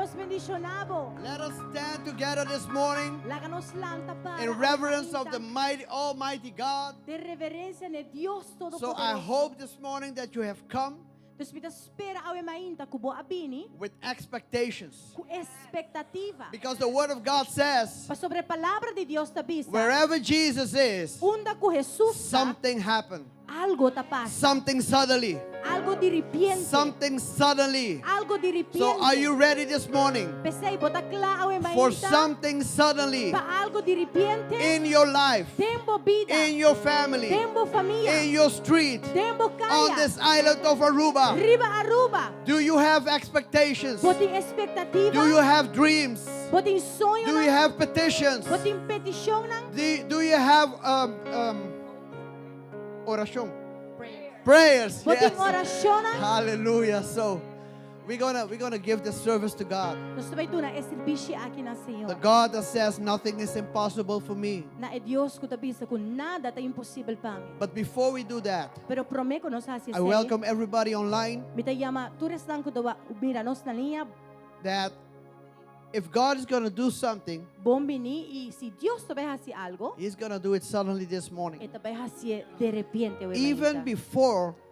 nos bendicionamos. Let us stand together this morning Láganos lang tapar. in reverence of the mighty, Almighty God. De reverencia en el Dios So I Todopoderoso. hope this morning that you have come Dus mita spera awe mainta kubo abini with expectations. ku expectativa. Because the Word of God says, Pa sobre palabra de Dios tabisa. wherever Jesus is, Unda ku Jesus ta, something happened. algo tapas. Something suddenly. Algo di ripiente. Something suddenly. Algo di ripiente. So are you ready this morning Pesay botakla awe for mainta. something suddenly Pa algo di ripiente. in your life, Tempo vida. in your family, Tempo familia. in your street, Tempo on kaya. this island of Aruba? Riba Aruba. Do you have expectations? Boting expectativa. Do you have dreams? Boting sonho. Do you have petitions? Boting petisyon ng Do you have oración? Prayers. boting Yes. orasyon ng Hallelujah. So we're gonna give this service to God. gusto ba ito na eservisyo akin ang Senyor. The God that says nothing is impossible for me. Na e Dios ko tabi sa kung nada tayo imposible pang. But before we do that, Pero prome ko nos hasi I welcome everybody online Mitayama tures lang ko dawa ubira nos na niya that if God is gonna do something, bombi ni y si Dios tabi hasi algo He's gonna do it suddenly this morning. e tabi hasi de repente we Even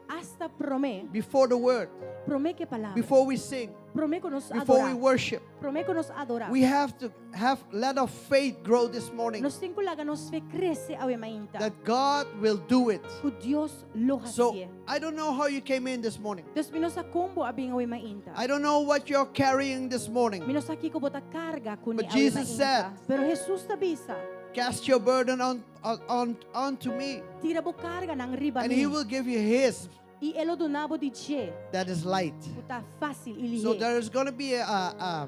hasta prome before the word, que palabra before we sing, prome ko nos before we adora worship, prome ko nos adora we have to let our faith grow this morning. nos tinkulaga nos fe crece awe mainta That God will do it. ku Dios lo So hasi I don't know how you came in this morning. Dos minos sa combo abing awe mainta I don't know what you're carrying this morning. minos aki ko bota karga kuni But awe Jesus mainta said, pero Jesus tabisa Cast your burden onto me, tira bo karga ng riba and He will give you His I elo donabo di che that is light. puta fácil ilihe. So there is going to be a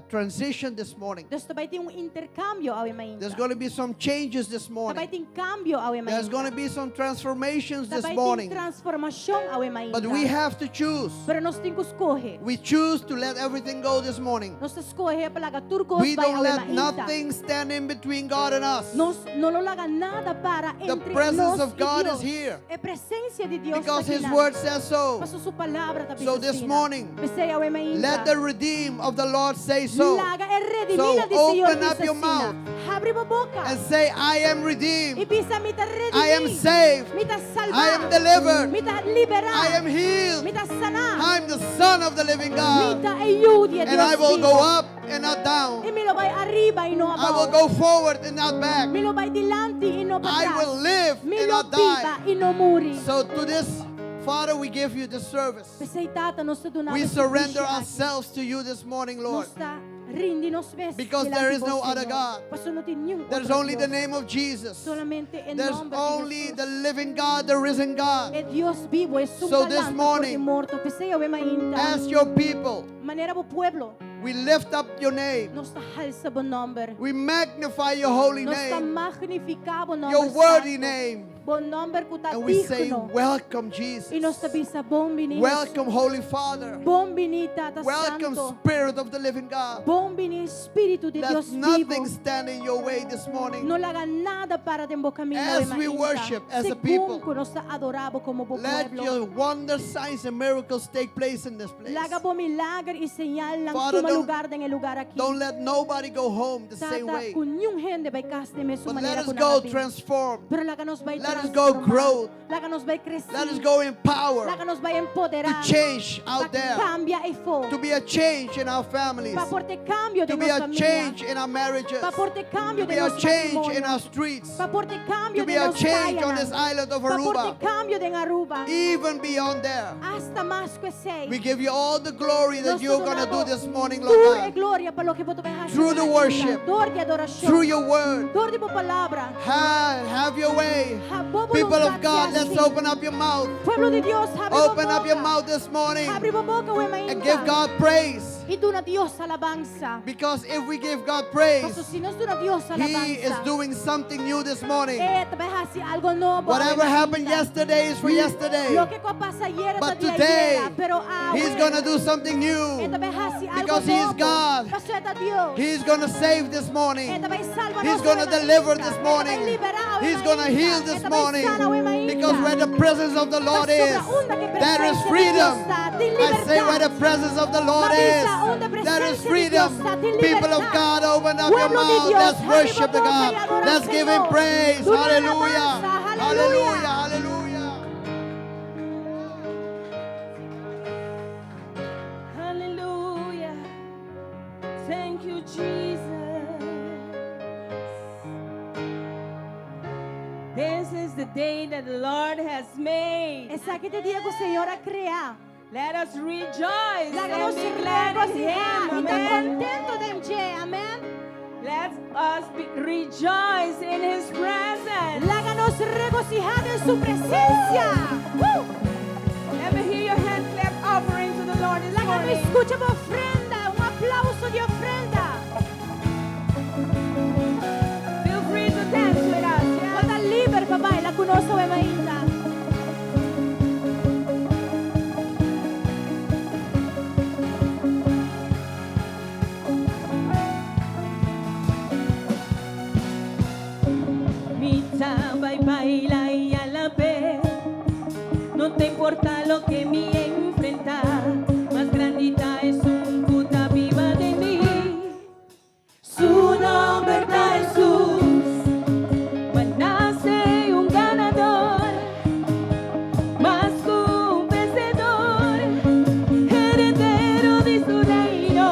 transition this morning. Dos tabay ting intercambio awe mainta. There's going to be some changes this Tabay morning. ting cambio awe mainta. There's going to be some transformations this Tabay ting morning. transformasyon awe mainta. But we have to choose. Pero nos ting kuskohe. We choose to let everything go this morning. Nos skohe palaga turkos We bay don't awe let mainta. nothing stand in between God and us. Nos no lo laga nada para The entre presence nos of God y is Dios. here. E presencia de Dios Because His takinan. word says so. Paso su palabra tabi So sa this sina. morning, Besay awe mainta. Let the redeemed of the Lord say so. Laga e redimida So, di Señor open up di sa your sina. mouth Abri mo boca. And say, I am redeemed. Ibisa mita redimid. I am saved. Mita salva. I am delivered. Mita libera. I am healed. Mita sana. I'm the Son of the living God. Mita ayudi And I will go up and not E down. milo bay arriba y no I abajo. will go forward and not back. Milo bay dilante y no I patras. will live and Milo not viva die. y no muri. So to this, Father, we give you the service. Pesay tata nos sa dunang We surrender ourselves to you this morning, Lord. Nos ta rindi nos ves. Because there is no other God. Pasunutin yung There's otro only the Diyos. name of Jesus. Solamente en There's nombre de only Jesús. the living God, the risen God. E Dios vivo es un So this galante morning, porque morto. Pesay awe mainta. As your people, Manera bo pueblo. we lift up your name. Nos tahal sa bon nombre. We magnify your holy Nos ta name, magnifica bon nombre. your worthy santo. name. Bon nombre ko ta And we say, digno. welcome, Jesus. Y nos tabi sa bon bini. Welcome, Holy Father. Bon bini tata Welcome, santo. Spirit of the living God. Bon bini Espiritu de Let Dios vivo. nothing stand in your way this morning. No laga nada para tembo camino As we worship as a people, ko nos adorabo como bo Let pueblo. your wonders, signs, and miracles take place in this place. Laga bo milagre y señal lang Father, tumalugar en el lugar aquí. Don't let nobody go home the same Tata, way. kung yung gente bay kaste me su But let manera us ko go nakapin. transformed. Pero laga nos bay Let us go transformar. grow. Laga nos bay crecer. Let us go in power Laga nos bay empoderar. to change out there. Cambia e fo. To be a change in our families. Pa porte cambio de To be nos a familia. change in our marriages. Pa porte cambio To be de a nos change in matrimonio. our streets. Pa porte cambio To be de a nos change on this bayanan. island of Pa porte Aruba. cambio de Aruba. Even beyond there. Hasta más que sei. We give you all the glory that Nos you're going to do donamos this morning, Dor e Lord God. gloria pa lo que voto behas. Through the worship. Dor de adoración. Through your word. Dor de po palabra. Have your way. Ha bo People of voluntad God, sea let's así. open up your mouth. Pueblo de Dios, abre Open bo up your boca. mouth this morning Abre bo boca, we mainta. and give God praise. Y tú na Dios alabanza. Because if we give God praise, Paso si nos tú na Dios He is alabanza. doing something new this morning. Te behasi algo nuevo. Whatever we happened mainta. yesterday is for yesterday. Lo que pasa ayer But está de today, ayer, pero He's going to do something new. Esta behasi algo Because He is nuevo. God. Paso esta Dios. He's going to save this morning. Esta be salva He's nos, going to we deliver mainta. this Esta be morning. liberado, we He's going to mainta. heal this Esta be morning. sana, we mainta. Because where the presence of the Lord is, there is freedom. I say where the presence of the Lord is, there is freedom. People of God, open up your mouth. Let's worship the God. Let's give Him praise. Hallelujah. Hallelujah. Hallelujah. Hallelujah. Thank you, Jesus. This is the day that the Lord has made. Esse aqui é o dia que o Senhor a criar. Let us rejoice Láganos and be glad in Him. regocijar e estar Amen. contento de Ele. Amém. Let us rejoice in His presence. Láganos regocijar en su presencia. Let me hear your hand clap offering to the Lord this Láganos morning. escucha uma ofrenda, um aplauso de ofrenda. Feel free to dance with us. Yes? Pode livre, papai, la conosco e mainda. Baila y a la vez, no te importa lo que me enfrenta, más grandita es un puta viva de mí, su nombre está Jesús, nace un ganador, más que un vencedor, heredero de su reino,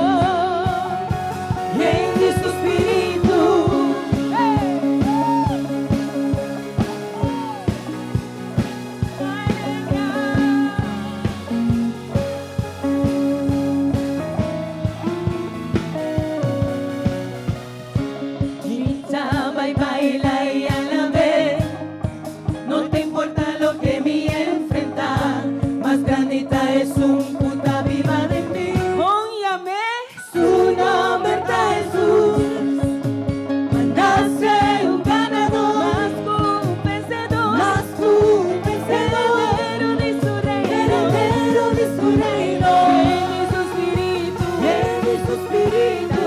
y en su espíritu. Baila y a la vez, no te importa lo que me enfrenta, más grandita es un puta viva de mí. Óyame, su nombre está Jesús, nace un ganador, más que un vencedor, heredero de su reino, en su espíritu, en su espíritu.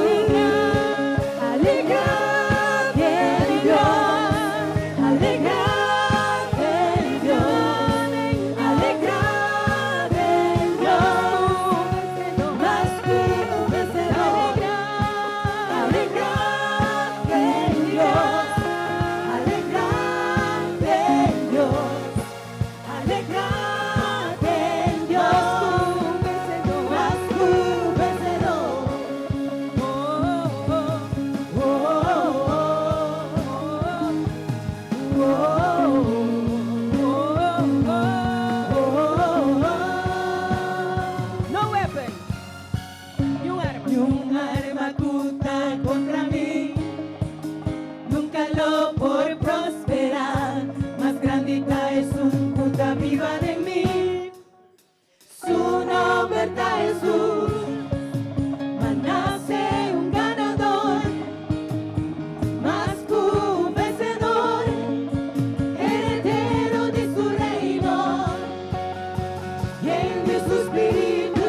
No weapon, ni un arma acuta contra mí, nunca lo por prosperar, más grandita es un puta viva de mí, su nombre está Jesús, nace un ganador, más que un vencedor, heredero de su reino, y en su espíritu.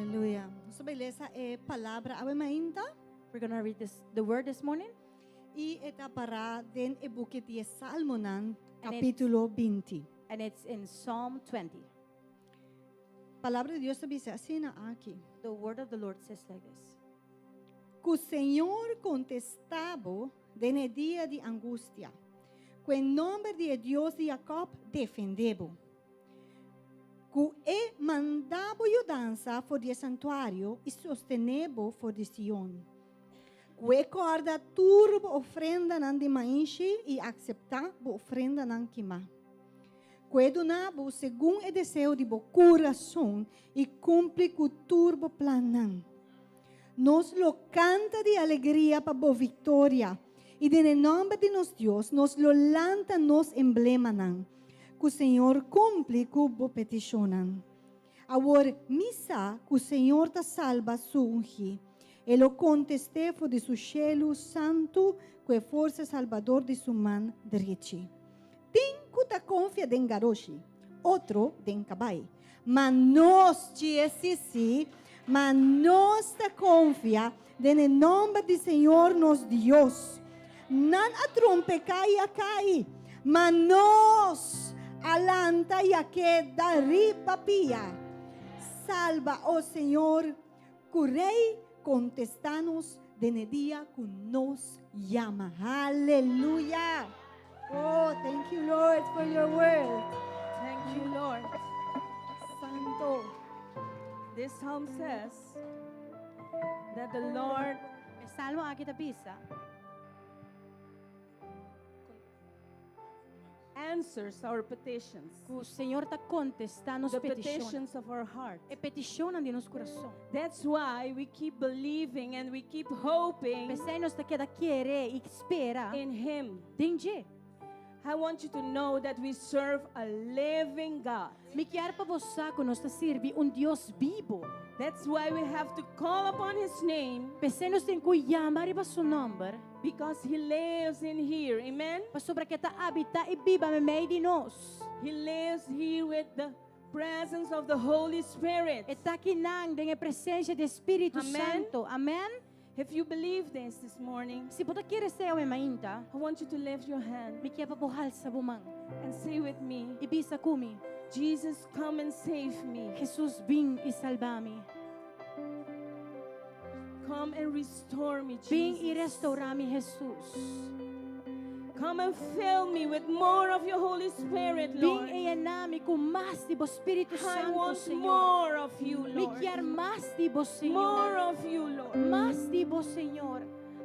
Aleluia. Nossa beleza é palavra ave mainta We're going to read the word this morning. e está para den e buque de Salmonan, And capítulo 20. And it's in Psalm 20. Palavra de Deus diz assim aqui. The word of the Lord says like this. Que o Senhor contestava de dia de angústia, que em nome de Deus de Jacob defendebo. Que e mandava dança for de santuário e sostenebo for de Sion. Que corda turbo ofrenda nan de mainchi e accepta bo ofrenda nan quima. Que donabo segundo o desejo de bo coração e cumpre com turbo planan. Nos lo canta de alegria para bo vitória e de nome de nos Deus nos lo lanta nos emblema nan. Que o Senhor cumpre com bo peticionan. Agora missa que o Senhor ta salva su ungi. E lo conteste for de su cielo santo que força salvador de su man direita. Tem que ta confia den garoshi, outro den cabai. Mas nós sim, mas nós ta confia de nome de Senhor nos Deus. Nan a trompe cai, mas nós alanta e a que da ripapia. Salva, oh Senhor, curei contestanos de dia que nos llama. Aleluya. Oh, thank you, Lord, for your word. Thank you, Lord. Santo. This psalm says that the Lord El salmo aquí te pisa. answers our petitions, Que o Senhor está contestando the as petições. petitions of our heart. E peticionam de nosso coração. That's why we keep believing and we keep hoping Pensei nós queda querer e espera. in Him. Denje. I want you to know that we serve a living God. Me quer para você que nós serve Deus vivo. That's why we have to call upon His name, Pensei nós tem que chamar para seu nome. because He lives in here. Amen. Para sobre que está habita e viva no meio de nós. He lives here with the presence of the Holy Spirit. Está aqui nang dengan presença do Espírito Amen. Santo. Amen. If you believe this morning, Se você quer ser uma mainta, I want you to lift your hand me quer para buhal sa bumang. and say with me, E bisa kumi, Jesus, come and save me. Jesus vim e salva-me. Come and restore me, Vim e Jesus. restaurar-me, Jesus. Come and fill me with more of your Holy Spirit, Vim Lord. e enami com mais de vos Espírito I Santo, want Senhor. more of you, Me Lord. quer mais de vos, Senhor. More of you, Lord. Mais de vos, Senhor.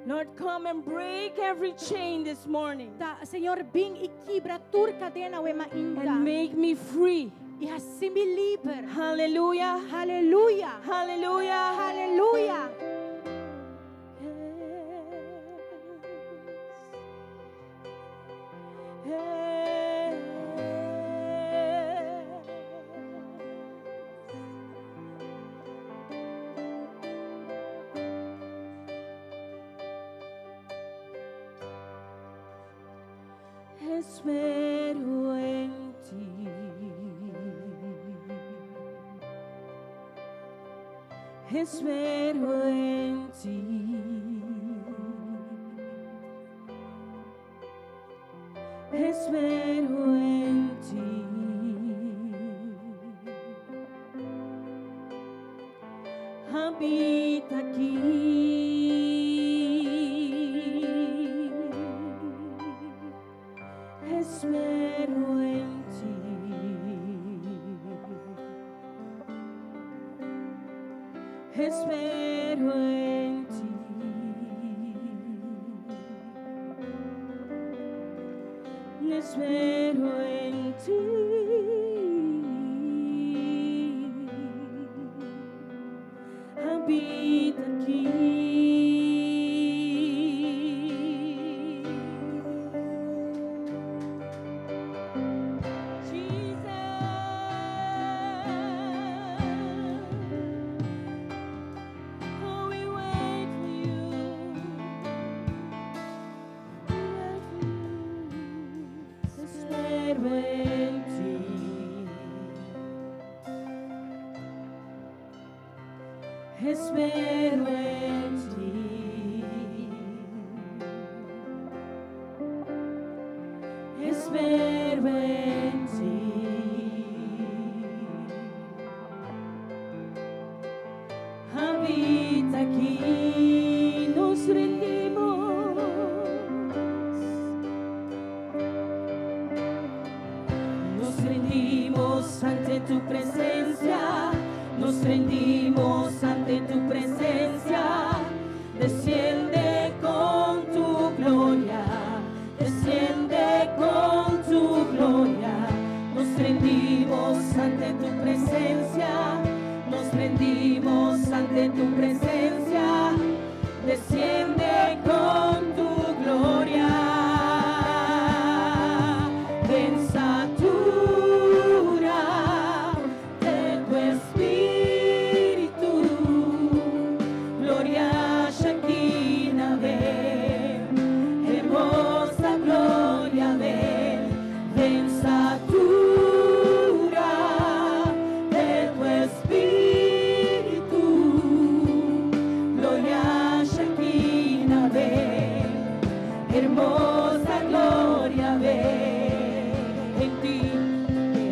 Lord, come and break every chain this morning Ta, Senhor, vim e quebra tur cadena o mainta. and make me free. E assim me liber. Hallelujah. Aleluia. Hallelujah. Aleluia. Espero en ti. Espero en ti. Espero en ti. Habita aquí. Espero en ti. Espero en ti. Espero en ti. Habita aquí. Oh, we wait for you. Espero en ti. espero en ti, espero en ti. Habita aquí, nos rendimos, ante tu presencia, nos rendimos ante tu presencia. Desciende con tu gloria, desciende con tu gloria. Nos rendimos ante tu presencia, nos rendimos ante tu presencia. Desciende con tu gloria. Ven satura de tu espíritu, gloria Shekinah, ven, hermosa gloria, ven, ven satura de tu espíritu, gloria Shekinah, ven, hermosa gloria, ven. En ti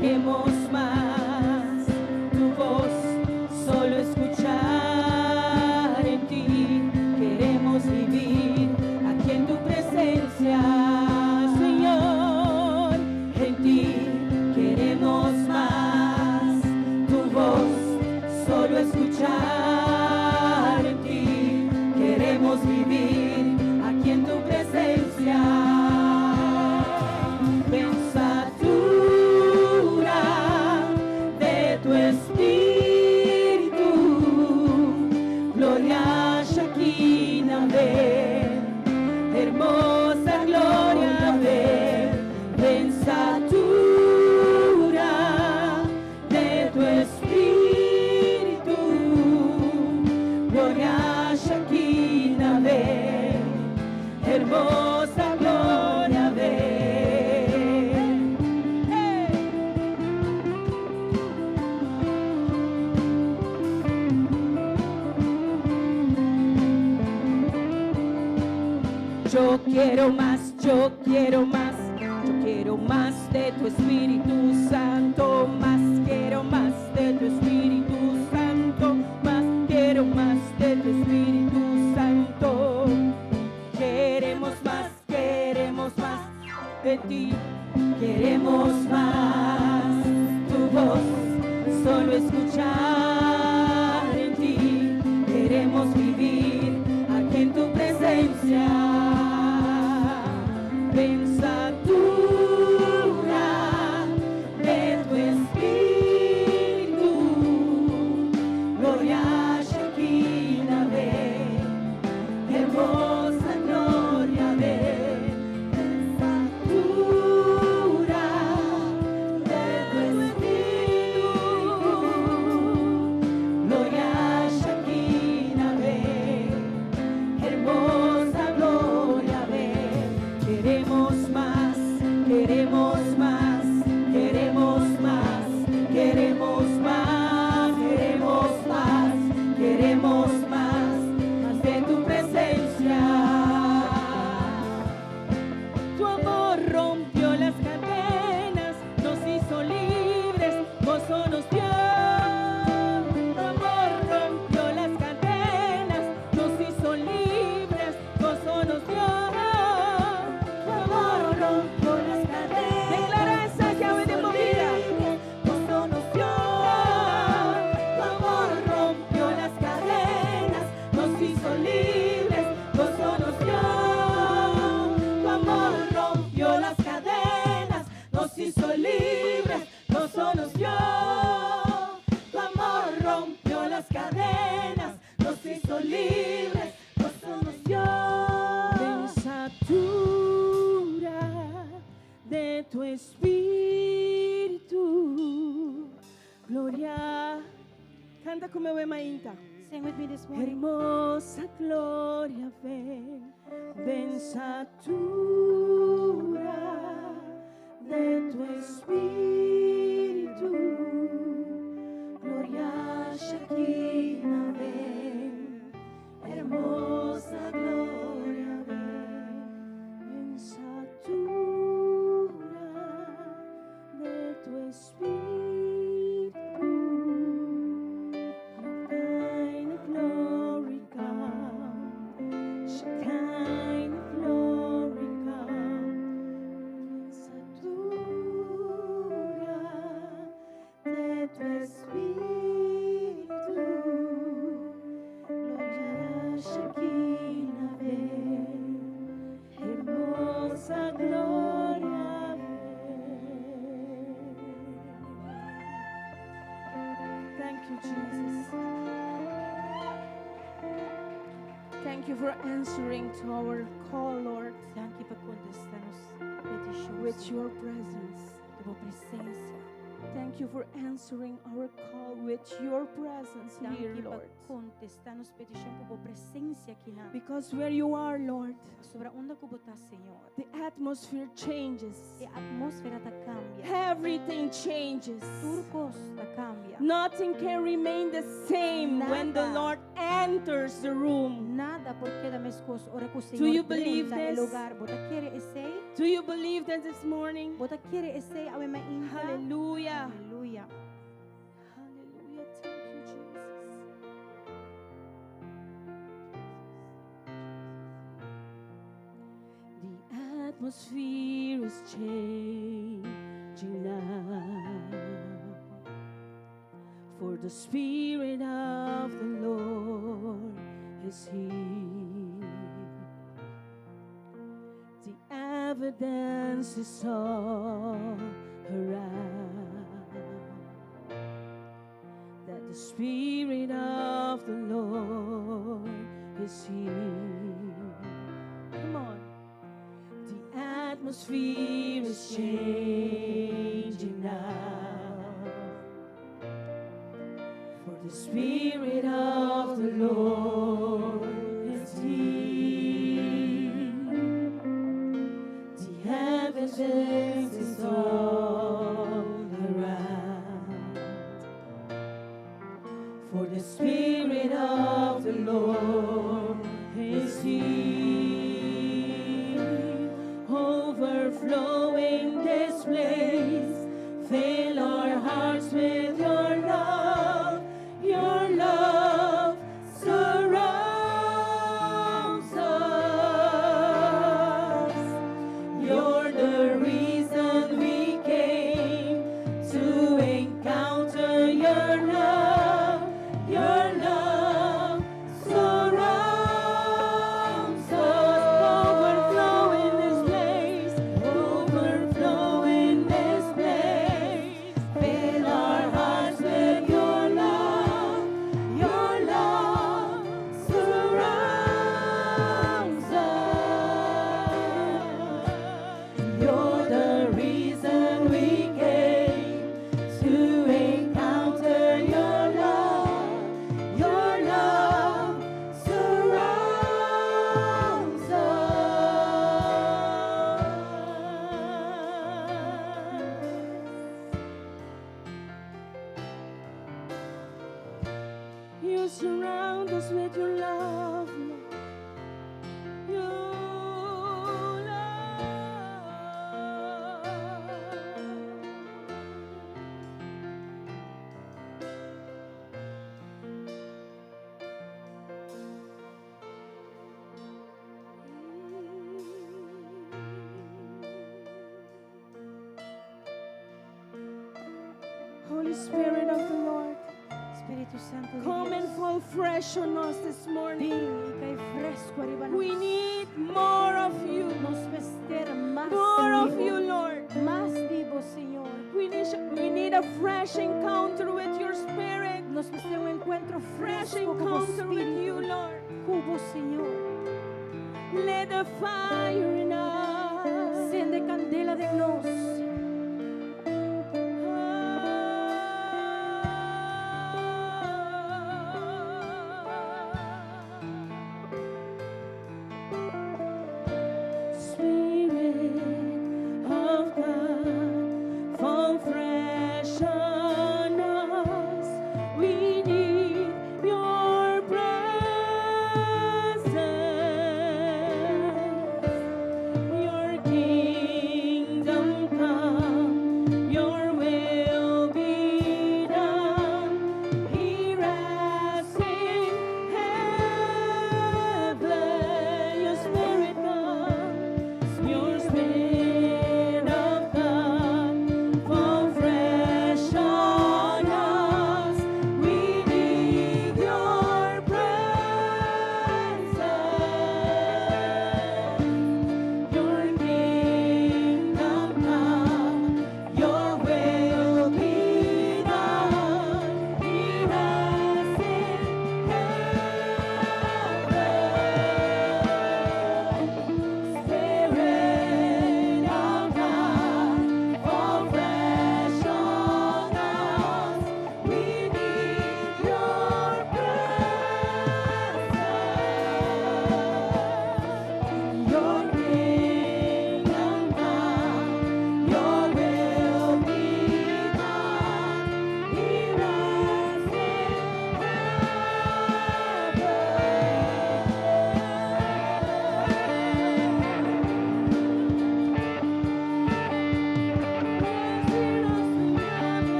queremos más, tu voz solo escuchar. En ti queremos vivir, aquí en tu presencia, Señor. En ti queremos más, tu voz solo escuchar. En ti queremos vivir, aquí en tu presencia. Ven satura de tu espíritu, gloria Shekinah, ven, hermosa gloria, ven, ven satura de tu espíritu, gloria Shekinah, ven, hermosa gloria, ven. Yo quiero más, yo quiero más, yo quiero más de tu Espíritu Santo, más quiero más de tu Espíritu Santo, más quiero más de tu Espíritu Santo. Queremos más de ti, queremos más, tu voz solo escuchar. En ti queremos vivir, aquí en tu presencia. Ven satura de tu espíritu, gloria Shekinah, ven, hermosa gloria, ven. Ven satura de tu espíritu, gloria Shekinah, ven, hermosa gloria, ven. Queremos más, queremos más, queremos más, queremos más, queremos más, queremos más, más de tu presencia. Tu amor rompió las cadenas, nos hizo libres, gozo nos dio. Tu amor rompió las cadenas, nos hizo libres, gozo nos dio. Tu amor rompió las cadenas. Declara esa llave de movida. Gozo nos dio. Tu amor rompió las cadenas, nos hizo libres, gozo nos dio. Tu amor rompió las cadenas, nos hizo libres, gozo nos dio. Tu amor rompió las cadenas, nos hizo libres, gozo nos dio. Ven satura de tu espíritu, gloria. Canta como Mainta. Sing with me this morning. Hermosa gloria, ven, ven satura de tu espíritu, gloria Shekinah, ven. Shekinah ven, hermosa gloria ven. Thank you, Jesus. Thank you for answering to our call, Lord, Danke por contestarnos peticiones with your presence. de tua presença. Thank you for answering our call with your presence here, Danke por Lord. contestarnos petição por tua presença aqui na. Because where you are, Lord, Sobre onde que você está, Senhor. the atmosphere changes. E a atmosfera tá cambia. Everything changes. Tudo costa cambia. Nothing can remain the same when the Nada. Lord enters the room. Nada porque da mescos ora que o Do you Senhor believe entra no this? lugar. Você quer esse? Do you believe that this morning? Você quer esse ao mainda? Hallelujah. Aleluia. Hallelujah. Thank you, Jesus. The atmosphere is changing now. For the Spirit of the Lord is here. The evidence is all around that the Spirit of the Lord is here. Come on. The atmosphere is changing now. For the Spirit of the Lord is here. The evidence is all around. For the Spirit of the Lord is here. Overflowing this place, fill our hearts with your love. Your love surrounds us. You're the reason we came to encounter your love. Your love surrounds us. Overflow in this place. Overflow in this place. Fill our hearts with your love. Your love surrounds us. You're the reason we came to encounter your love. Your love surrounds us. You surround us with your love, Lord. Your Holy Spirit of the Lord, Espírito Santo de come and Deus. fall fresh on us this morning. Vem e cai fresco arriba We nós. need more of you. Nós precisamos ter mais More of de you, vós. Lord. Mais de vós, Senhor. We need a fresh encounter with your Spirit. Nós precisamos um encontro Fresh fresco com o encounter with you, Espírito. Lord. Com o Senhor. Let the fire in us. Acende candela de nós. Spirit of God, fall fresh on us. We need your presence. Your kingdom come.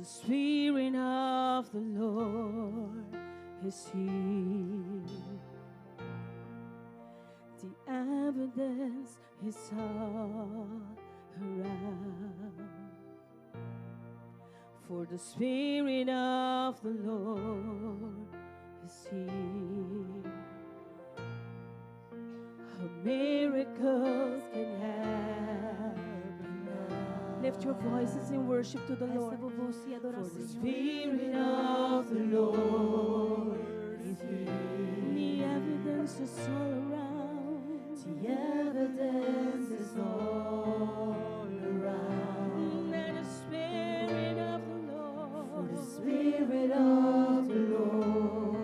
Spirit of the Lord is here. The evidence is all around. For the Spirit of the Lord is here. How miracles can happen now. Lift your voices in worship to the Lord. For the Spirit of the Lord is here. The evidence is all around. The evidence is all around. And the Spirit of the Lord. For the Spirit of the Lord.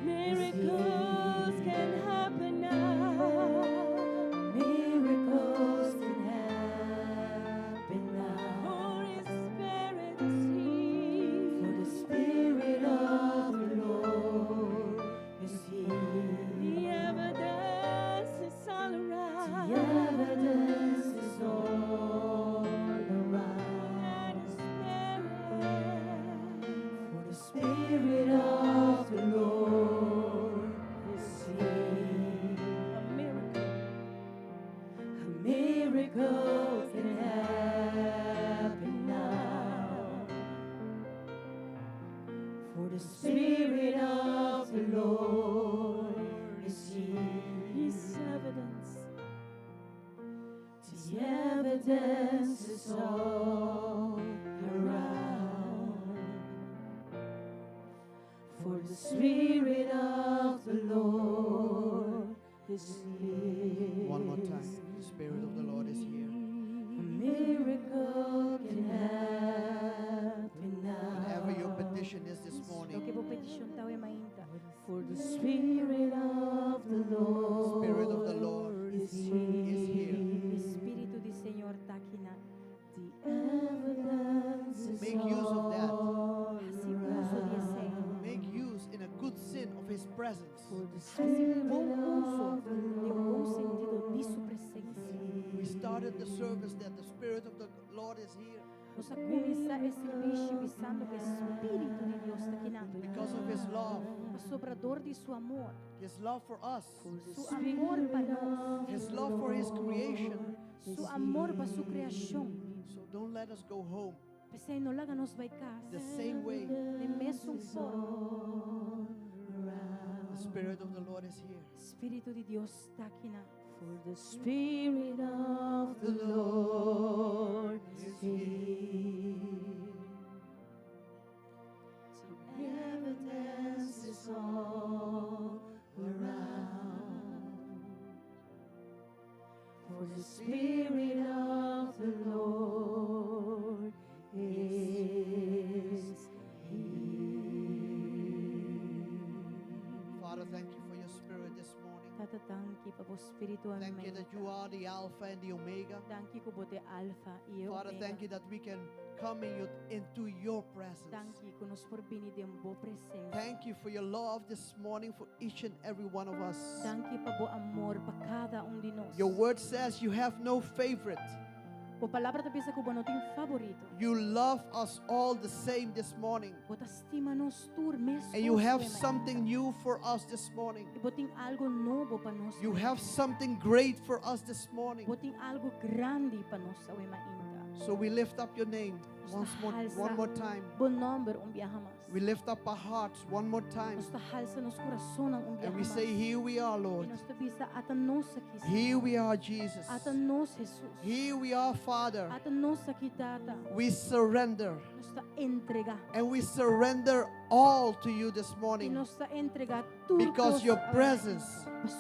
Miracles can happen now. Miracles can happen now. Holy Spirit is here. For the Spirit of the Lord is here. The evidence is all around. The evidence is all around. For the Spirit of the Lord is here. A miracle can happen now. For the Spirit of the Lord is here. His evidence. The evidence is all around. For the Spirit of the Lord is here. One more time. The Spirit of the Lord is here. A miracle can happen now. Whatever your petition is this morning, For the Spirit of the Lord, Spirit of the Lord is is here. here. Espíritu di Señor está aquí na. The evidence is Make use of that. all Hasi uso di ese. Make use in a good sin of His presence. For the Hasi Spirit bom uso of the de un bom sentido Lord di su presencia. We started the service that the Spirit of the Lord is here Nos começar esse serviço pensando que o Espírito de Deus está aqui na. because of His love, A sobrador de seu amor. His love for us, Su amor para nós. His love for His creation. Su amor para sua criação. So don't let us go home Pensei, não laga nos vai casa. the same way. De mesmo forma. The Spirit of the Lord is here. Espírito de Deus está aqui na. For the Spirit of the Lord is here. The evidence is all around. For the Spirit of the Lord is here. Father, thank you for your Spirit this morning. Tata, danke pa po Espiritu Thank you that you are the Alpha and the Omega. Danke ko bote Alpha e Father, Omega. thank you that we can come into your presence. Danke ko nos forbini de bo presença. Thank you for your love this morning for each and every one of us. Danke pa bo amor pa cada de nós. Your word says you have no favorite. Po palavra ta bisa ko bo no ting favorito. You love us all the same this morning. Bota estima nos tur mes. And you have something new for us this morning. Boting algo novo pa nos. You have something great for us this morning. Boting algo grande pa nos sa mainta. So we lift up your name one more time. Bon number biyaha mas. We lift up our hearts one more time. Nos tahalsa nos corazon ang And biyaha we say, here we are, Lord. Nos tabisa atan nos sakis. Here we are, Jesus. Atan nos Jesus. Here we are, Father. Atan nos sakitata. We surrender. Nos ta entrega. And we surrender all to you this Y morning nos ta entrega tudo. because your presence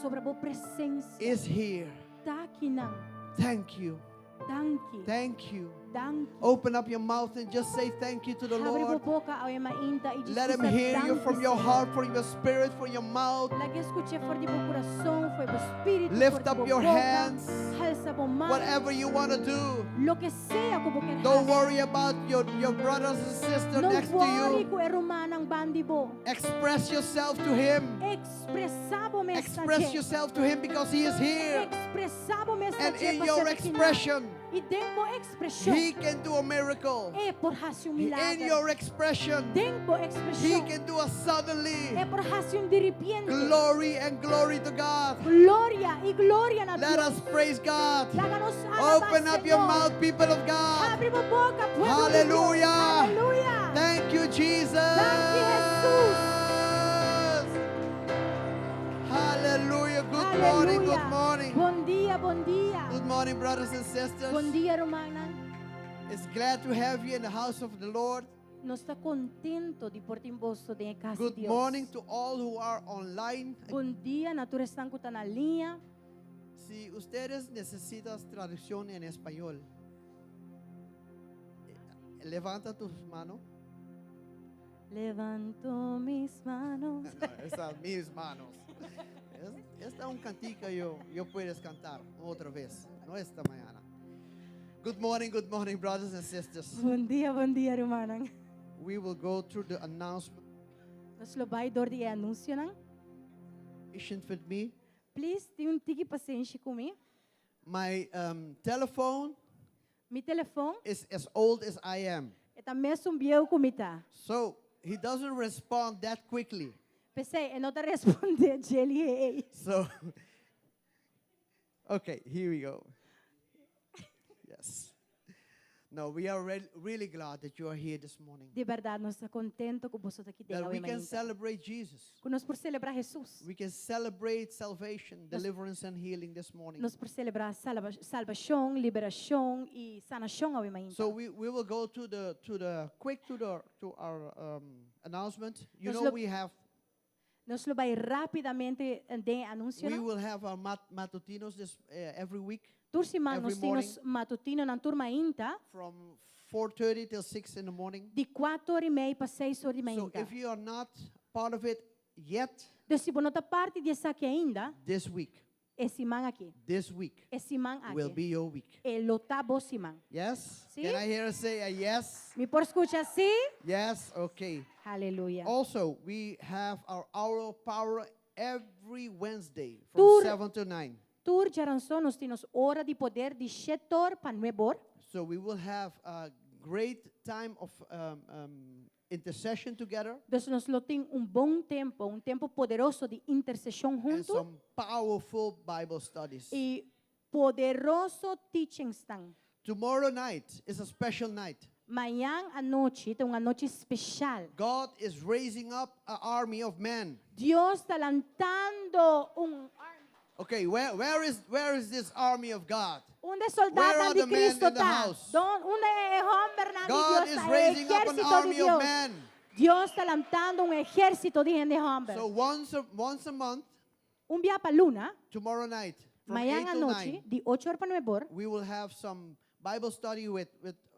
Sobra bo presença. is here. Takinang. Thank you. Danke. Thank you. Danke. Open up your mouth and just say thank you to the Abre Lord. bo boca ao mainta e Let Him hear you from your heart, from your spirit, from your mouth. Lagi escuche for di bo coração, foi bo espírito. Lift for di up bo your boca. hands. Alza bo mão. Whatever you want to do. Lo que sea como quer. Don't worry about your brothers and sisters Não next to worry you. com erumanang bandi bo. Express yourself to Him. Expressabo Express yourself to Him because He is here. Expressabo And in your expression, E dentro expressão. He can do a miracle. por hacer un In milagro. your expression, Tempo He expresión. can do a suddenly. Por hacer un diripiente. Glory and glory to God. Gloria y gloria a Let Dios. us praise God. Háganos alabar, Open up your Señor. mouth, people of God. Abrimos boca, pueblo de Dios. Hallelujah. Aleluya. Thank you, Jesus. Jesús. Hallelujah. Good morning. Good Aleluya. morning. Buen día, buen día. Good morning, brothers and sisters. Buen día, hermana. It's glad to have you in the house of the Lord. Nos está contento de portar em vosso de casa de Good Deus. morning to all who are online. Bom dia, natura estão que na linha. Si ustedes necesitan traducción en español, levanta tus manos. Levanto mis manos. No, esas mis manos. Esta es un cantico yo puedes cantar otra vez, no esta mañana. Good morning, brothers and sisters. Bom dia, hermana. We will go through the announcement. Nos lo vai door de anúncio, não? Patient with me. Please, tenha tige paciência comigo. My telephone Mi telefone is as old as I am, é também viejo como está. so he doesn't respond that quickly. Pensei, eu não te responder, Jelly. So, okay, here we go. Yes. No, we are really glad that you are here this morning. De verdade, nós estamos contentos com você aqui That hoje we can manhã. celebrate Jesus. Nós por celebrar Jesus. We can celebrate salvation, deliverance, and healing this morning. Nós por celebrar salvação, liberação e sanação hoje manhã. So we will go to our announcement. You Nos know lo- we have Nós lo vai rapidamente de anúncio. we não? will have our matutinos this every week Tur semana every nós temos matutino na turma inta from 4:30 till 6 in the morning. de 4h30 para 6h30. So if you are not part of it yet, Então, se você não está parte dessa aqui ainda, this week esse man aqui, this week esse man aqui, will be your week. ele está bom man. Yes? See? Can I hear a say a yes? Me por escuchar assim? Yes, okay. Aleluia. Also, we have our hour of power every Wednesday Tur- from 7 to 9. Tur jaranço nós temos hora de poder de 7h para 9h. So we will have a great time of intercession together Então nós lo tem bom tempo poderoso de intercessão and junto some powerful Bible studies. e poderoso teachings tang. Tomorrow night is a special night. Manhã à noite tem uma noite especial. God is raising up an army of men. Deus está lançando Okay, where is this army of God? onde Where soldado are de the men Cristo in the está. house? Onde é homem de God Deus is está. raising up an Exército de army of Deus. men. Deus está lançando exército de gente homem. So once a month, Dia para luna, tomorrow night, from manhã 8 à to noite, 9, de 8h para 9h, we will have some Bible study with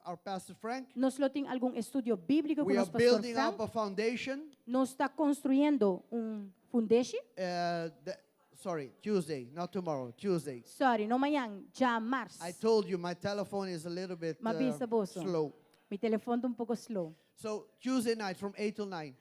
our Pastor Frank. nós lo tem algum estudo bíblico com We are nosso pastor building up Frank. a foundation. Nós está construindo fundeixe. Tuesday, not tomorrow, Tuesday. Sorry, no manhã, já março. I told you my telephone is a little bit Mabisa boso. slow. Mi telefone um pouco slow. So Tuesday night from 8 till 9,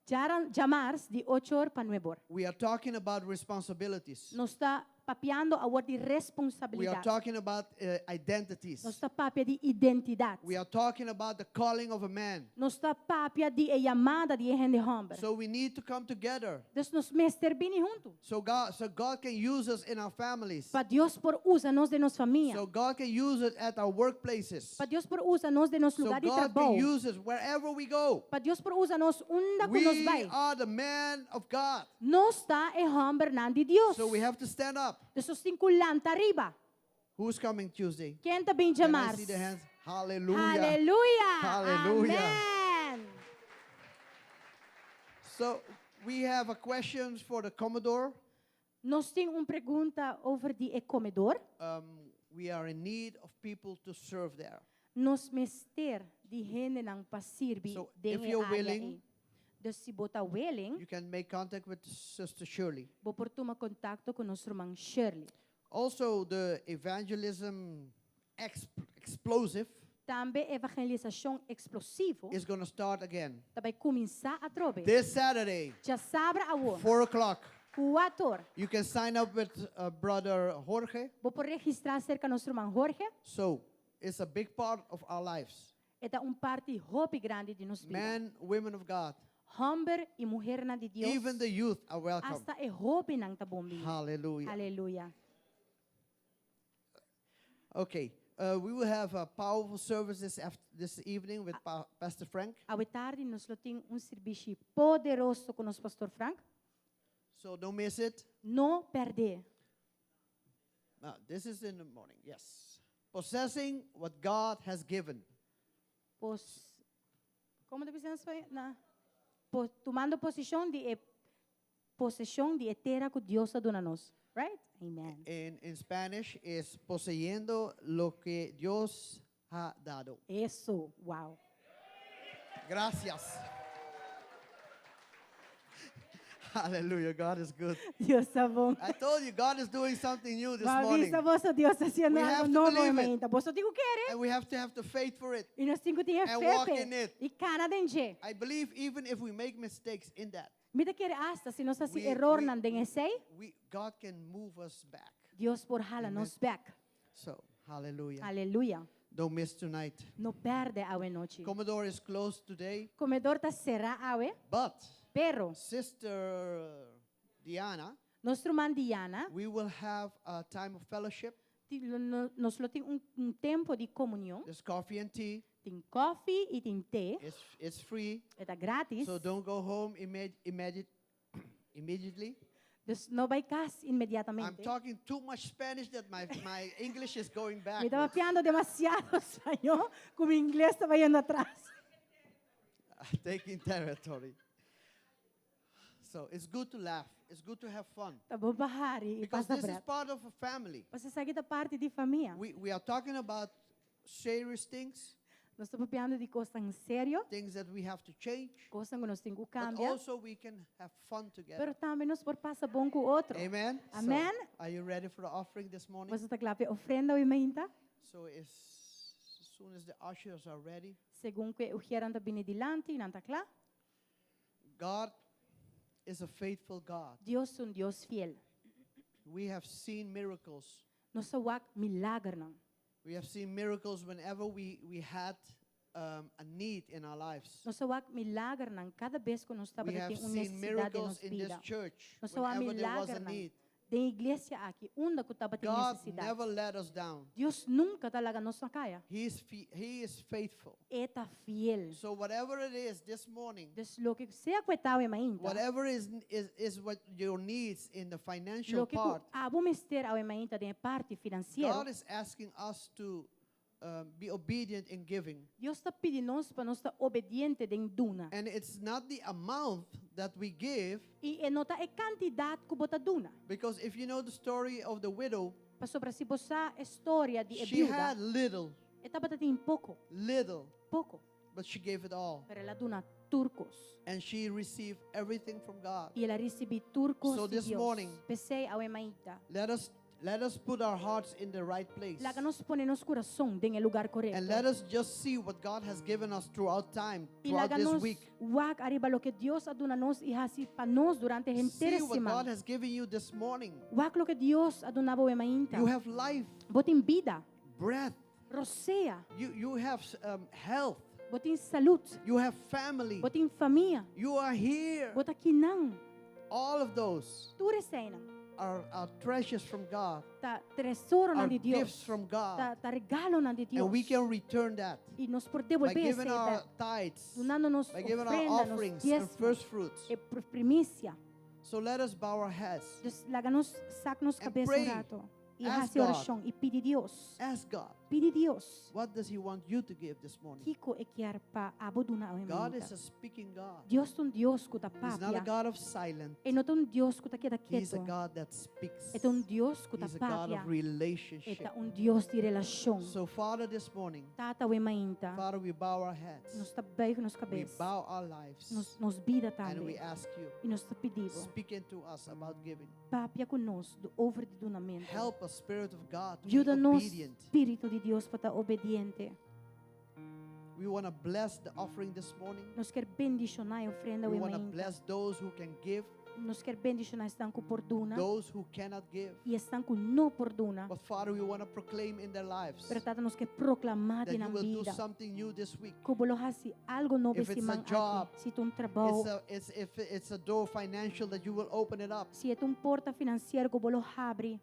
Já março, de 8h para 9h. we are talking about responsibilities. Nós está papiando a word de We are responsabilidade. talking about identities. Nós está papia de identidade. We are talking about the calling of a man. Nós está papia de chamada de gente homem. So we need to come together Então nós mester bem junto. so God can use us in our families. Para Deus por usa nós de nossa família. So God can use it at our workplaces. Para Deus por usa nós de nosso So lugar de God can trabalho. use us wherever we go. Para Deus por usa nós onde que nós We vai. are the man of God. Nós está homem de Deus. So we have to stand up. Então cinco lanta arriba. Who's coming Tuesday? Quem está bem Can I chamar? see the hands? Hallelujah. Aleluia. Hallelujah. Amém. So we have a question for the Commodore. Nós temos pergunta over de comedor. We are in need of people to serve there. Nós mester de gente não para servir So, de if you're área willing, aí. Dus se botar willing, You can make contact with Sister Shirley. vou por tomar contato com nosso irmão Shirley. Also, the evangelism explosive Também evangelização explosivo is going to start again vai começar a trobe. this Saturday, Já sabe a hora. 4 o'clock. 4. You can sign up with Brother Jorge. Vou por registrar cerca nosso irmão Jorge. So, is a big part of our lives. Esta parte hopi grande de nos vida. Men, women of God, Homem e mulher na de Deus. even the youth are welcome. Hasta e hopi nang tabombi. Hallelujah. Aleluia. Okay, we will have a powerful service this evening with Pastor Frank. À tarde nós temos serviço poderoso com nosso pastor Frank. So don't miss it. Não perder. Now, this is in the morning, yes. Possessing what God has given. Como deve ser tomando possessão de etera que Deus ha dado a nós. Right? Amen. In Spanish is poseyendo lo que Dios ha dado. Eso, wow. Gracias. Hallelujah, God is good. Deus é bom. I told you, God is doing something new this Mas morning. vista vossa Deus haciendo We have algo to novo believe it. ainda. Você tem que querer. And we have to have the faith for it. E nós temos que ter And walk fé. in it. E cara dentro. I believe even if we make mistakes in that, Mira que hasta se nós assim We- error we- nan den essay, God can move us back. Deus por hala nos back. So, hallelujah. Aleluia. Don't miss tonight. No perde a noite. Commodore is closed today, Comedor tá será awe, but pero Sister Diana, nosso irmã Diana, we will have a time of fellowship. nós tem tempo de comunhão, There's coffee and tea. tem coffee e tem té, It's free. é grátis. So don't go home immediately. Dus não vai casa I'm imediatamente. talking too much Spanish that my English is going back. Me estava piando demasiado espanhol, como inglês estava indo atrás. Taking territory. So it's good to laugh. It's good to have fun. Tá bom bahari e Because passa this is bread. part of a family. Você sabe da parte de família. We are talking about serious things, Nós estamos piando de coisas em sério, things that we have to change, coisas que nós temos que but cambiar, also we can have fun together. pero também nós por passar bom com o outro. Amen? Amen. So, are you ready for the offering this morning? Você está claro, ofrenda ou emenda, So as soon as the ushers are ready, segundo que o hieran da bine dilante, não está claro? God is a faithful God. Deus é Deus fiel. We have seen miracles. Nós só milagre não. We have seen miracles whenever we had a need in our lives. Nós só milagre não cada vez que nós estamos We have tendo uma seen necessidade em miracles nossa in this vida. church Nós só whenever there was milagre a não. need. Da igreja aqui, onde que estava tendo God necessidade. never let us down. Deus nunca talaga nos caia. He is faithful. Eta fiel. So whatever it is this morning, Des lo que sea cuetao e mainta. whatever is what your needs in the financial Lo que part, abo mister ao e mainta de parte financeira. God is asking us to be obedient in giving. Deus está pedindo nós para nós estar obediente de duna. And it's not the amount that we give, E nota é quantidade que bota duna. because if you know the story of the widow, Para sobre si bosa história de she had viúva. little, Etapa tem pouco, pouco. but she gave it all. Pero ela duna turcos. And she received everything from God. E ela recebe turcos So de this Deus. morning, Pensei ao e mainta. Let us put our hearts in the right place. Laga nos pone nos coração em lugar correto. And let us just see what God has given us throughout time, E throughout laga this nos week. wag arriba lo que Deus aduna nos e hasi para nós durante a inteira See what semana. God has given you this morning. Wag lo que Deus adunava o e mainta. You have life, Botin vida, breath. rosea, You have health. botin saúde, You have family. botin família, You are here. bota kinang, All of those ture sena. are treasures from God, Ta tesouro are nan de gifts Deus. from God. Ta regalo nan de Deus. And we can return that E nos por by devolver giving our essa tithes, donando nos by giving our ofrenda, nos offerings and diezmos, first fruits. e primícia. So let us bow our heads. Dus laga nos sac nos And cabeça pray. um rato. E Ask hasi God. oração e pedi Deus. Ask God, Pedi Deus. what does He want you to give this morning? Kiko e quer pa abo duna o God is emenda. a speaking God. Deus ton Deus ku ta He's not a papia. God of silence. E no ton Deus ku ta queda He's a quieto. God that speaks. E ton Deus ku ta He's a God papia. of relationship. Eta Deus de relação. So, Father, this morning, Tata o emainta. Father, we bow our heads. Nos ta beijo nos We cabeça. bow our lives. Nos vida And we também. ask you, E nos ta pedivo. speak into us about giving. Papia conosco do over de donamento. Help us, Spirit of God, to be Ajuda-nos, obedient. Espírito de Deus, para estar obediente. We want to bless the offering this morning. Nós quer bendicionar a ofrenda We o want to emainta. bless those who can give. nos quer bendicionar estão com oportuna those who cannot give. e estão com não oportuna. But Father, we want to proclaim in their lives Pero Tata, nos quer proclamar that na you will do vida. something new this week. Que bolo hasi algo novo If si it's a mang job, aqui. Si tu trabalho, If it's a door financial, that you will open it up. si é porta financeiro que bolo abre.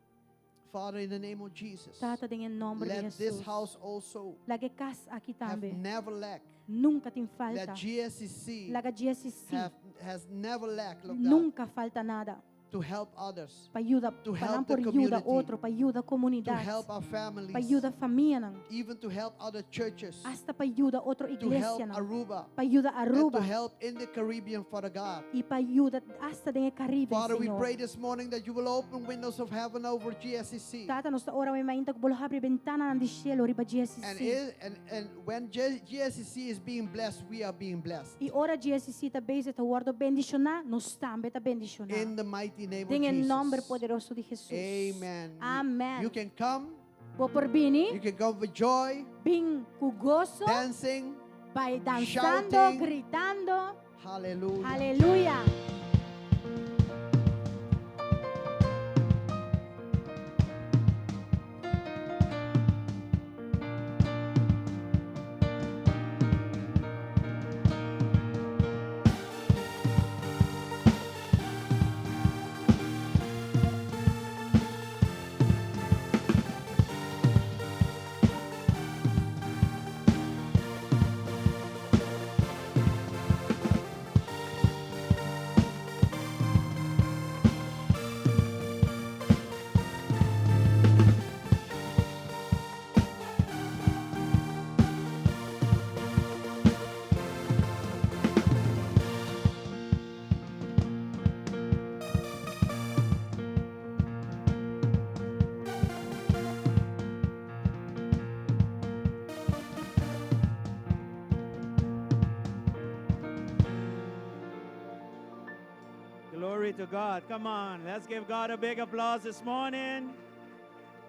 Father, in the name of Jesus, Tata, em nome de let this Jesus. house also Lagi kas aqui have também. never lacked. Nunca tem falta. That GSCC Laga GSC. has never lacked, look, Nunca falta nada. to help others, Para ajuda, To para help não the por ajuda community. outro, para ajuda a to comunidade, help our para families, ajuda a família, não. even to help other churches, Hasta para ajuda outra to help igreja, não. Aruba, Para ajuda a and to Aruba help in the Caribbean, Father God. e para ajuda hasta em Caribe, Father, we Senhor. pray this morning that you will open windows of heaven over GSCC. Tata, nós ora may mainta que bolo abre ventana ng cielo riba And, GSC. when GSCC is being blessed, we are being blessed. E ora GSC ta base ta guardo bendicionar, nos tambe ta bendicionar. In the mighty name of Em nome Jesus. poderoso de Jesus. Amen. Amen. You can come. Po por bini, You can come with joy, bing com gozo, dancing. vai dançando, shouting. gritando. Hallelujah. Aleluia. Glory to God. Come on, let's give God a big applause this morning.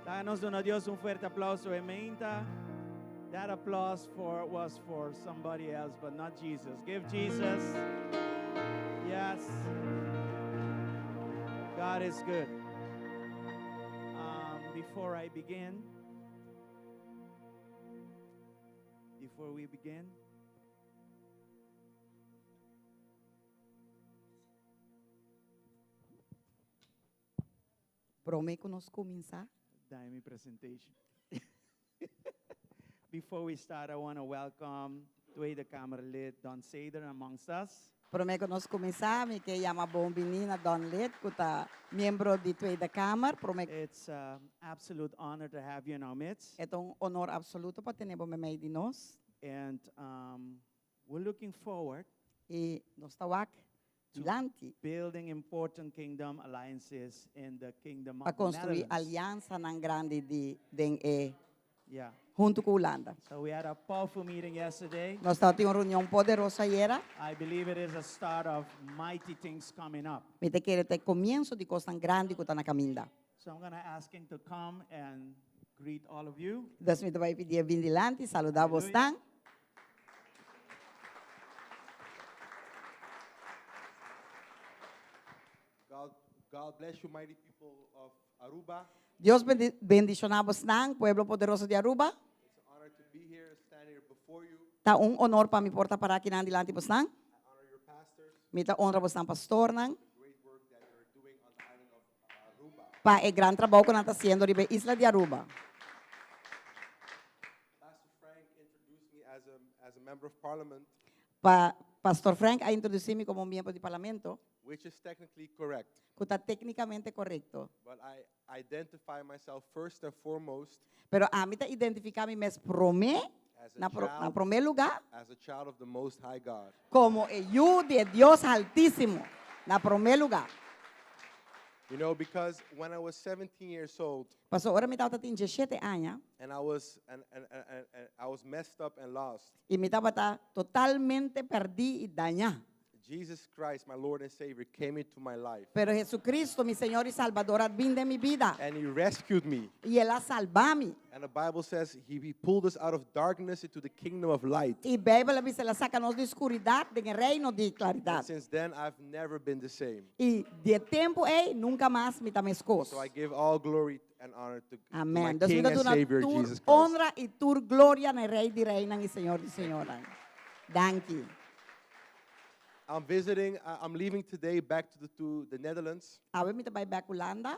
Danos doon a Dios un fuerte aplauso, ementa. That applause was for somebody else, but not Jesus. Give Jesus. Yes. God is good. Before we begin, Prometo nos começar. dai mi presentation. Before we start, I want to welcome Tweede Kamerlid Don Seder amongst us. Prometo nos começar, me que chama bom menina Don Lid, que tá membro de Tweede Kamer. Prometo It's an absolute honor to have you in our midst. é honor absoluto para ter me meio de nós. And we're looking forward E nós tá aqui dilante building important kingdom alliances in the kingdom para of construir Netherlands. aliança na grande de Yeah. junto com a Holanda. So we had a powerful meeting yesterday. Nós tá tendo uma reunião poderosa ayer. I believe it is a start of mighty things coming up. Me te quero ter começo de coisa grande que tá na caminha. So I'm going to ask him to come and greet all of you. Deus me vai pedir vir dilante, saludar vos Aleluia. tão. God bless you, mighty people of Aruba. Deus bendicionar vos tão, pueblo poderoso de Aruba. It's an honor to be here, stand here before you. Tá honor para me portar para aqui na dilante vos tão. I honor your pastors, Me tá honra vos tão pastor nang. the great work that you're doing on the island of Aruba. Pa é grande trabalho que nós está fazendo na isla de Aruba. Pastor Frank introduced me as a member of parliament, Pastor Frank a introduzido-me como membro de parlamento, which is technically correct. que está tecnicamente correto. But I identify myself first and foremost Pero a mí está identificar-me mesmo as a, na child, primeiro lugar as a child of the Most High God. como eu de Deus Altíssimo. Na primeiro lugar. You know, because when I was 17 years old Pastor, agora me estava tendo 17 anos and I was messed up and lost, e me estava totalmente perdido e dañado. Jesus Christ, my Lord and Savior, came into my life. Pero Jesucristo, mi Señor y Salvador, vino de mi vida. And He rescued me. Y Él ha salvado mí. And the Bible says he pulled us out of darkness into the kingdom of light. Y Bíblia dice, la saca-nos de escuridad, de reino de And claridad. since then, I've never been the same. Y de tempo, nunca más me tame So I give all glory and honor to my Amén. Deus me King dá and una Savior, tur Jesus Christ. honra e tur glória no Rei de Reina e Senhor de Senhora. Dank je. I'm leaving today back to the Netherlands, Awe me tabai back Holanda,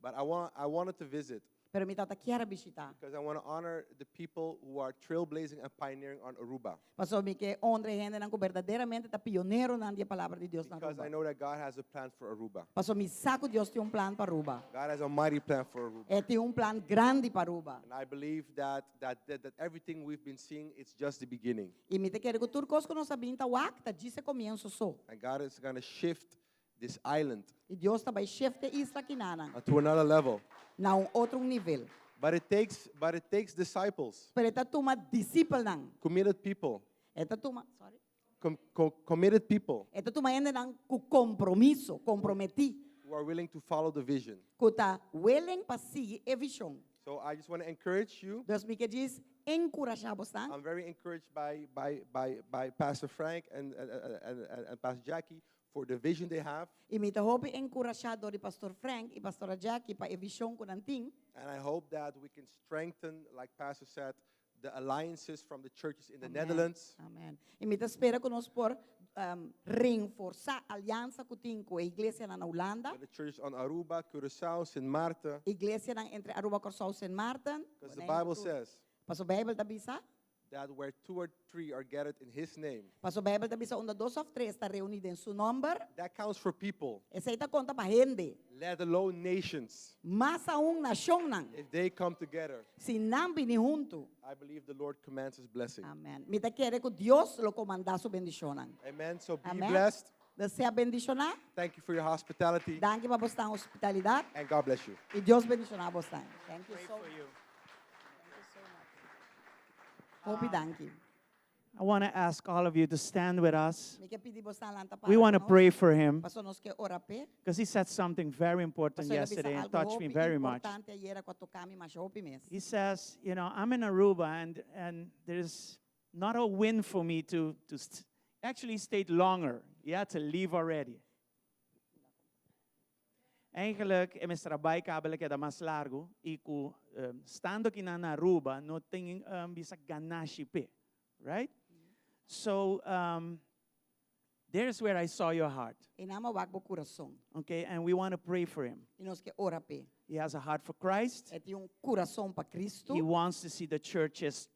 but I wanted to visit pero me tata quiera visitar. because I want to honor the people who are trailblazing and pioneering on Aruba. Pastor, me que honra gente que verdadeiramente tá pioneiro na palavra de Deus na Because I Aruba. know that God has a plan for Aruba. Pastor, me saco Deus tem plano para Aruba. God has a mighty plan for Aruba. Tem plano grande para Aruba. And I believe that everything we've been seeing, it's just the beginning. E me te quero que tudo coisa que nós sabemos tá wacta, disse começo só. And God is going to shift this island E Deus tá vai shifte isla kinana to another level. na outro nível. But it takes disciples, Pero esta tuma disciple nang. committed people, Esta tuma, sorry. committed people Esta tuma ainda nang ku compromisso, comprometi. who are willing to follow the vision. Kuta willing para seguir a visão. So I just want to encourage you. Deus me que diz encorajar você. I'm very encouraged by Pastor Frank and Pastor Jackie for the vision they have. E me te hope encorajado de Pastor Frank e Pastora Jackie para a visão que nanting. And I hope that we can strengthen, like Pastor said, the alliances from the churches in the Netherlands. Amen. E me te espera que nós por reforçar a aliança que tem com a igreja na Holanda, And the churches on Aruba, Curaçao, Sint Maarten. igreja entre Aruba, Curaçao e Saint Martin. Because the Bible says Pastor Bible tá bisa? that where 2 or 3 are gathered in His name, Pastor Bible tá bisa onde 2 of 3 está reunido em seu nome. that counts for people, Essa aí tá conta para gente. let alone nations. Mas a nação nang. If they come together, Se não vini junto. I believe the Lord commands His blessing. Amém. Me te quer que Deus lo comanda su bendición. Amen. So be Amén. blessed. Desea bendicionar. Thank you for your hospitality, Danke para vostra hospitalidad. and God bless you. Y Dios bendicionar vostra. Thank you so much. Hope thank you. I want to ask all of you to stand with us. Me que pidi vostra lanta para We want to nos. pray for him Pastor nos que ora pe. because he said something very important Pastor ele bisa yesterday and algo touched me hope very much. importante ayer kwa tocami mas hope mes. He says, you know, I'm in Aruba and there's not a win for me to actually stayed longer. You had to leave already. Eigenlijk, in mijn trabalho kabel que mais largo e ku stando aqui na Aruba no tem bisa ganache pe, right? So there's where I saw your heart, E nama wak bo coração. okay? And we want to pray for him. E nos que ora pe. He has a heart for Christ. E tem coração para Cristo. He wants to see the churches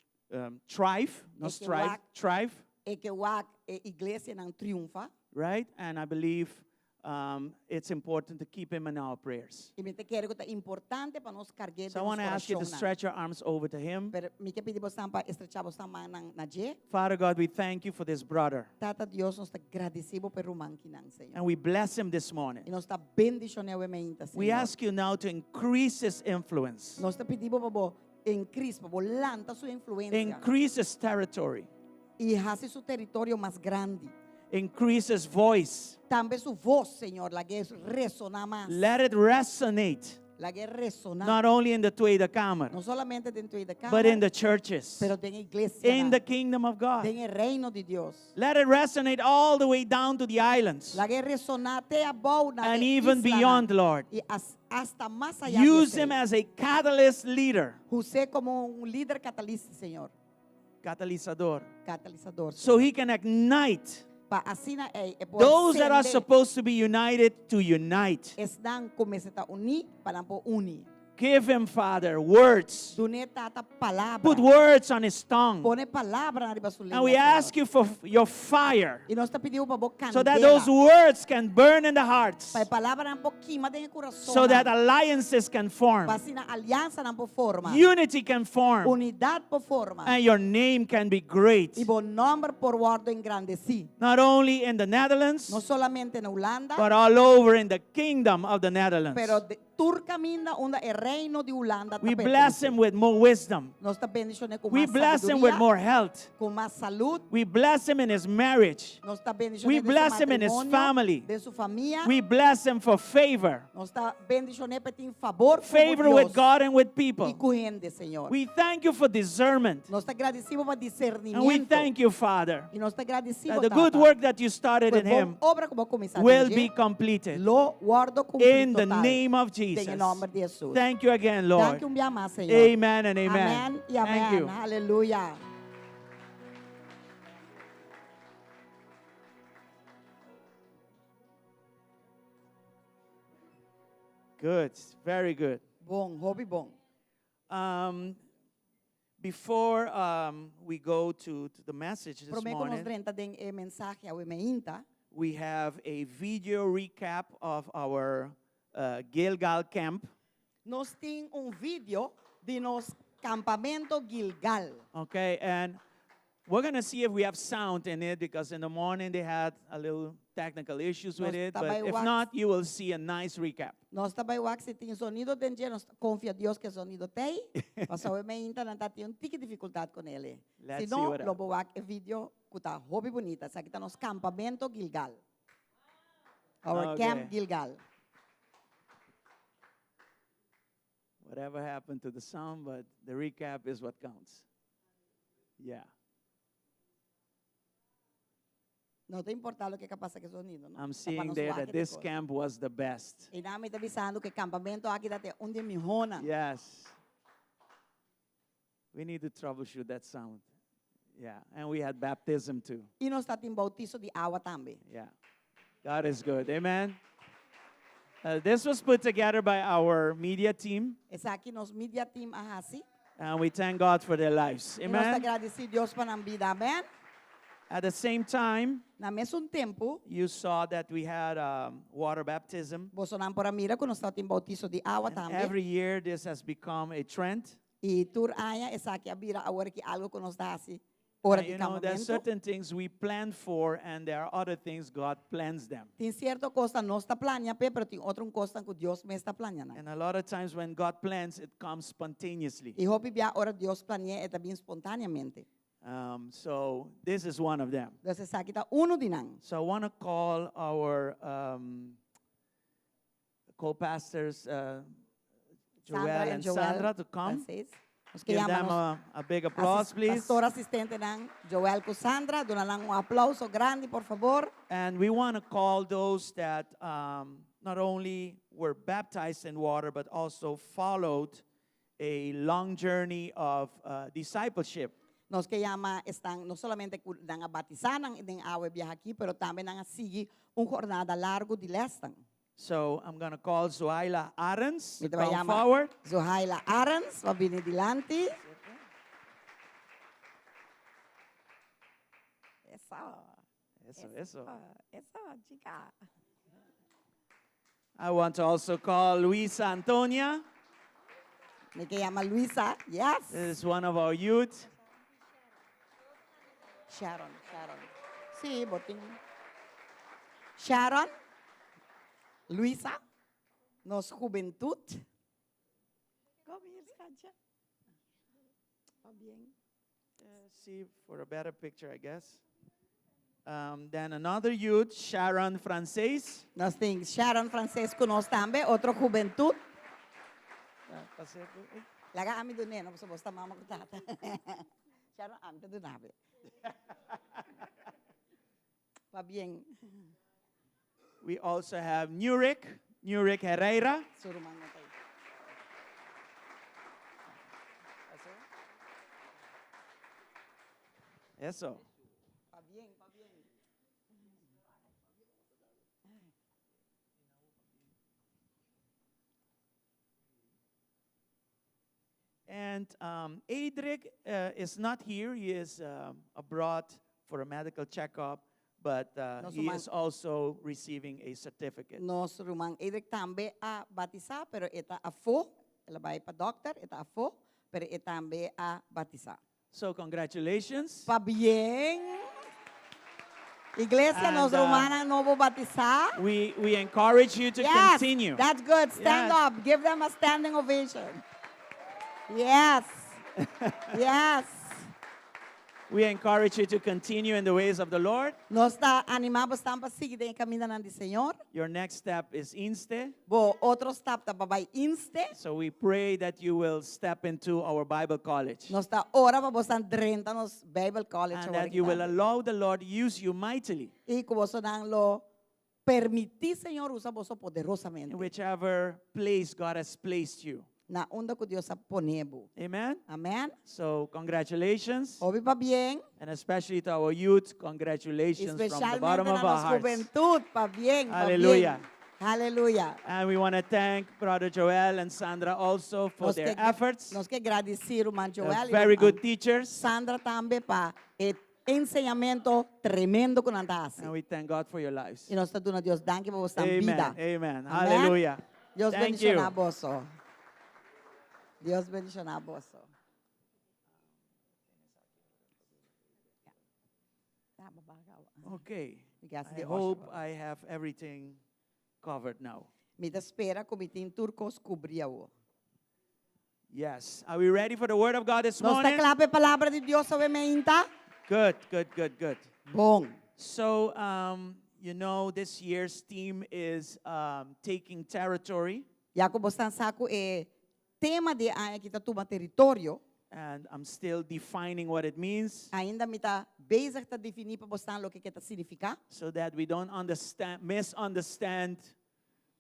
thrive, not Okay, strive, wak- thrive, E que wak e igreja não triunfa. right? And I believe it's important to keep him in our prayers. E me te quero que é importante para nós carregar So I want to ask you to coração. stretch your arms over to him. Pero me que pedi você para estrechar você mão na je. Father God, we thank you for this brother. Tata Deus nos está agradecido pelo rumão que não Senhor. And we bless him this morning. E nós está bendicionando a Senhor. We ask you now to increase his influence, Nós está pedindo para você em Cristo, para lanta sua influência. increase his territory, E faça seu território mais grande. increase his voice. Também sua voz, Senhor, la que ressonar mais. Let it resonate, La que ressonar. not only in the Tweede Kamer, Não solamente dentro da casa, but in the churches, pero en igreja. in the kingdom of God. En el reino de Dios. Let it resonate all the way down to the islands La que ressonar até a boa and even beyond, Lord. E hasta más allá. Use him as a catalyst leader, Usted como líder catalista, Senhor. catalizador, Catalisador. so he can ignite Pa assim those that are supposed to be united to unite. estão começando a unir para unir. Give him, Father, words. Dune tata palavra. Put words on his tongue. Pone palavra na riba sua língua. And we ask you for your fire E nós está pedindo para você so that candela. those words can burn in the hearts, Para palavra não pouquinho mas dentro do coração. so that alliances can form, para assim a aliança não por forma. unity can form, Unidade por forma. and your name can be great, E bom nome por guardo engrandeci. not only in the Netherlands, Não solamente na Holanda, but all over in the kingdom of the Netherlands. pero de tur caminda onde é reino de Holanda. We bless him with more wisdom. Nos está bendicionando con We más bless him with sabiduría, more health. con más salud. We bless him in his marriage. Nos está bendicionando We de bless su him in his matrimonio, family. de su familia. We bless him for favor. Nos está bendicionando para tener favor con Favor Dios with God and with y people. con gente, Señor. We thank you for discernment. Nos está agradecido por And we discernimiento. thank you, Father, Y nos está agradecido, that the good Tata, work that you started por in boa him obra que vos comenzaste will ayer, be completed. lo guardo cumplir In the total. name of En Jesus. el nombre de Jesús. Thank you again, Lord. Thank you un día más, Señor. Amen and amen. Amén y Thank amén. you. Aleluya. Good. Very good. Bom, hobby bom. Um, before we go to the message this Prometo nos morning, renta den mensaje a Wemeinta. we have a video recap of our Gilgal camp. Nos tem vídeo de nos campamento Gilgal. Okay, and we're going to see if we have sound in it because in the morning they had a little technical issues with Nos it. But tabay if wax. not, you will see a nice recap. Nós também o se tem sonido dentro, nós confia a Deus que sonido tem. Mas a Wemeinta não tem um tique dificuldade com ele. Let's Se see não, what lobo wak vídeo que tá hobby bonita. Sa kita nos campamento Gilgal. Our Okay. camp Gilgal. Whatever happened to the sound, but the recap is what counts. Yeah. Não tem importado o que passa com o sonido, não? I'm Tá para seeing nos there wak that de this coisa. camp was the best. E nami está avisando que campamento aqui dá onde me hona. Yes. We need to troubleshoot that sound. Yeah. And we had baptism too. E nós está tem bautizo de água também. Yeah. God is good. Amen. This was put together by our media team, Essa aqui nos media team ahasi. and we thank God for their lives. E nós está Amen. agradecido Deus para a vida, amém? At the same time, Na mesmo tempo, you saw that we had water baptism. você não por a mira que nós está tem bautizo de água And também. every year, this has become a trend. E tur aya essa aqui a vira agora que algo que nós dá assim. Hora And, de you know, there's campamento. certain things we plan for, and there are other things God plans them. Tem certa coisa nós está planeando, pero tem outra coisa que Deus me está planeando. And a lot of times when God plans, it comes spontaneously. E hope bia ora Deus planeia é também espontaneamente. So this is one of them. Então essa aqui está uno de nang. So I want to call our co-pastors, Joel and Sandra, to come. Vocês. Nós Give them queríamos a big applause, please. pastor assistente ng Joel com Sandra, dona lang um aplauso grande, por favor. And we want to call those that not only were baptized in water, but also followed a long journey of discipleship. Nós que llama están no solamente nang batizar ng awe biyahe aqui, pero também nang sige jornada largo de lestan. So I'm going to call Zuhaila Arens to Ito ba come llama forward. Zuhaila Arens, mabini dilante. Eso. Esa chica. I want to also call Luisa Antonia. Me que llama Luisa, yes. This is one of our youth. Sharon. Sí, botín. Sharon, Luisa, nos juventud. Come here, Sacha. Va bien. See for a better picture, I guess. Then another youth, Sharon Frances. Nós tem Sharon Francesco, nós também, outro juventud. Laga ami do neno, você bosta mama com tata. Sharon ami do nabe. Va bien. We also have Nurik Herrera. Surumang na tayo. Eso. Va bien. And Adric is not here. He is abroad for a medical checkup, but he is also receiving a certificate. Nós rumang Edric tambe a batizar, pero eta a fo, ela vai para doctor, eta a fo, pero eta tambe a batizar. So congratulations. Va bien. Iglesia, And, nos romanan novo batizar. We encourage you to Yes, continue. that's good. Stand Yes. up. Give them a standing ovation. Yes. Yes. We encourage you to continue in the ways of the Lord. Nós animamos para seguir em caminho do Senhor. Your next step is Inste. Bo outro step tá babay inste. So we pray that you will step into our Bible college. Nós tá ora para você drenta nos Bible College. And that you will allow the Lord use you mightily E que você não lo permitir, Senhor, usa você poderosamente. in whichever place God has placed you. Na onda que Deus ponebo. Amen? Amém? So congratulations. Ouve para bem. And especially to our youth, congratulations from the Especialmente bottom of na our nossa hearts. juventude, para bem, para Hallelujah. bem. Aleluia. And we want to thank Brother Joel and Sandra also for their efforts. Nós que agradecer o Man Joel e Very o good teachers. Sandra também para ensinamento tremendo que nós tá assim. And we thank God for your lives. E nós estamos dando Deus danke por vossa Amen. vida. Amen. Amém? Hallelujah. Deus Thank bendiga you. a vosso. Deus bendiga a vosso. Okay. Because I the hope usher- I have everything covered now. Me espera como tem turcos cobria-o. Yes. Are we ready for the word of God this Nós está morning? claro a palavra de Deus obviamente? Good, good, good, good. Bom. So, you know, this year's theme is taking territory. Já que você saco é tema de ano que está toma território, And I'm still defining what it means ainda me está bezig te definir para você o que está significa, so that we don't misunderstand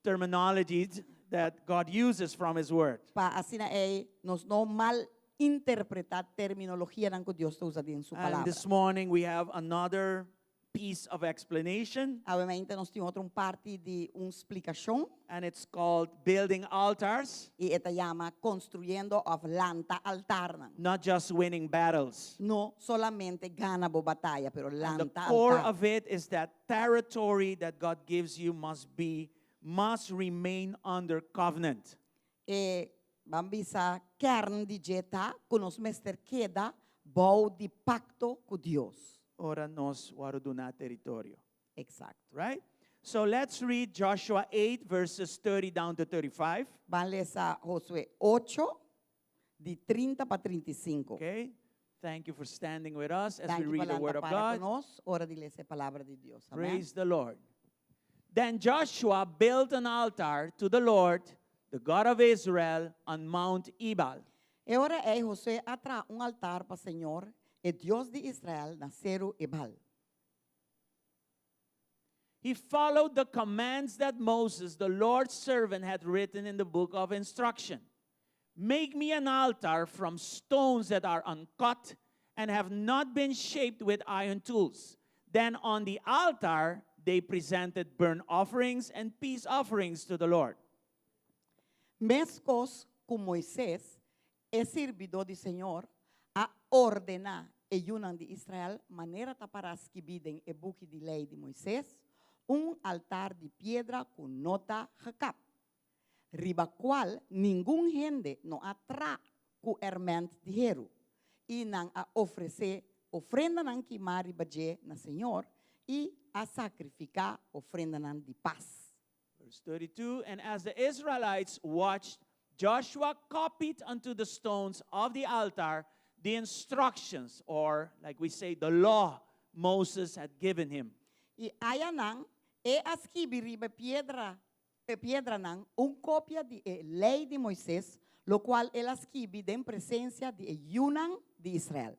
terminologies that God uses from His Word. para assim nós não mal interpretar terminologia que Deus usa em sua And palavra. this morning we have another piece of explanation, Obviamente nós temos outra parte de explicação and it's called building altars, e esta chama construindo a lanta altar. not just winning battles. Não solamente gana a batalha, pero And the lanta core altar. of it is that territory that God gives you must remain under covenant. E bambisa kern di jeta kunos mester queda bau di pacto com Deus. Ora nos waruduna territorio. Exacto. Right? So let's read Joshua 8 verses 30 down to 35. Van lesa Josué 8 di 30 para 35. Okay? Thank you for standing with us as Thank we you read the palanta word of para God. conos, hora de ler a palavra de Deus. Amém. Praise the Lord. Then Joshua built an altar to the Lord, the God of Israel, on Mount Ebal. E ora Josué atra altar para Senhor, e Deus de Israel na Cero Ebal. He followed the commands that Moses, the Lord's servant, had written in the book of instruction. Make me an altar from stones that are uncut and have not been shaped with iron tools. Then on the altar they presented burnt offerings and peace offerings to the Lord. Mescos com Moisés, é servidor do Senhor, a ordenar e yunan de Israel, maneira para escrever e book de lei de Moisés, altar de pedra com nota recap, riba qual nenhum gente não atra com herment de hero, e não a oferecer ofrenda não que mari baje na Senhor, e a sacrificar ofrenda não de paz. Verse 32, and as the Israelites watched, Joshua copied unto the stones of the altar the instructions, or like we say, the law Moses had given him. E aya nang, ascribir piedra nang, cópia de lei de Moisés, lo cual él escribe en presencia de Yunan de Israel.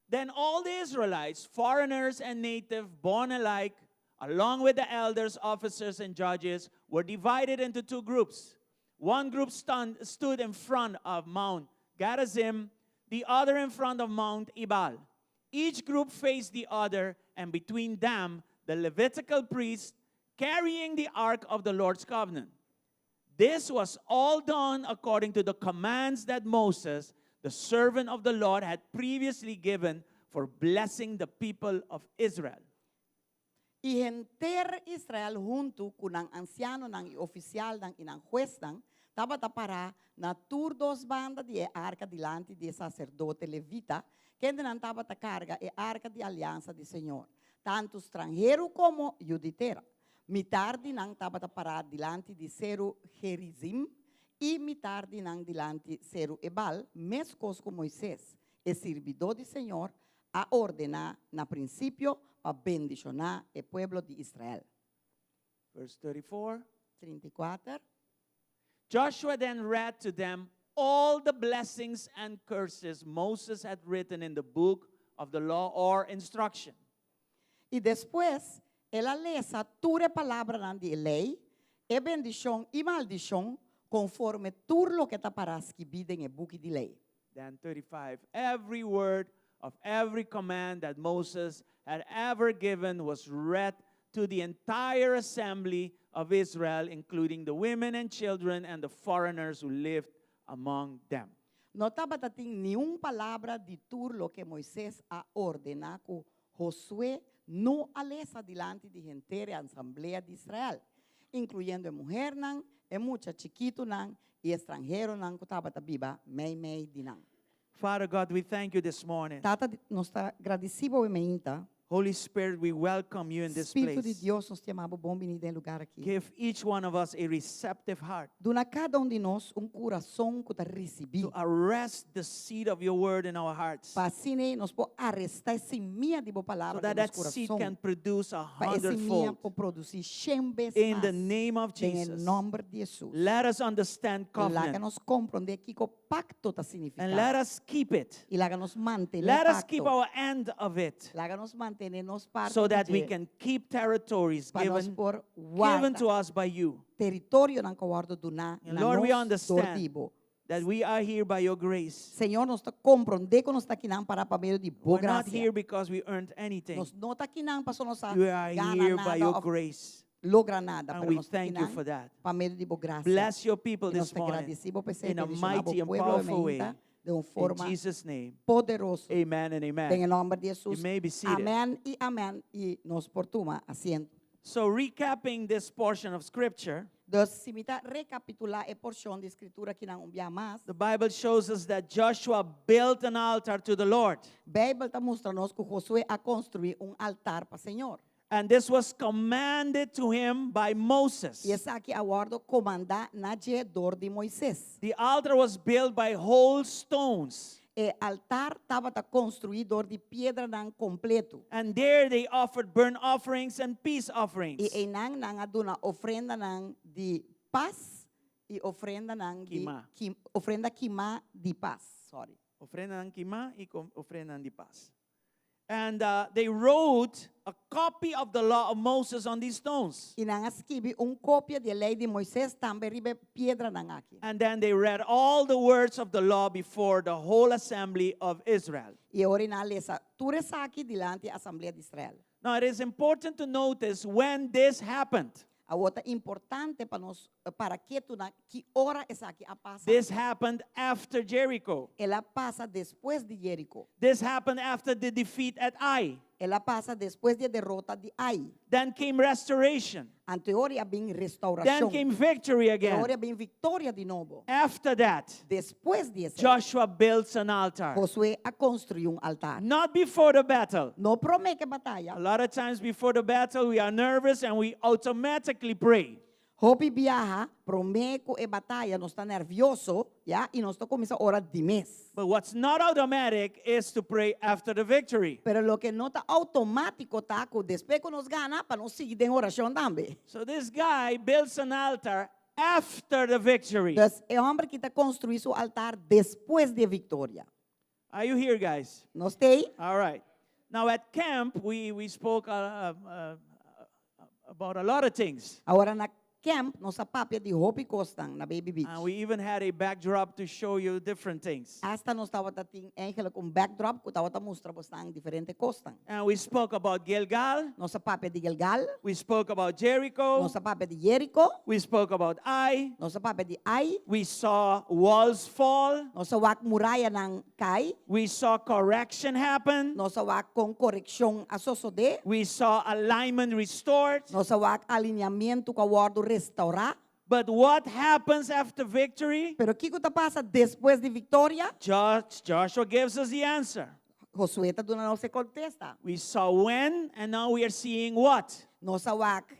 Then all the Israelites, foreigners and native, born alike, along with the elders, officers, and judges, were divided into two groups. One group stood in front of Mount Gerizim, the other in front of Mount Ebal. Each group faced the other, and between them, the Levitical priests carrying the ark of the Lord's covenant. This was all done according to the commands that Moses, the servant of the Lord, had previously given for blessing the people of Israel. Y enter Israel junto con ang anciano nang oficial nang inang juez nang taba para na tur dos bandas de arca delante de sacerdote levita que não taba carga e arca de aliança do Senhor, tanto estrangeiro como juditera. Mitardi nang taba para delante de Seru Gerizim e mitardi nang delante Seru Ebal, mescos com Moisés, e servidor do Senhor, a ordenar na princípio a bendicionar o pueblo de Israel. Verse 34. 34. Joshua then read to them all the blessings and curses Moses had written in the book of the law or instruction. E depois, ela lesa ture palavra na de lei, e bendição e maldição, conforme tudo lo que está para escrito em book de lei. Then 35. Every word of every command that Moses had ever given was read to the entire assembly of Israel, including the women and children and the foreigners who lived among them. Não estava tating nenhuma palavra de tudo lo que Moisés a ordenar que Josué não alesa delante de gente da Assembleia de Israel, incluyendo a mulher nan, e mucha chiquito nan, e estrangeiro nan que estava viva, mei de nan. Father God, we thank you this morning. Tata, nós está agradecido e meinta. Holy Spirit, we welcome you in this Espírito de place. Deus, nós te amamos bom venir em lugar aqui. Give each one of us a receptive heart Dona cada de nós coração que está to recebido. arrest the seed of your word in our hearts, Para assim, nós podemos arrestar essa minha de boa so palavra that no that nosso seed coração. can produce a Para essa minha hundredfold. pode produzir 100 vezes In the mais. name of Em Jesus, nome de Jesus. let us understand Lá que covenant nós compreendemos que o pacto está and let significado. us keep it. E lá que nós mantemos Let o us keep pacto. our end of it Lá que nós mantemos parte so that de we can keep territories para nós given, por given to guarda us by you. território na guarda do na And Lord, we nós understand dordibo. that we are here by your grace. Senhor, nós compreendemos que nós está aqui não para meio de boa We're not graça. here because we earned anything. Nós não está aqui não para só nós We are ganhar here by your nada, grace. logra nada, And pero we nós está aqui thank you não for that. para meio de boa graça. Bless your people E nós this te morning agradecemos por ser in a direcionado mighty ao and pueblo powerful way. de uma In forma Jesus' name, poderosa. amen and Em amen. nome de Jesus. You may be seated. Amém e amém. E nos portuma asiento. So recapping this portion of scripture, Então, se me está recapitular a porção de escritura que não envia mais, the Bible shows us that Joshua built an altar to the Lord. a Bíblia está mostrando que Josué a construir altar para o Senhor. And this was commanded to him by Moses. E essa aqui aguardo comandar na dor de Moisés. The altar was built by whole stones. O altar estava construído de pedra não completo. And there they offered burnt offerings and peace offerings. E nang aduna ofrenda nang de paz e ofrenda nang de Quimá. ofrenda quimá de paz. Sorry. Ofrenda ng quimá y ofrenda de paz. And they wrote a copy of the law of Moses on these stones. E nang escrevi cópia de lei de Moisés também ribe pedra nang aqui. And then they read all the words of the law before the whole assembly of Israel. E ora na lesa tudo isso aqui diante da Assembleia de Israel. Now it is important to notice when this happened. A outra importante para nós para que tu na que hora essa aqui a passa. This happened after Jericho. Ela passa depois de Jericó. This happened after the defeat at Ai. Ela passa depois da derrota de Ai. Then came restoration. Anterior bem Then restauração. came victory again. Agora bem vitória de novo. After that, Depois disso, Joshua builds an altar. Josué a construiu altar. Not before the battle. Não promete batalha. A lot of times before the battle, we are nervous and we automatically pray. Hopi viaja, promete e batalha, nós está nervioso, já, e nós está começando a hora de mês. But what's not automatic is to pray after the victory. Pero lo que não está automático tá, que depois que nós ganha, para nós seguir em oração também. So this guy builds an altar after the victory. Então, é o homem que está construindo seu altar depois de vitória. Are you here, guys? Nós tem? All right. Now at camp, we spoke about a lot of things. Agora, camp no sa papia di Hopi Costang na Baby Beach. And we even had a backdrop to show you different things. Hasta nos tawat ating eigenlijk backdrop ko tawat mustra po ang diferente costang. And we spoke about Gilgal. No sa papia di Gilgal, We spoke about no Jericho. sa papia di Jericho, We spoke about Ai. no sa papia di Ai, We saw walls fall. no sa wak muraya ng Kai, We saw correction happen. no sa wak kong koreksyong asosode, We saw alignment restored. no sa wak alineamiento kawardo restaura. But what happens after victory? Pero kiko ta pasa después de victoria, Joshua gives us the answer. Josué ta doon na se contesta. We saw when, and now we are seeing what? No sa wak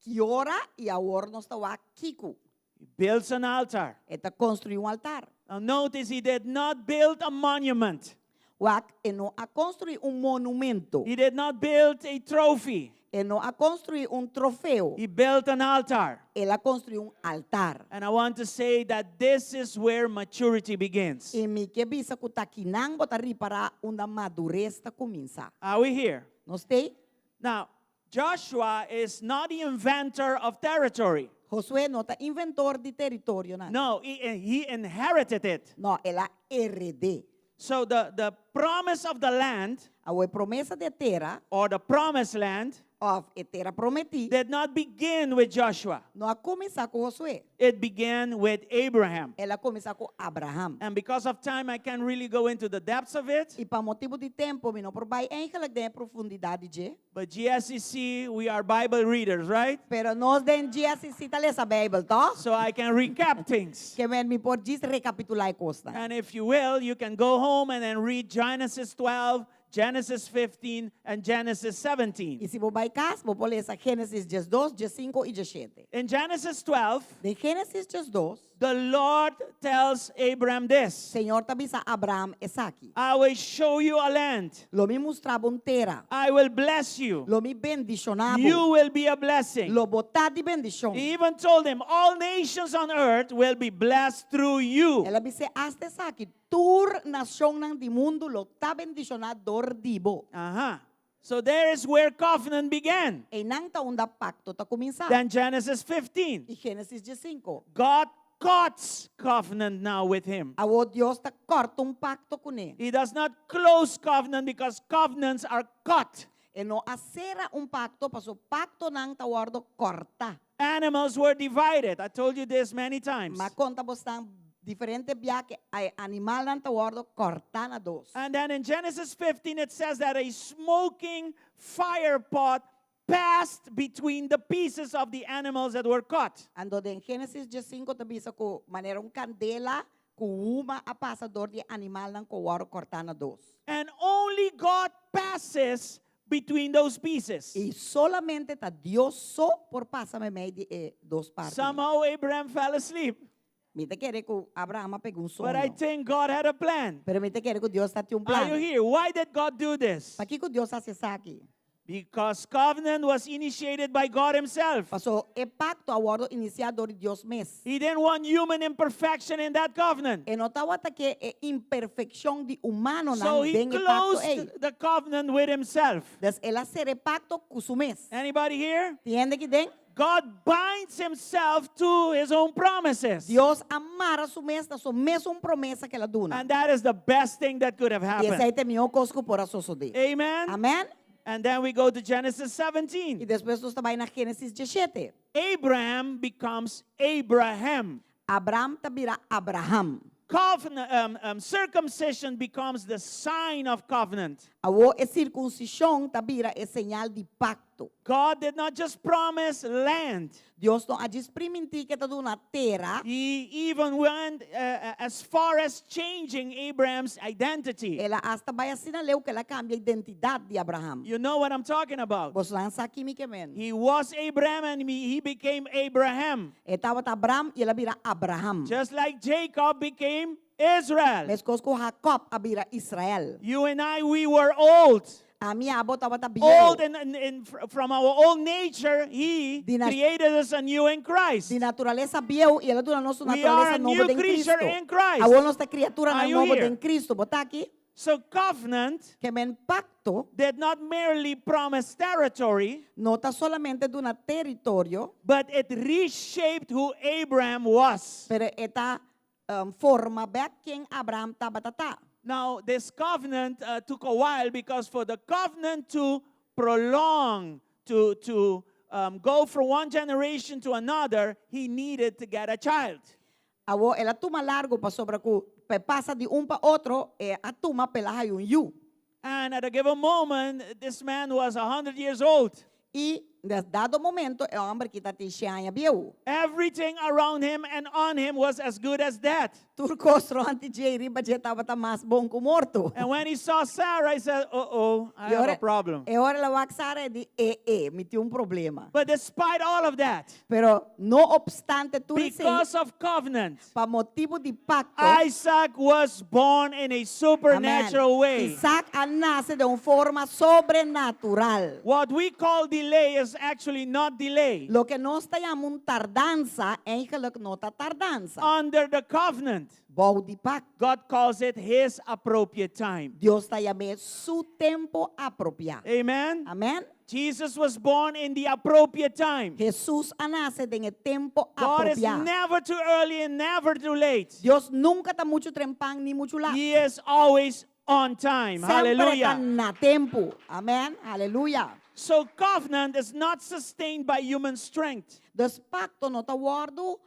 kiora y ahora no sa wak kiku. He builds an altar. Eta construir un altar. Now notice he did not build a monument. Wak no a construir un monumento. He did not build a trophy. No a construir un trofeo. He built an altar. Ela construir un altar. And I want to say that this is where maturity begins. E mi que bisa ku takinang botari para una madurez ta comienza. Are we here? No stay? Now, Joshua is not the inventor of territory. Josué no ta inventor di territorio na. No, he inherited it. No, ela RD. So the promise of the land, Awe promesa de terra or the promised land, of e terra prometi did not begin with Joshua. no a começar com Josué. It began with Abraham. Ela começar com Abraham. And because of time, I can't really go into the depths of it. E para motivo de tempo, mi não probai eigenlijk de profundidade de. But GSCC, we are Bible readers, right? Pero nós den dia se cita essa Bible, tá? So I can recap things. Que men mi por diz recapitular e costa. And if you will, you can go home and then read Genesis 12, Genesis 15, and Genesis 17. E se vou vai casa, vou ler essa Gênesis 12, 5 e 7. In Genesis 12, De Gênesis 12, the Lord tells Abraham this: Senhor tabisa Abraham e Saki. I will show you a land. Lo mi mostrava terra. I will bless you. Lo mi bendicionava. You will be a blessing. Lo botar de bendição. He even told him, all nations on earth will be blessed through you. Ela disse, hasta Saki, tur nação nang di mundo lo ta bendicionador dibo. Uh-huh. So there is where covenant began. E nang taon da pacto ta começar. Then Genesis 15. E Gênesis 5. God cuts covenant now with him. Awo Dios ta corta pacto com ele. He does not close covenant because covenants are cut. E no acera pacto, paso pacto nang tawardo corta. Animals were divided. I told you this many times. Ma conta bostang diferente biake ay animal nang tawardo corta na dos. And then in Genesis 15 it says that a smoking fire pot passed between the pieces of the animals that were cut. Ando den Gênesis 5 tabisa ko manera candela ku uma a pasador de animal nang kawaro corta na dos. And only God passes between those pieces. E solamente ta Dios so por pásame meio de dos partes. Somehow Abraham fell asleep. Mita quere que Abraham pegou But I sono. think God had a plan. Pero mita quere que Deus tá tinha Are plano. you here? Why did God do this? Para que Deus hace isso aqui? Because covenant was initiated by God himself. Passou e pacto award iniciado de Deus mesmo. He didn't want human imperfection in that covenant. E notava que é imperfeição de humano So não he den e pacto closed the covenant with himself. Das ela ser pacto com su mes. Anybody here? Entende que den? God binds himself to his own promises. Deus amara su mes, na su mes promessa que ela duna. And that is the best thing that could have E essa aí happened. tem meu cosco por a de. Amen? Amém? And then we go to Genesis E 17. depois nós também na Gênesis 17. Abraham becomes Abraham. Abraham tabira Abraham. Circumcision becomes the sign of covenant. Awo e circuncisão tabira é señal de pacto. God did not just promise land. Deus não a desprimentir que tá duna terra. He even went as far as changing Abraham's identity. Ela hasta vai assinaleu que ela cambia a identidade de Abraham. You know what I'm talking about. Vos lança aqui me que men. He was Abraham and he became Abraham. E tava Abraham e ela vira Abraham. Just like Jacob became Israel. Mas cosco Jacob a vira Israel. You and I, we were old. A minha avó tava Old viejo. and from our old nature, he Dinas- created us anew in Christ. De natureza viejo e ela dura nossa We are natureza a nova new em creature Cristo. in Christ. A nossa criatura Are na you nova here? em Cristo. Bota aqui. So covenant que men pacto did not merely promise territory, no está solamente de un territorio, but it reshaped who Abraham was. pero esta forma ver quien Abraham tabatata. Now, this covenant took a while because for the covenant to prolong, to go from one generation to another, he needed to get a child. Ela ela tuma largo para sobre ku pasa de pa outro a tuma pela hay yu. And at a given moment, this man was 100 years old. E dado momento é homem que tá tinha biu. Everything around him and on him was as good as dead. Turcostro anti jeri ba tava tá mais bom que morto. And when he saw Sarah, he said, uh-oh, I have a problem. E ora la waxare di mi ti problema. But despite all of that, Pero no obstante tu because of covenant, pa motivo di pacto, Isaac was born in a supernatural way. Isaac nace de una forma sobrenatural. What we call delay is actually not delay. Lo que nós chamamos tardança, eigenlijk não tá tardança. Under the covenant, Bom de pacto. God calls it his appropriate time. Deus está chamando su tempo apropriado. Amen? Amém? Jesus was born in the appropriate time. Jesus nasce em tempo God is apropriado. never too early and never too late. Deus nunca está muito trempang ni muito lá. He is always on time. Sempre está Hallelujah. na tempo. Amém? Aleluia. So covenant is not sustained by human strength. Dos pacto não está guardo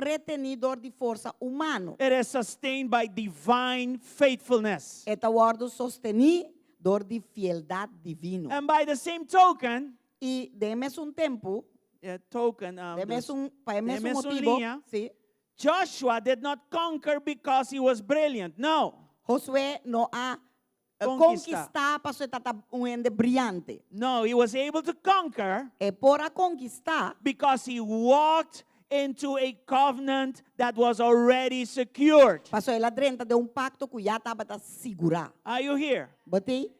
retenidor de força humano. It is sustained by divine faithfulness. Está guardo sostenidor de fieldade divino. And by the same token, E demos tempo, demos demos demos motivo, linha. sim. Joshua did not conquer because he was brilliant. No. Josué não há Conquistar. conquistar para ser ende brilhante. No, he was able to conquer É por a conquistar because he walked into a covenant that was already secured. passou ela dentro de pacto que já estava segura. Are you here? Botei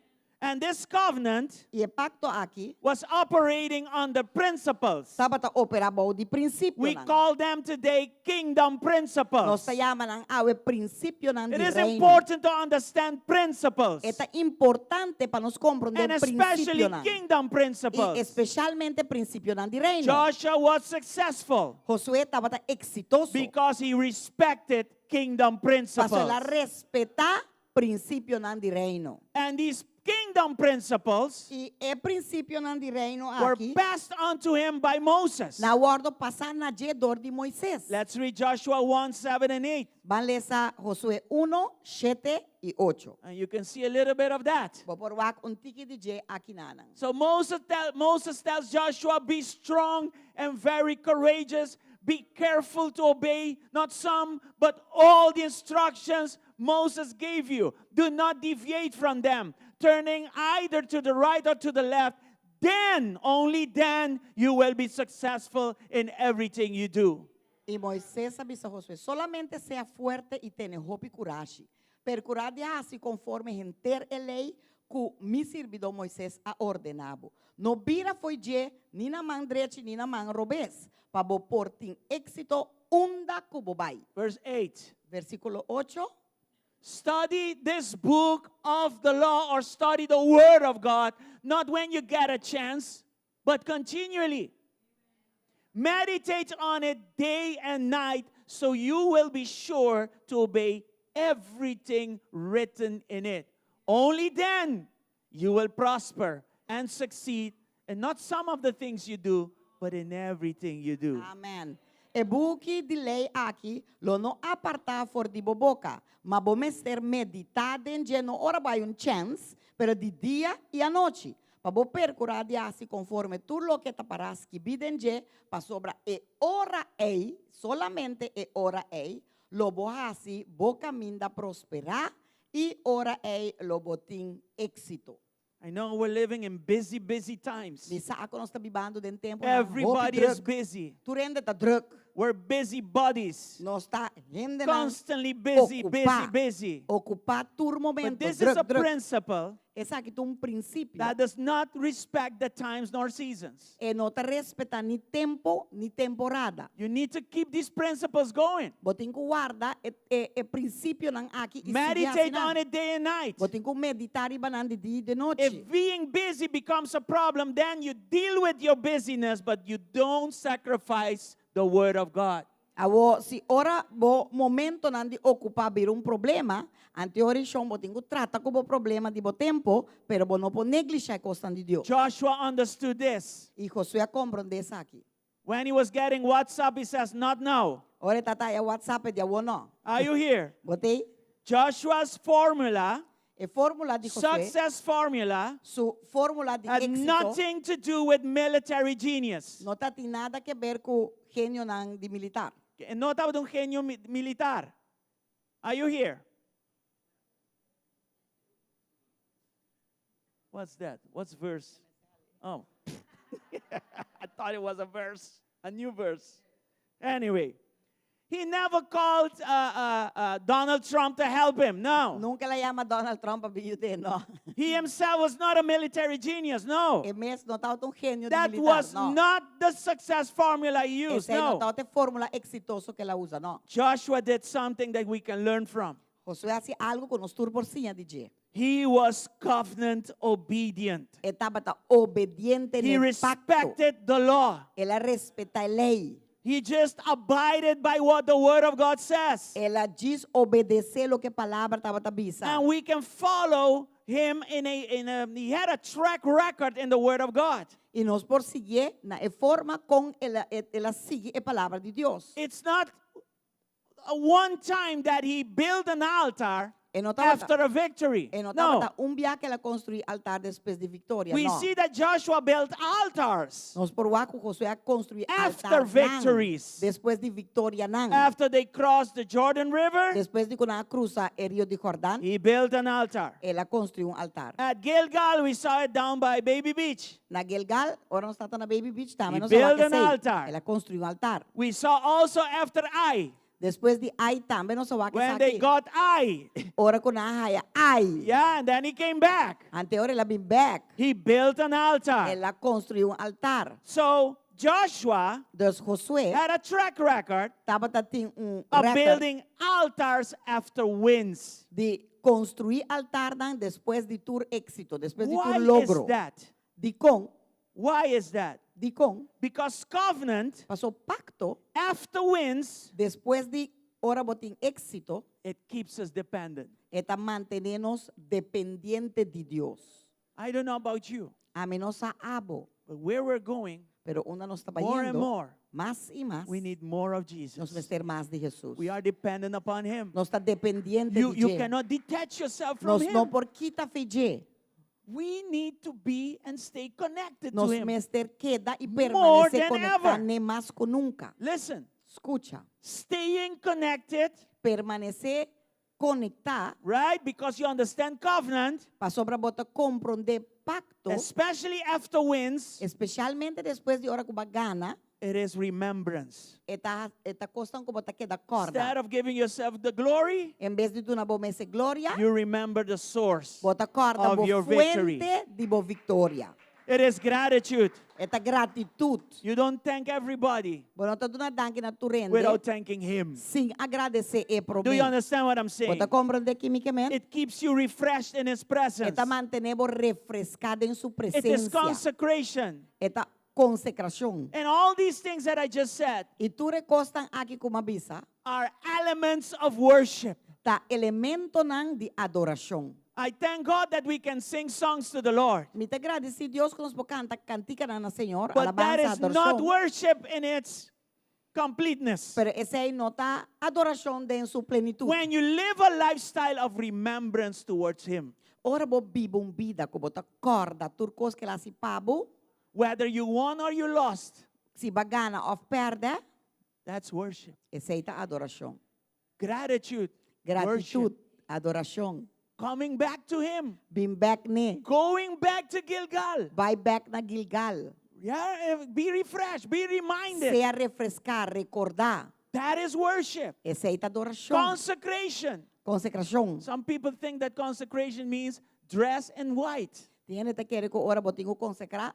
And this covenant e o pacto aqui was operating on the principles. estava operando de princípio. We call them today kingdom Nós principles. chamamos o princípio It de is reino. important to understand principles, É importante para nós compreender and especially princípio. kingdom E principles. especialmente princípio de reino. Joshua was successful Josué estava exitoso. because he respected kingdom Passou principles. a respeitar princípio de reino. And these kingdom principles E é princípio de reino were aqui. passed on to him by Moses. Na ordem passar na dor de Moisés. Let's read Joshua 1, 7 and 8. Van ler Josué 1, 7 e 8. And you can see a little bit of that. Vou pôr tiki de J aqui na. So Moses tells Joshua, be strong and very courageous. Be careful to obey not some, but all the instructions Moses gave you. Do not deviate from them, turning either to the right or to the left. Then, only then, you will be successful in everything you do. E Moisés avisou a Josué, solamente sea fuerte e tenha hope e coragem. Percurar de assim conforme enter a lei que me servidor Moisés a ordenado. No vira foi de ni na mão direita ni na mão robês, para por ter êxito unda cubobai. Verse 8. Versículo 8. Study this book of the law or study the word of God, not when you get a chance, but continually. Meditate on it day and night so you will be sure to obey everything written in it. Only then you will prosper and succeed in not some of the things you do, but in everything you do. Amen. E buki de lei aqui, lo não apartar for de boboca, mas bom ser meditado em dia no ora vai chance, pero de dia e a noite. Para bo percurar de assim conforme tudo lo que taparás que biden dia, para sobra e ora ei, solamente e ora ei, lo bo assim, bo caminda prosperar e ora ei lo botin éxito. I know we're living in busy times. Bisa ako nós está vivendo den tempo Everybody is busy. Tu rende tá druk. We're busy bodies. Nós está gente Constantly busy, busy, ocupar, busy. ocupar tur But momento. this is a principle Esse aqui tem princípio. that does not respect the times nor seasons. E não te respeitar ni tempo ni temporada. You need to keep these principles going. Botin que guarda e princípio nang aqui Meditate on it day and night. Botin que meditar iba de dia e de noite. If being busy becomes a problem, then you deal with your busyness, but you don't sacrifice the word of God. Awo si ora bo momento nang di ocupar bir problema, ante ori shon botin que trata como problema di bo tempo, pero bo no po negligencia costa de Dios. Joshua understood this. E Josué compreende isso aqui. When he was getting WhatsApp, he says, not now. Ora tata ya WhatsApp dia wono. Are you here? Botei Joshua's formula, e fórmula de Josué, success formula, su fórmula de had éxito nothing to do with military genius. não tem nada que ver com gênio nang de militar. No estaba de un genio militar. Are you here? What's that? What's verse? Oh. I thought it was a verse, a new verse. Anyway, he never called Donald Trump to help him. No. Nunca la llama Donald Trump a bijude, no. He himself was not a military genius. No. E mes não tá um gênio de That militar, was no. not the success formula he used. Esse aí não No. tá fórmula exitoso que ela usa, no. Joshua did something that we can learn from. Josué hace algo com os turborcinha de G. He was covenant obedient. Estava obediente He no pacto. respected the law. Ela respeita a lei. He just abided by what the word of God says. Ela diz obedecer o que a palavra estava bisa. And we can follow him he had a track record in the word of God. E nós por seguir na forma com ela sigue a palavra de Deus. It's not a one time that he built an altar E não estava after a victory. E não No. estava que ela construiu altar depois de vitória, We não. see that Joshua built altars Nós por lá que Josué construiu after altar victories. depois de vitória não. After they crossed the Jordan River, Depois de quando cruza o rio de Jordão, he built an altar. ela construiu altar. At Gilgal, we saw it down by Baby Beach. Na Gilgal, ora nós estamos na Baby Beach, também He nós built an altar. Ela construiu altar. We saw also after Ai, Depois de Ai também nós vamos when they aqui. got Ai. Ora com a Ai, Ai. Yeah, and then he came back. Ante ora ela vem back. He built an altar. Ela construiu altar. So Joshua Dus Josué had a track record estava tendo of record building altars after wins. de construir altar depois de tur éxito, depois de Why tur logro. is that? De com, Why is that? Because covenant passou pacto, after wins, depois de ora botin éxito, it keeps us dependent. está mantenernos dependiente de Deus. I don't know about you, A menos a abo, but where we're going, pero una nos está more and yendo more, más y más. we need more of Nos Jesus. va a ser más de Jesús. We are dependent upon Him. Nos está dependiente You de Él. cannot detach yourself from Nos Him. no por quita fe. We need to be and stay connected to Nos Him. mester queda y More permanece than conectado ever. más que nunca. Listen, Escucha, staying connected, permanecer conectado right? Because you understand covenant, para sobra bota compreender pacto, especially after wins, especialmente depois de hora que gana, it is remembrance. eta costan como ta queda Instead corda. of giving yourself the glory, En vez de tu na bomese gloria, you remember the source. bota corda of bo your victory. fuente de bo victoria. It is gratitude. Eta gratitud. You don't thank everybody Bueno, tá dando danke na tu rende, without thanking Him. sem agradecer e Do you problema. understand what I'm saying? Bota compreender quimicamente. It keeps you refreshed in His presence. Eta mantenemos refrescada em su It is presencia. consecration. Eta consecración. And all these things that I just said E tu recostan aqui como avisa, are elements of worship. tá elemento nan de adoração. I thank God that we can sing songs to the Lord. Me te agradeci Deus que nos canta cantica na Senhor, But that alabanza, is not adoração. worship in its completeness. Pero esse aí não tá adoração de em sua plenitude. When you live a lifestyle of remembrance towards Him, Ora bo bibo vida como ta corda turcos que lá si pabo, whether you won or you lost, si bagana of perde, that's worship. esse aí tá adoração. Gratitude, Gratitud, worship, adoração. coming back to Him, Bim back ne, going back to Gilgal, vai back na Gilgal. Yeah, be refreshed, be reminded. Sea refrescar, recordar. That is worship. Essa é a adoração. Consecration. Consagração. Some people think that consecration means dress in white Tiene te querer que ora botingo consacrar,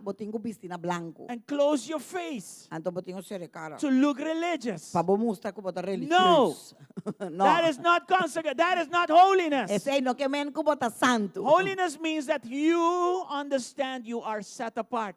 botingo vestir na branco. and close your face Anto botingo ser cara. to look religious. Pa bo mostrar que bota No. religioso. No. That is not consecration. That is not holiness. Esse aí não que men que bota santo. Holiness means that you understand you are set apart.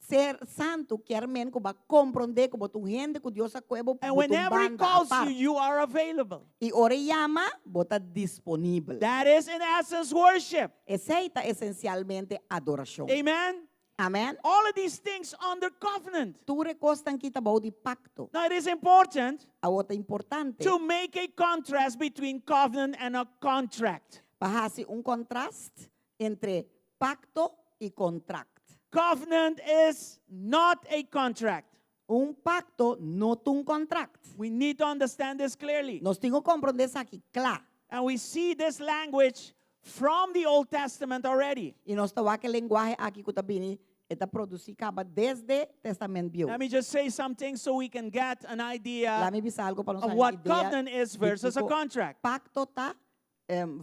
Ser santo quer men que ba compreender que bota gente que Deus a cuebo And whenever He calls you, you are available. E ora llama, bota disponível. That is, in essence, worship. Esse aí tá essencialmente adoração. Amen? Amém? All of these things under covenant. Tu recostan kita bau de pacto. Now, it is important A outra importante. to make a contrast between covenant and a contract. Pahasi contraste entre pacto e contract. Covenant is not a contract. Pacto não tem contract. We need to understand this clearly. Nós temos que compreender isso aqui, claro. And we see this language from the Old Testament already. E nós temos aquele linguagem aqui que está bem, está produzido desde o Testamento Bio. Let me just say something so we can get an Lá idea me bisa algo para nós of ter what ideia covenant is de versus a tipo contract. Pacto tá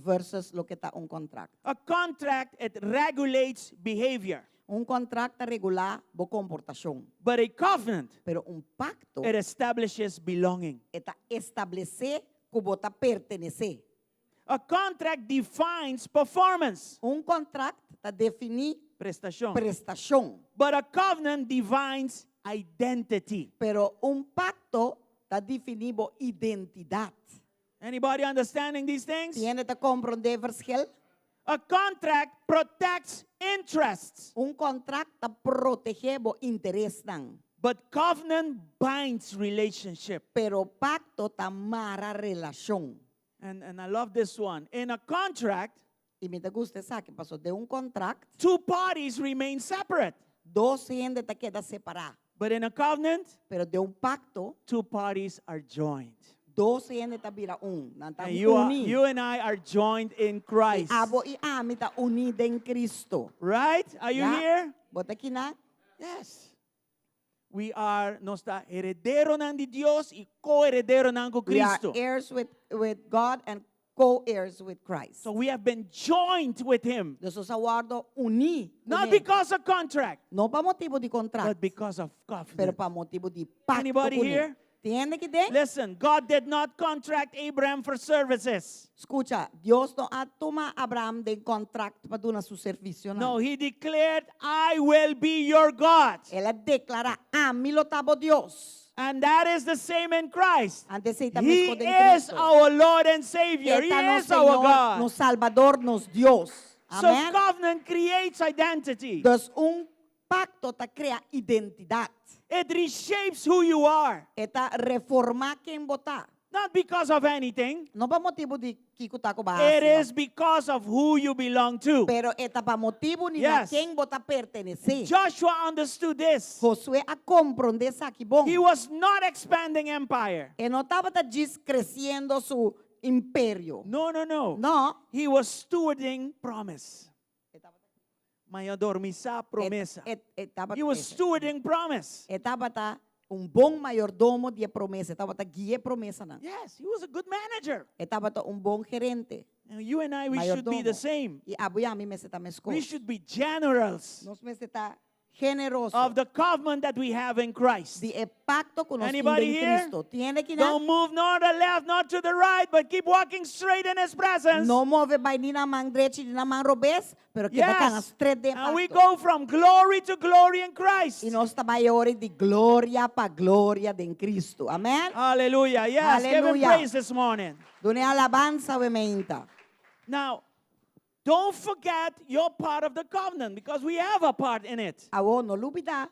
versus lo que está contract. A contract, it regulates behavior. Contract regular bo comportação. But a covenant, Pero pacto it establishes belonging. está estabelecer que bota pertenecer. A contract defines performance, Contract está definir prestación. prestação. But a covenant defines identity. Pero pacto está definir bo identidade. Anybody understanding these things? Tiene que compreender verschil. A contract protects interests, Contract está proteger bo interesse não. but covenant binds relationship. Pero pacto está mara relação. And I love this one. In a contract, E me gusta essa que passou de contract, two parties remain separate. dos gente te queda separar. But in a covenant, Pero de pacto, two parties are joined. dos gente te vira Não tá And you unido. and I are joined in Christ. Abo e ami está unido em Cristo. Right? Are you Ya? here? Bota aqui na. Yes. We are, nos está heredero ng di Dios y co-heredero ng ko We are Cristo. heirs with God and co-heirs with Christ. So we have been joined with Him. Nós somos aguardo unir. Not because of contract, Não para motivo de contrato, but because of pero covenant. para motivo de pacto. Anybody com ele. here? Tiene que ter? Listen, God did not contract Abraham for services. Escucha, Deus não toma Abraham de contrato para dar seu serviço. No, He declared, I will be your God. Ela declara, mi lo tabo Deus. And that is the same in Christ. Antes de He estar is our Lord and Savior. He Eta is our Senhor, God. no Salvador, nos Deus. So Amém? covenant creates identity. Dus pacto ta crea identidade. It reshapes who you are. Eta reforma quem botar. Not because of anything. Não para motivo de que tá com It is because of who you belong to. Pero eta para motivo ni Yes. quem bota pertencer. Joshua understood this. Josué a compreender isso aqui bom. He was not expanding empire. E não estava crescendo su império. No, no, no. Não. He was stewarding promise. Mayordomisa promesa. Estava He was stewarding promise. bom mayordomo de promessa. Estava guia promessa não. Yes, he was a good manager. Estava bom gerente. And you and I, we should be the Mayordomo. same. E abuiami me seta mesco. We should be generals Nós me seta generoso. of the covenant that we have in Christ. De pacto con nós Anybody em here? Cristo. Tiene que Don't move nor to the left, nor to the right, but keep walking straight in His presence. não move vai ni na mão direita ni na mão robês, pero que bacana Yes. straight de And we pacto. go from glory to glory in Christ. E nós trabalhamos de glória para glória de Cristo. Amém? Hallelujah. Yes, give Him Hallelujah. praise this morning. Done alabanza obviamente. Now, don't forget your part of the covenant because we have a part in it. Awo no lubida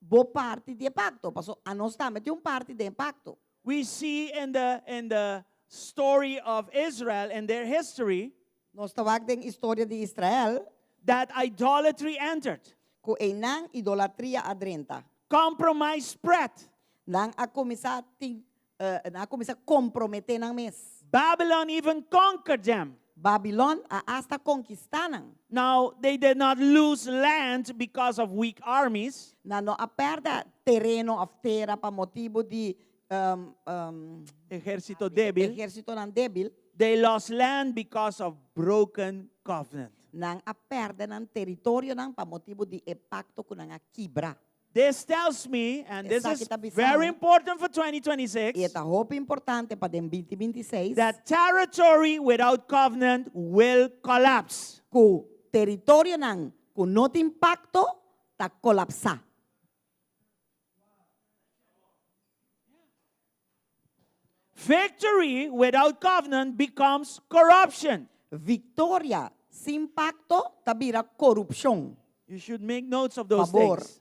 bo parte de pacto. Paso a nós também tem parte de pacto. We see in the story of Israel and their history Nós tawag den história de Israel that idolatry entered. ko enang idolatria adrenta. Compromise spread. Nang a comprometer nang mes. Babylon even conquered them. Babilón hasta conquistanan. Now, they did not lose land because of weak armies. Na no aperda terreno of terra pa motivo di Ejército débil. exército ng débil, They lost land because of broken covenant. nang aperda ng teritoryo ng pa motibo di epakto ko nga kibra. This tells me, and this Esa is kita bisa, very no? important for 2026, E ita hope importante pa den 2026 that territory without covenant will collapse. ku teritoryo ng kunot impacto ta kolapsa. Victory without covenant becomes corruption. Victoria sin pacto tabira korupsyon. You should make notes of those Favor. things.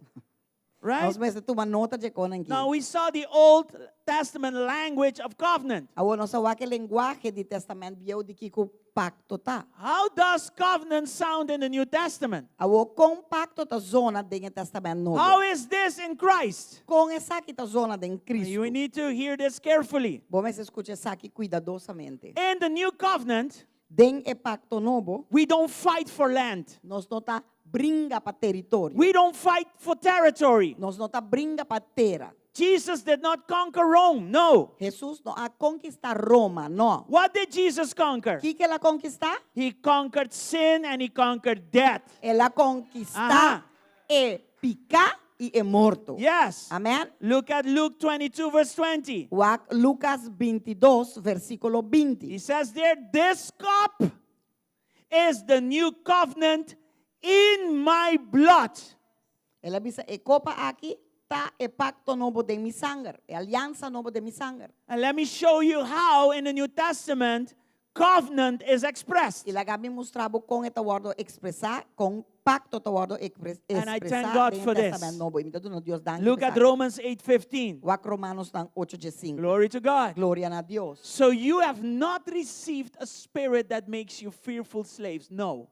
Right? Nós mesmo tuma nota de konan Now we saw the Old Testament language of covenant. Awo no sa wake lenguaje di testament biyaw di kiku pacto ta. How does covenant sound in the New Testament? Awo kung pacto ta zona den testament novo. How is this in Christ? Kung esa kita zona den Cristo. You need to hear this carefully. Vamos escuchar esa aqui cuidadosamente. In the New Covenant, Den e pacto novo, we don't fight for land. nos nota bringa pa território. We don't fight for territory. Nos nota bringa pa terra. Jesus did not conquer Rome. No. Jesús no a conquistar Roma, no. What did Jesus conquer? ¿Qué que la conquista? He conquered sin and he conquered death. Ela conquista Ajá. e pica y e morto. Yes. Amén. Look at Luke 22, verse 20. Lucas 22, versículo 20. He says there, this cup is the new covenant in my blood. Ela dice, e copa aqui ta e pacto novo de mi sangre, e alianza novo de mi sangre. And let me show you how in the New Testament covenant is expressed. E lá gabi mostrava com esta word expressar, com pacto ta word And I thank expressar God em for this. testamento novo. E então Deus dá Look at Romans 8:15. Wak Romanos ng 8:5. Glory to God. Gloria a Dios. So you have not received a spirit that makes you fearful slaves. No.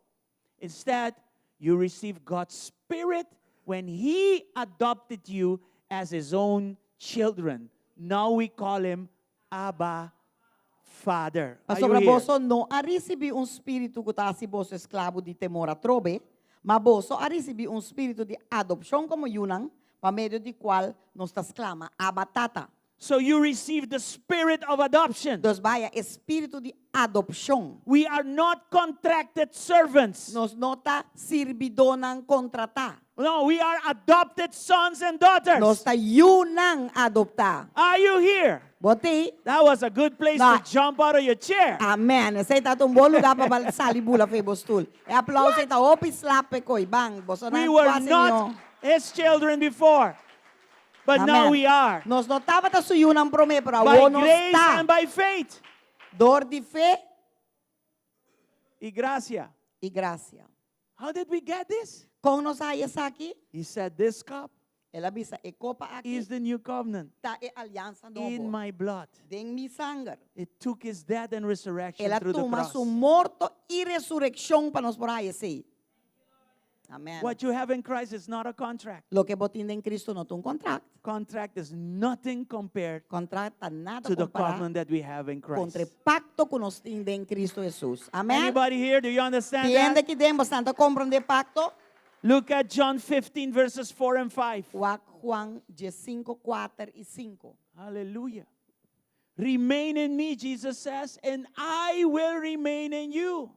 Instead, you received God's spirit when He adopted you as His own children. Now we call Him Abba Father. Are you Pastor here? Boso, no a recebi espírito que tá si boso esclavo de temor a trobe, mas boso a recebi espírito de adopção como yunang, pa medio de qual nos tas clama abatata. So you received the spirit of adoption. Dos vaya espírito de adopção. We are not contracted servants. Nos nota sirvidonang kontrata. No, we are adopted sons and daughters. Nos ta yunang adopta. Are you here? Boti, That was a good place No. to jump out of your chair. amen. Essa ita tum bom lugar pa sali bula fe bostul. E aplauso ita opi slap ko bang. Boso We na were quase not His children before, but now we are. Nos notava ta su yunang prome para By wo nos grace ta. and by faith. Dor de fé Y gracia. e graça. How did we get this? Como nos hay essa aqui? He said, this cup Ela bisa e copa aqui is the new covenant ta e aliança in novo. my blood. Den mi sangue. It took His death and resurrection Ela through the toma cross. su morto e ressurreição para nos por aí esse. Amém. What you have in Christ is not a contract. Lo que botin en Cristo no un contrato. Contract is nothing compared Contrata nada to the comparado covenant that we have in Christ. contra o pacto que nos tem em Cristo Jesus. Amém. Anybody here? Do you understand Tiende that? que demos tanto compreender pacto. Look at John 15 verses 4 and 5. Juan 15, 4 e 5. Hallelujah. Remain in me, Jesus says, and I will remain in you.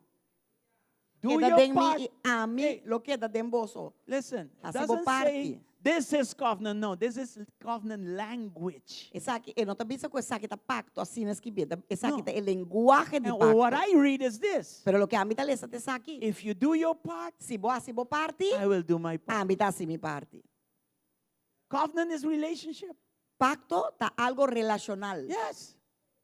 Do Queda your den part. mi a mí, Hey. lo queda den vosso. Listen, it Hasibo doesn't parte. say this is covenant. No, this is covenant language. Esa aqui, não tá bisa com essa aqui tá pacto, assim nas que bida. Essa aqui No. tá o linguagem de And pacto. what I read is this. Pero lo que a mí tá lesa essa aqui. If you do your part, Si bo parte, I will do my part. a mí tá assim mi parte. Covenant is relationship. Pacto tá algo relacional. Yes.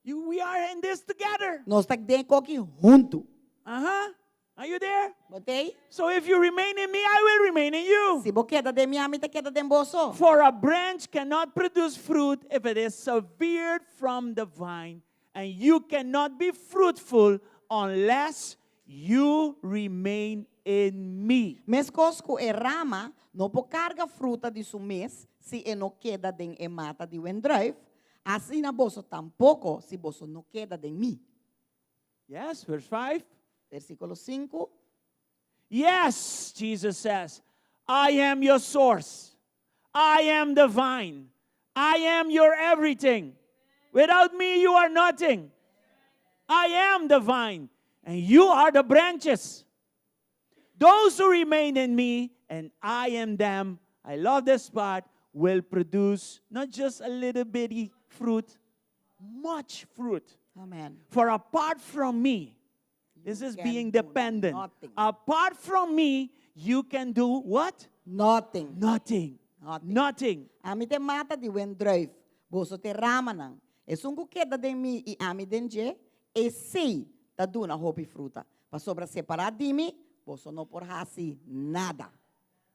We are in this together. Nós tá dentro aqui junto. Uh-huh. Are you there? Botei? So if you remain in me, I will remain in you. Si bo queda de mim, a mí tá queda de vosso. For a branch cannot produce fruit if it is severed from the vine, and you cannot be fruitful unless you remain in me. Mes cosco e rama no po carga fruta de su mes si e no queda den e mata de un drive. Assim na vosso tampouco si vosso no queda de mim. Yes, verse 5. Versículo 5. Yes, Jesus says, I am your source. I am the vine. I am your everything. Without me, you are nothing. I am the vine, and you are the branches. Those who remain in me, and I am them, I love this part, will produce not just a little bitty fruit, much fruit. Amen. For apart from me, this is can being do dependent. nothing. Apart from me, you can do what? Nothing. Nothing. Nothing. Nothing. Ami te mata di wen druif. Boso te ramanang. E sungu queda de mi e ami denje. E sei ta duna hopi fruta. Pa sobra separar di mi, boso no por hasi nada.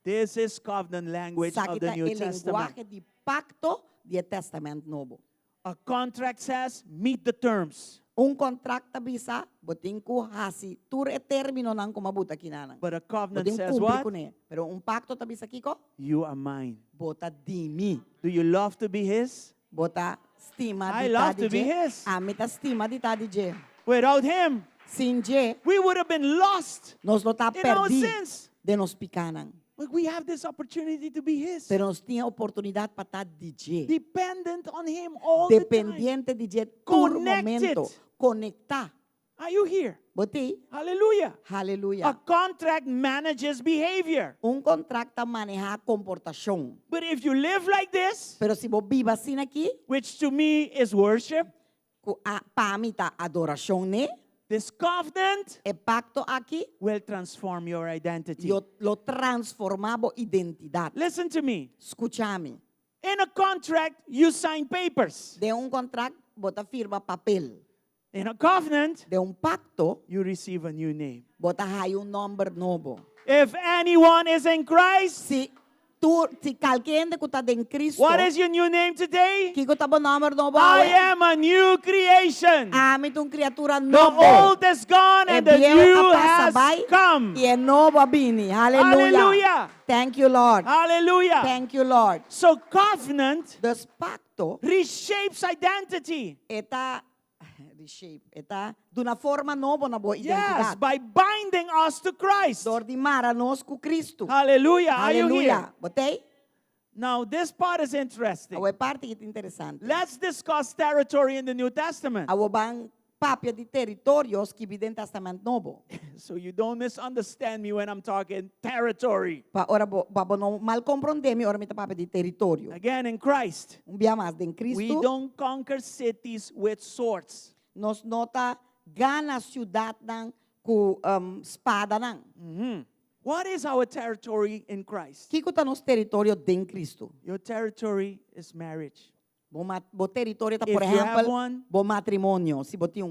This is covenant language Sa of the kita New e Testament. linguaje di pacto di Testament Novo. A contract says, meet the terms. Kontrakta bisa, boting ko hasi, tur e termino nang kumabuta kinanang. But a covenant Boting says kumpli what? ko ne. Pero pacto tabi sa kiko, You are mine. bota di mi. Do you love to be His? Bota stima I di love tadi to be je. His. Ami ta stima di tadi je. Without Him, Sin je, we would have been lost nos lo ta in our perdi sins. de nos picanang. But we have this opportunity to be His. Pero nos tinha oportunidad para di je. Dependent on Him all the time. Dependiente di je tur Connected. momento. Conecta. Are you here? Boti, Hallelujah. A hallelujah. contract manages behavior. Kontrakta maneja comportación. But if you live like this, Pero si vos vivas sin aquí, which to me is worship, pamita adoración ne, this covenant e pacto aquí, will transform your identity. yo lo transformabo identidad. Listen to me. Escúchame. In a contract, you sign papers. De contrato, bota firma papel. In a covenant, De pacto, you receive a new name. bota hay nombre novo. If anyone is in Christ, Si alguien de kuta en Cristo, what is your new name today? kiko tabo nombre novo. I am a new creation. Ami tung criatura The novo. old is gone and the new has come. Y el nuevo vini. Hallelujah. Hallelujah. Thank you, Lord. Hallelujah. Thank you, Lord. So covenant Des pacto, reshapes identity. eta reshape, eta de una forma nova na boa Yes, identidade. by binding us to Christ. Dor di mara nos cu Cristo. Hallelujah. Are you here? Hallelujah. Botei? Now, this part is interesting. Awe parte que é interessante. Let's discuss territory in the New Testament Awe bang papia di territorios que vi dentro Testamento Novo. so you don't misunderstand me when I'm talking territory. Pa ora babo no mal comprendemi ora mita papia di territorio. Again, in Christ, Bia mas den we Cristo. don't conquer cities with swords. Nos nota gana ciudad nang ku espada nang. What is our territory in Christ? Kiko ta nos territorio den Cristo. Your territory is marriage. Bo territorio ta If por you have ejemplo one, bo matrimonio, si boti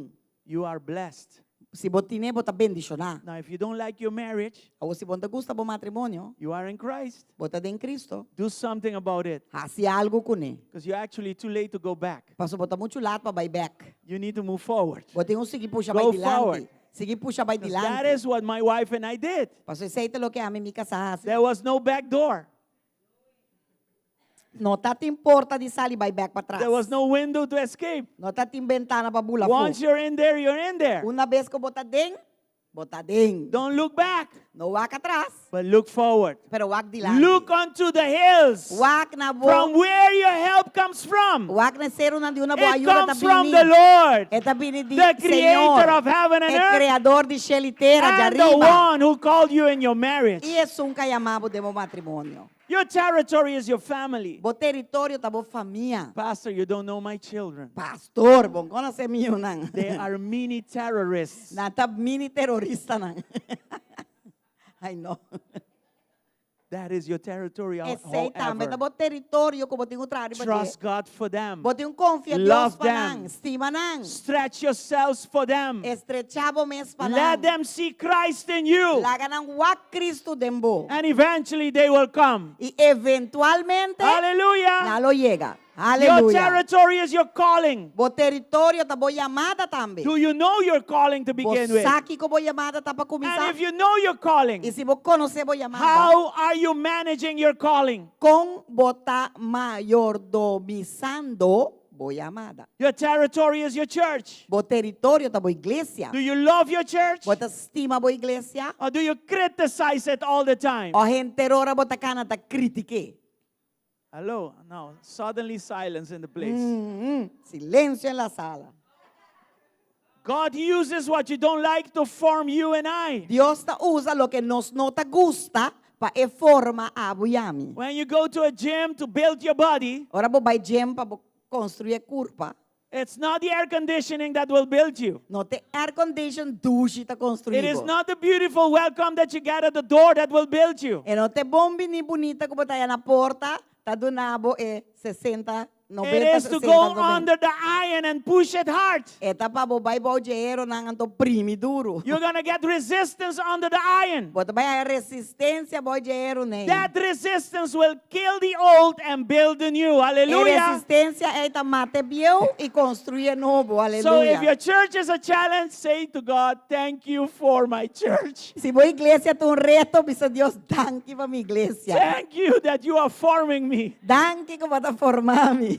you are blessed. si botine bota bendicionar. Now, if you don't like your marriage, Ou si bonta gusta bo matrimonio, you are in Christ. bota den Cristo. Do something about it Hasi algo kune. because you're actually too late to go back. Paso bota muito lato pa vai back. You need to move forward. Bota sigi puxa Go vai forward. dilante. Sigi puxa vai 'Cause that dilante. is what my wife and I did. Paso aceita lo que a mi casa There was no back door. No ta te importa di sali vai back para trás. There was no window to escape. No ta te ventana pa bula Once fo. you're in there, you're in there. Una vez que bota den. Don't look back, No wak atrás, but look forward. pero wak dilante. Look unto the hills Wak na bo. from where your help comes from. Wak na ser una di una boa It ayuda comes ta from bini. the Lord, Eta bini di the creator Señor. of heaven and El earth, creador di cielo y tierra de and the arriba. one who called you in your marriage. Y es un llamado de matrimonio. Your territory is your family. Bo territorio ta bo família. Pastor, you don't know my children. Pastor, bon conoce mío nang. They are mini terrorists. Nata mini terrorista nang. I know. That is your territory. Esse também ta However, bo territorio ko bo tingo trari ba trust God for them. Bo tingo confia Love Deus pa nang, them. estima nang. Stretch yourselves for them. Estrechabo mes pa Let nang. them see Christ in you. Laga nang wak Cristo dembo. And eventually they will come. Y eventualmente Hallelujah. nalo llega. Your Aleluya. territory is your calling. Bo territorio ta bo llamada tambe. Do you know your calling to Bo begin with? saki ko bo llamada ta pa And começar. if you know your calling, Y si bo conoce bo llamada. how are you managing your calling? Con bota mayordomizando boy amada. Your territory is your church. Bo territorio ta bo iglesia. Do you love your church? Bo ta estima bo iglesia. Or do you criticize it all the time? O gente rora bo ta kana ta kritike. Hello? No. Suddenly silence in the place. Silencio en la sala. God uses what you don't like to form you and I. Dios ta usa lo que nos no ta gusta pa e forma a buyami. When you go to a gym to build your body, Ora bo bay gem pa bo construir curva. it's not the air conditioning that will build you. No te air condition dushi ta construir. It is not the beautiful welcome that you get at the door that will build you. E no te bombi ni bonita ko botaya na porta ta dunabo e 60 90 It is to 60 go 90. under the iron and push it hard. Eta pa bo bay bo jero nang anto primi duro. You're going to get resistance under the iron. Bota bay a resistência bo jero nei. That resistance will kill the old and build the new. E Hallelujah. resistência é ta mate bieu e construir novo. So if Aleluia. your church is a challenge, say to God, thank you for my church. Se boa igreja tem reto, bisa Deus danke para minha igreja. Thank you that you are forming me. Danke que bota formar-me.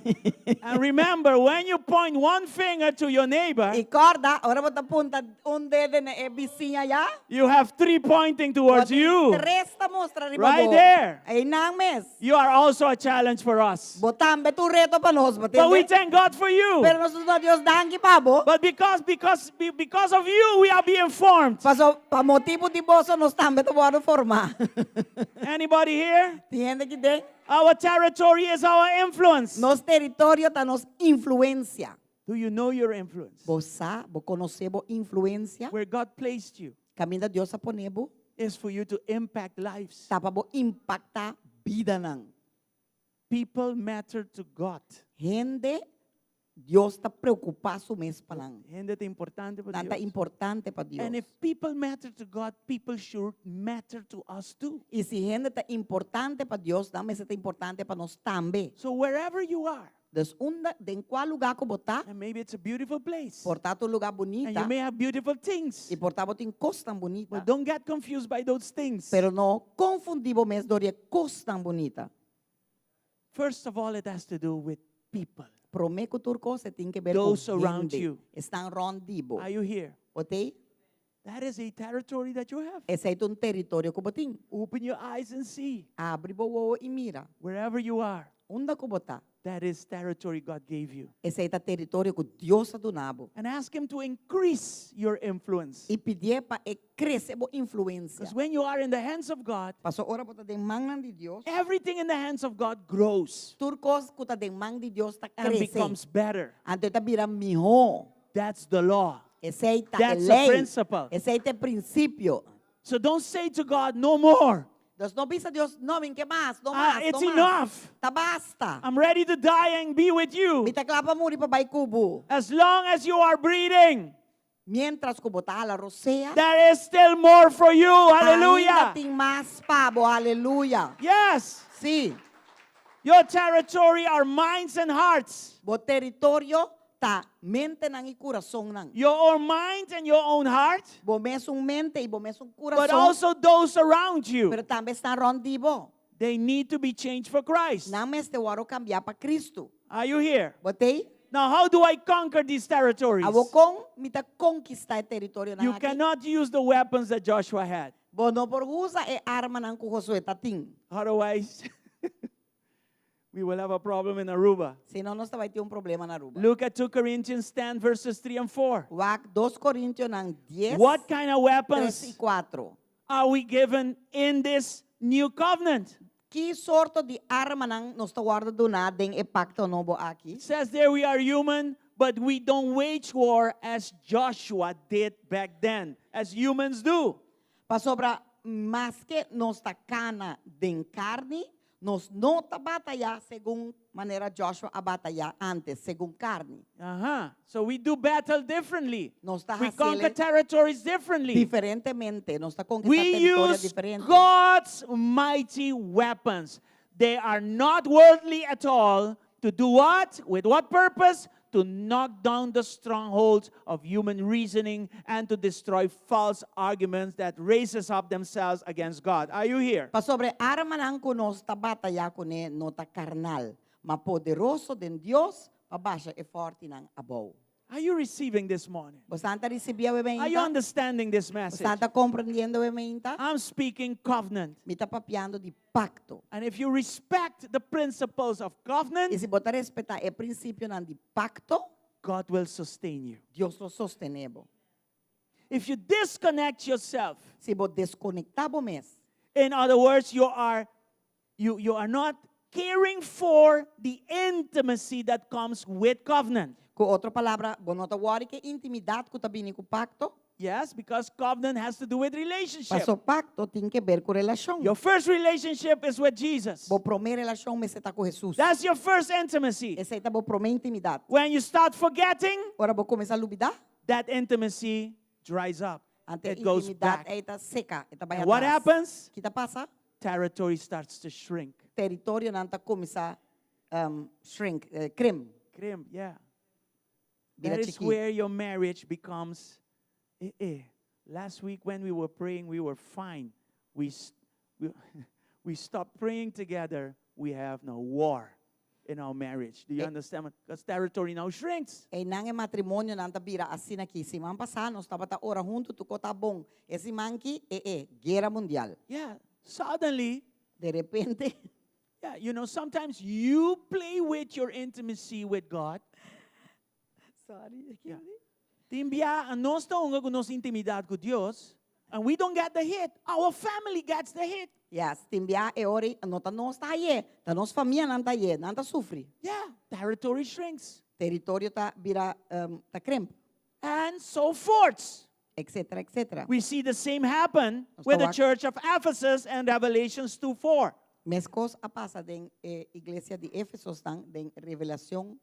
And remember, when you point one finger to your neighbor, E corda, ora bota punta dedo na vizinha já. you have three pointing towards you. Resta mostra riba Right bo. there. Aí nang mes. You are also a challenge for us. Botambe tu reto para nós, But we batende. thank God for you. Pero nós damos Deus danke pa bo. But because of you, we are being formed. Paso pa motivo de boso nós tambe tu bora formar. Anybody here? Tiende que tem? Our territory is our influence. Nos território tá nos influência. Do you know your influence? Você, bo conhecer bo influência. Where God placed you Caminho Deus a ponebo. is for you to impact lives. Tá para bo impactar vida nang. People matter to God. Gente, Deus está preocupado mesmo para nang. Gente é importante para Tanta Deus. importante para Deus. And if people matter to God, people should matter to us too. E se gente está importante para Deus, também está importante para nós também. So wherever you are, Dus em qual lugar que botar, and maybe it's a beautiful place, portar um lugar and bonita, you may have beautiful things, e portar botar em costa bonita, but don't get confused by those things. pero não confundimos mesmo de costa bonita. First of all, it has to do with people. Prometo turco se tem que ver Those com around gente. you. Estão rondibo. Are you here? Ok? That is a territory that you have. Esse é um território que botim. Open your eyes and see. Abre boa e mira. Wherever you are, Onde que botar? that is territory God gave you. Esse é o território que Deus ha donado. And ask Him to increase your influence. E pedir para crescer a influência. Because when you are in the hands of God, Passou hora botar de mão de Deus. everything in the hands of God grows Turcos que está de mão de Deus está and crescendo. becomes better. Antes está virando melhor. That's the law. Esse é a That's lei. the principle. Esse é o princípio. So don't say to God, no more. Deus não pensa Deus, não, que mais, não mais, It's não mais. enough. Tá basta. I'm ready to die and be with you. Mita clapa muri pa bay kubo. As long as you are breathing, Mientras que botar la rosea. there is still more for you. Ainda Hallelujah. tem mais pabo, aleluia. Yes. Sim, Your territory are minds and hearts. bo território tá mente nang e coração nang. Your own mind and your own heart, Bo mesmo mente e bo mesmo but coração. also those around you. Pero também está rondibo. They need to be changed for Christ. Não me este waro cambiar para Cristo. Are you here? Botei? Now, how do I conquer these territories? Abo com mita conquistar território You nang aqui. cannot use the weapons that Joshua had. Bo no por usa e arma nang ku Josué tating. Otherwise, we will have a problem in Aruba. Senão nós vai ter problema na Aruba. Look at 2 Corinthians 10, verses 3 and 4. Wak 2 Coríntios nang 10, What kind of 3 e weapons 4. are we given in this new covenant? Que sorto de arma nang nos guarda do nada em pacto novo aqui? It says there we are human, but we don't wage war as Joshua did back then, as humans do. Pa sobra mas que nos cana den carne, nos não ta batalha según maneira Joshua a batalha antes, según carne. So we do battle differently. Nos está We conquer territories differently. diferentemente, nos está conquistar We território use diferente. God's mighty weapons. They are not worldly at all. To do what? With what purpose? To knock down the strongholds of human reasoning and to destroy false arguments that raises up themselves against God. Are you here? Pa sobre arma nang kunos ta batalha kune no ta carnal, ma poderoso den Dios pa abaixa e forte ng abaw. Are you receiving this morning? Você está recebendo o Are you ementa? understanding this Você message? está compreendendo o ementa? I'm speaking covenant. Me está papiando de pacto. And if you respect the principles of E covenant, se você respeitar o princípio de pacto, God will sustain you. Deus lo sostenebo. If you disconnect yourself, Se você desconectar o mês, in other words, you are not caring for the intimacy that comes with covenant. com outra palavra, você não está que intimidade que está vindo com o pacto, Yes, because covenant has to do with relationship. mas o pacto tem que ver com relação. Your first relationship is with Jesus. Vou primeira relação, mas você está com Jesus. That's your first intimacy. Essa aí está a primeira intimidade. When you start forgetting, Agora vou começar a duvidar. that intimacy dries up. Ante It goes intimidade back. aí está seca, está bem And what atrás. happens? O que está passa? Territory starts to shrink. Território não está começar shrink, creme. Grim, yeah. Vira That is chiquito. where your marriage becomes. Last week when we were praying, we were fine. We stopped praying together. We have no war in our marriage. Do you understand? Because territory now shrinks. E não é matrimônio, não está vira assim aqui. Semana passada, nós estava a hora junto, tu tá bom. Esse manque é guerra mundial. Yeah. Suddenly, De repente, yeah, you know, sometimes you play with your intimacy with God. sorry, Yeah. Timbia, a nós estamos com nossa intimidade com Deus, and we don't get the hit. Our family gets the hit. yes, timbia e ori, não está nós está aí, tá nossa família não está aí, não está sofre. Yeah, territory shrinks. Território tá vira tá creme, And so forth. etc, etc. We see the same happen Nós with the tawag- church of Ephesus and Revelations 2:4. Mas coisa passa den igreja de Éfeso estão den Revelação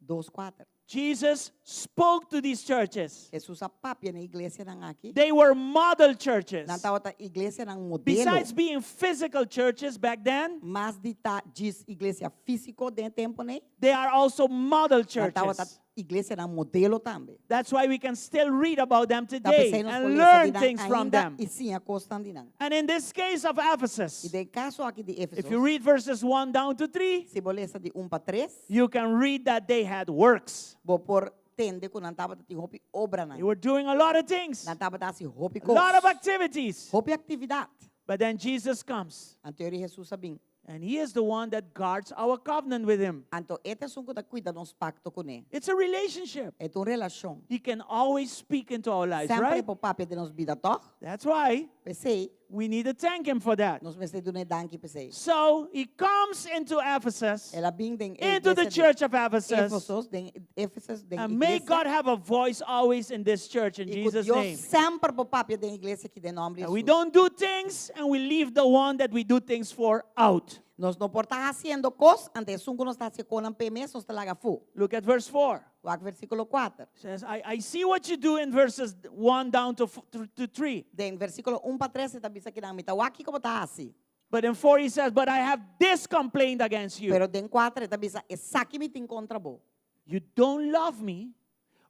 2:4. Jesus spoke to these churches. Jesus a papia na igreja nang aqui. They were model churches. Não tá outra igreja nang modelo. Besides being physical churches back then, Mas de tá diz igreja físico de tempo né? they are also model Não tá outra churches. igreja nang modelo também. That's why we can still read about them Tapos today aí nós and podemos learn saber things from ainda them. E sim a costa de nang. And in this case of E Ephesus, de caso aqui de Éfeso, if you read verses 1 down to 3, se bolesa de 1 para 3, you can read that they had works. vou por tende com não tava de hopi obra They nang. were doing a lot of things, Não tava dasi hopi a lot of cos. activities. Hopi atividade. But then Jesus comes, Anterior Jesus sabing. and He is the one that guards our covenant with Him. Anto ete sunko da cuida nos pacto com ele. It's a relationship. É uma relação. He can always speak into our lives, Sempre right? po papia de nos vida toch? That's why Pensei, we need to thank Him for that. nos meste do nedanki pensei. So He comes into Ephesus, Ela bing den into the church of Ephesus, Éfesos, den Éfesos, den and may God have a voice always in this church in E Jesus' Deus name. sempre po papia den igreja que de nome de And we Jesus. don't do things and we leave the one that we do things for out. Nós não por estar haciendo cos, ante sunko nos está se conan PMS, nos talaga fu. Look at verse 4. O versículo 4. It says, I see what you do in verses 1 down to 3. Den versículo 1 para 3 está bisa que nang mita waki como tá assim. But in 4 he says, but I have this complaint against you. Pero den 4 está bisa esaki mitin contra bo. You don't love me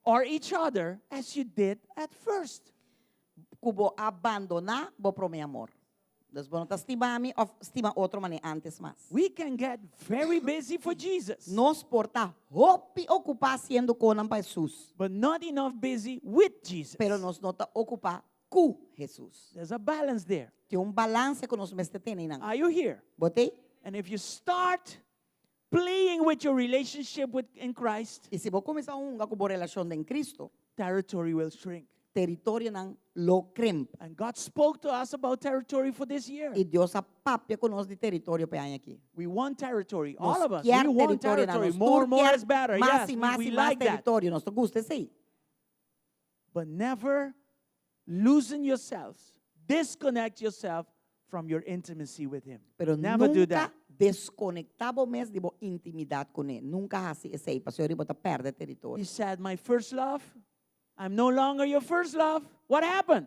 or each other as you did at first. Kubo abandona bo pro mi amor. Das bono ta estima mi of estima outro mane antes mas. We can get very busy for Jesus, Nos porta hopi ocupar haciendo conan para Jesus. but not enough busy with Jesus. Pero nos nota ocupar cu Jesus. There's a balance there. Tem balance que nos meste tenen. Are you here? Botei? And if you start playing with your relationship in Christ, E se vou começar kubo relação den Cristo, territory will shrink. território nang lo cremp. And God spoke to us about territory for this year. E Deus a papia conosco de território para aqui. We want territory. Nos All of us. quer We want território na territory. nos More quer is better. mais Yes, e mais we e mais like that. território. Nos gusta sim. But never loosen yourselves. Disconnect yourself from your intimacy with Him. Pero Never do nunca that. desconectamos mes de bo intimidade com ele. Nunca assim esse aí, para senhor bota perde He território. said, my first love, I'm no longer your first love. What happened?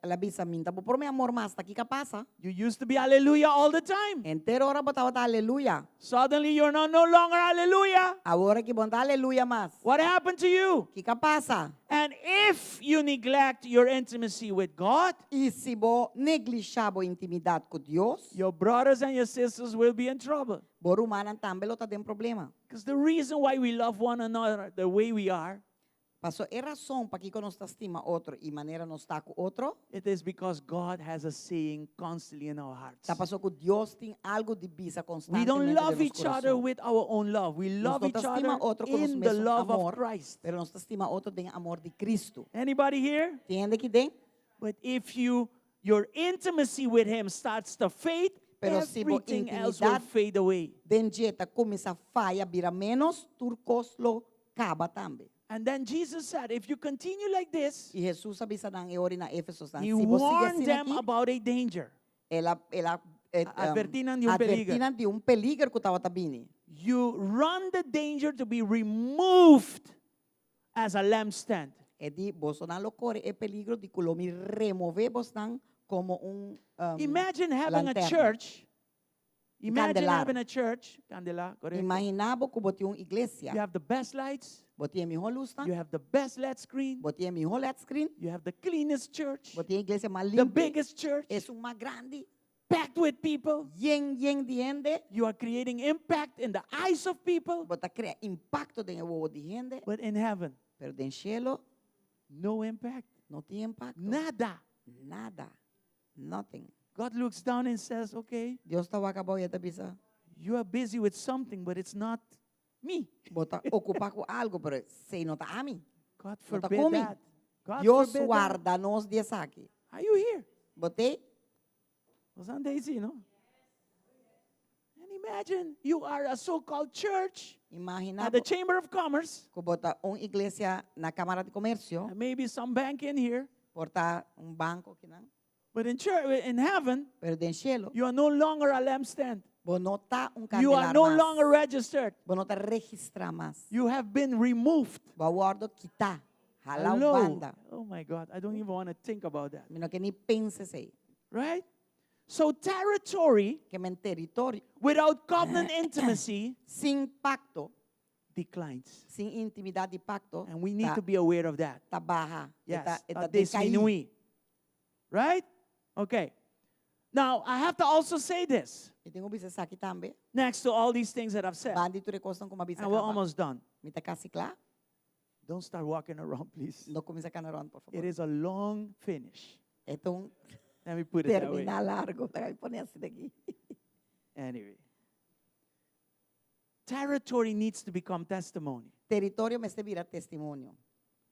Ela bisa minta por mi amor mas taki ka pasa. You used to be hallelujah all the time. Entero ora botava ta aleluya. Suddenly you're now no longer hallelujah. Agora que bonta aleluya mas. What happened to you? Que ka pasa? And if you neglect your intimacy with God, E se bo neglixar bo intimidade com Deus, your brothers and your sisters will be in trouble. bo rumanan também lo tá tem problema. Because the reason why we love one another the way we are, Passo é razão para que nós estima outro e maneira nós está com outro. it is because God has a saying constantly in our hearts. Tá passou que Deus tem algo de bisa We constantemente don't dentro love do each other coração. with our own love. We Nós love não each estima other outro com in os the mesmos love of amor, Christ. pero nós estima outro tem amor de Cristo. Anybody here? Entende que tem? But if your intimacy with Him starts to fade, Pero se vo everything else will intimidade- fade away. Denjeta começa a falha, vira menos, turcos lo acaba também. And then Jesus said, if you continue like this, E Jesus avisa na eori na Éfeso, He se você warned assim them aqui, about a danger. ela Advertinan de peligro. advertinan de peligro que estava tabini. You run the danger to be removed as a lampstand. E di, boso na locore e peligro di culomi removemos nan como Imagine having a lanterna. church. Imagine Candelar. having a church. Candela, correct. Imaginabo que bote iglesia. You have the best lights. Bote mi luz You have the best LED screen. bote mi LED screen, You have the cleanest church. bote iglesia mais The limpa. biggest church. Es un más grande. Packed with people. Yen de gente. You are creating impact in the eyes of people. Bota crea impacto de nuevo de gente. But in heaven, Pero en cielo no impact. no tiene impacto. Nada. Nada. Nothing. God looks down and says, okay, Dios estaba acabado y te bisa. you are busy with something, but it's not me. Bota ocupa com algo, pero se nota a mí. God No te forbid come. that. God Dios forbid that. guarda-nos de saque. Are you here? Botei? Was on Daisy, no? And imagine you are a so-called church Imagina at the Chamber of Commerce, que bota iglesia na Cámara de Comercio, and maybe some bank in here, porta banco que não, but in church, in heaven, pero den cielo, you are no longer a lampstand. vos no está You are candelar no más. longer registered. Vos no te registra más. You have been removed. Vos guardo quitar. Jalao Hello. banda. Oh my God, I don't even want to think about that. Mira que ni penses ahí. Right? So territory Que en territorio, without covenant intimacy sin pacto, declines. sin intimidad y pacto, And we need to be aware of that. está baja. Yes, Está disminuye. decaída. Right? Okay. Now, I have to also say this. E tenho visto aqui também. Next to all these things that I've said. Bandi tu recostam com uma bisa And we're capa. almost done. Mita casi clar. Don't start walking around, please. No comienza a canaron, por It favor. is a long finish. Então, Let me put it that way. termina largo. Vai poner assim daqui. Anyway. Territory needs to become testimony. Território me se vira testemunho.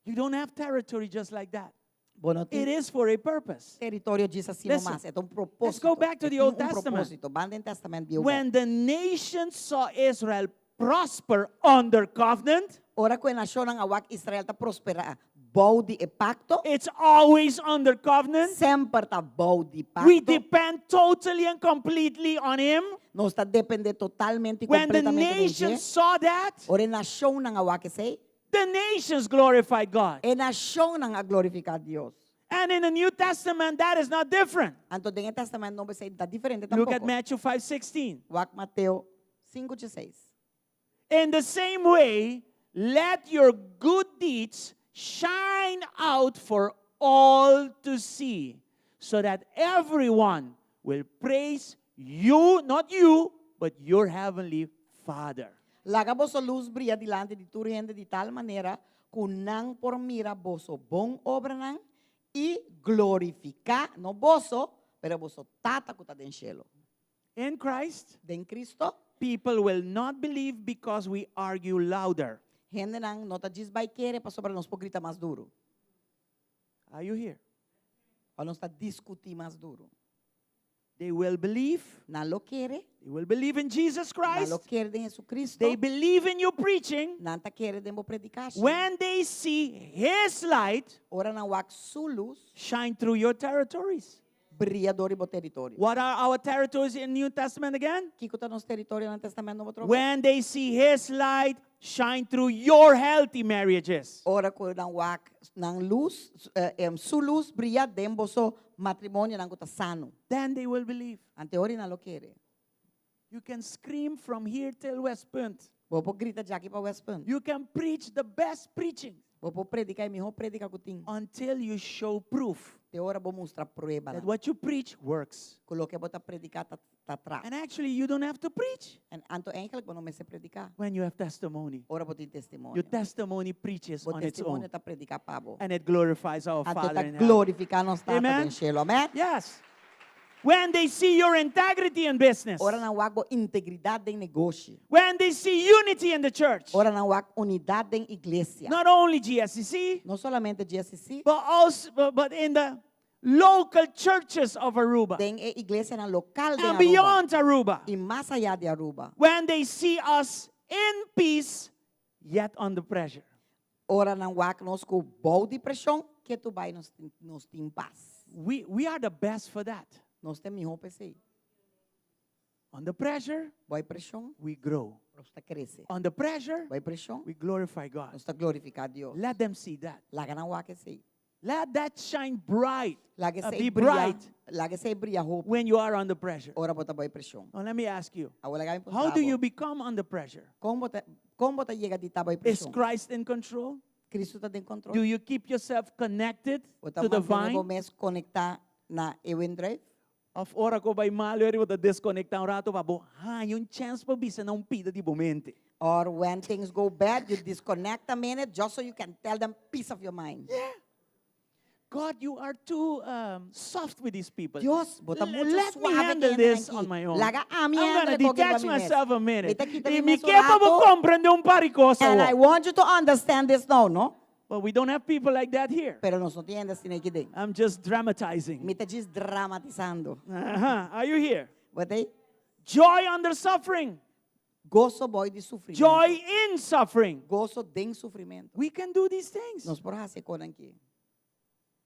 You don't have territory just like that. Bueno, It is for a purpose. território diz assim Listen, nomás. É um propósito. let's go back to the Tem Old Testament. propósito. Banda em Testamento de When the nations saw Israel prosper under covenant, Ora que nasceu na awak Israel ta prospera. Bou de pacto. it's always under covenant. Sempre tá bou de pacto. We depend totally and completely on Him. Nós está depender totalmente e When the completamente de nations Deus. saw that, Ora nasceu na awak sei. the nations glorified God. E nasceu na a glorificar Deus. And in the New Testament, that is not different. Então, no Testamento não vai ser tá diferente Look at tampoco. Matthew 5:16. Wak Mateo 5:16. In the same way, let your good deeds shine out for all to see, so that everyone will praise you, not you, but your heavenly Father. Laga vosso luz brilha dilante de tu gente de tal maneira que não por mira vosso bom obra não e glorificar, não vosso, pero vosso tata que está den cielo. In Christ, Den Cristo, people will not believe because we argue louder. gente não tá diz vai querer para sobre nós por gritar mais duro. Are you here? Ou nós tá discutir mais duro. They will believe. Não lo quer, They will believe in Jesus não Christ. lo quer de Jesus Cristo. They believe in you preaching. Não tá quer de mo predicar. When they see His light Ora não wak su luz shine through your territories. Briador ibo território. What are our territories in New Testament again? Kiko ta nos território no Testamento Novo Trova. When they see His light shine through your healthy marriages. Ora ko nang wak nang luz, su luz brilha dentro so matrimônio nang kuta sano. Then they will believe. Ante ori na lo quere. You can scream from here till West Point. Bopo grita jaki pa West Point. You can preach the best preaching Bopo predica e miho predica kuting. until you show proof Te ora bo mostra prueba. that what you preach works. Kulo ke bota predica ta tra. And actually, you don't have to preach En anto eigenlijk bo no me se predica. when you have testimony. Ora bo ti testimonio. Your testimony preaches Bo on its own, testimonio ta predica pabo. and it glorifies our Anto Father ta in heaven. glorifica nos tata Amen. den cielo. Amen. Yes. When they see your integrity in business, Ora na wak bo integridade em negócio. when they see unity in the church, Ora na wak unidade em igreja. not only GSCC, Não solamente GSC, but also but in the local churches of Aruba tem a igreja na local de and Aruba. beyond Aruba. E mais allá de Aruba. When they see us in peace, yet under pressure. Ora na wak nos ko bom de pressão que tu vai nos tem paz. We are the best for that. Nós temos roupa assim. Under pressure, Vai pressão, we grow. nós está crescer. Under pressure, Vai pressão, we glorify God. nós está glorificar Deus. Let them see that. Laga na wak assim. Let that shine bright. Laga Be se bright brilha. Laga se brilha roupa. when you are under pressure. Ora bota vai pressão. Now let me ask you, Agora laga how do you become under pressure? como bota chega de tá vai Is pressão? Christ in control? Cristo está em controle. Do you keep yourself connected Bota to the mantém o vine? mês conectar na Ewen Drive. Of ora ko ba'y malo eri wata disconnect ang rato pa bo. Ha, yung chance pa bisa na umpida di bumente. Or when things go bad, you disconnect a minute just so you can tell them peace of your mind. God, you are too soft with these people. Dios, bota mucho Let me suave handle que this aquí. on my own. Laga I'm ami gonna detach myself a minute. Mita kita E mi mi kepa mo rato. comprende un pari cosa. And I wo. want you to understand this now, no? But we don't have people like that here. Pero nos no tiendas sin aquí de. I'm just dramatizing. Mita just dramatizando. Are you here? But they Joy under suffering. gozo boy de sufrimiento. Joy in suffering. Gozo den sufrimiento. We can do these things. Nos por hacer con aquí.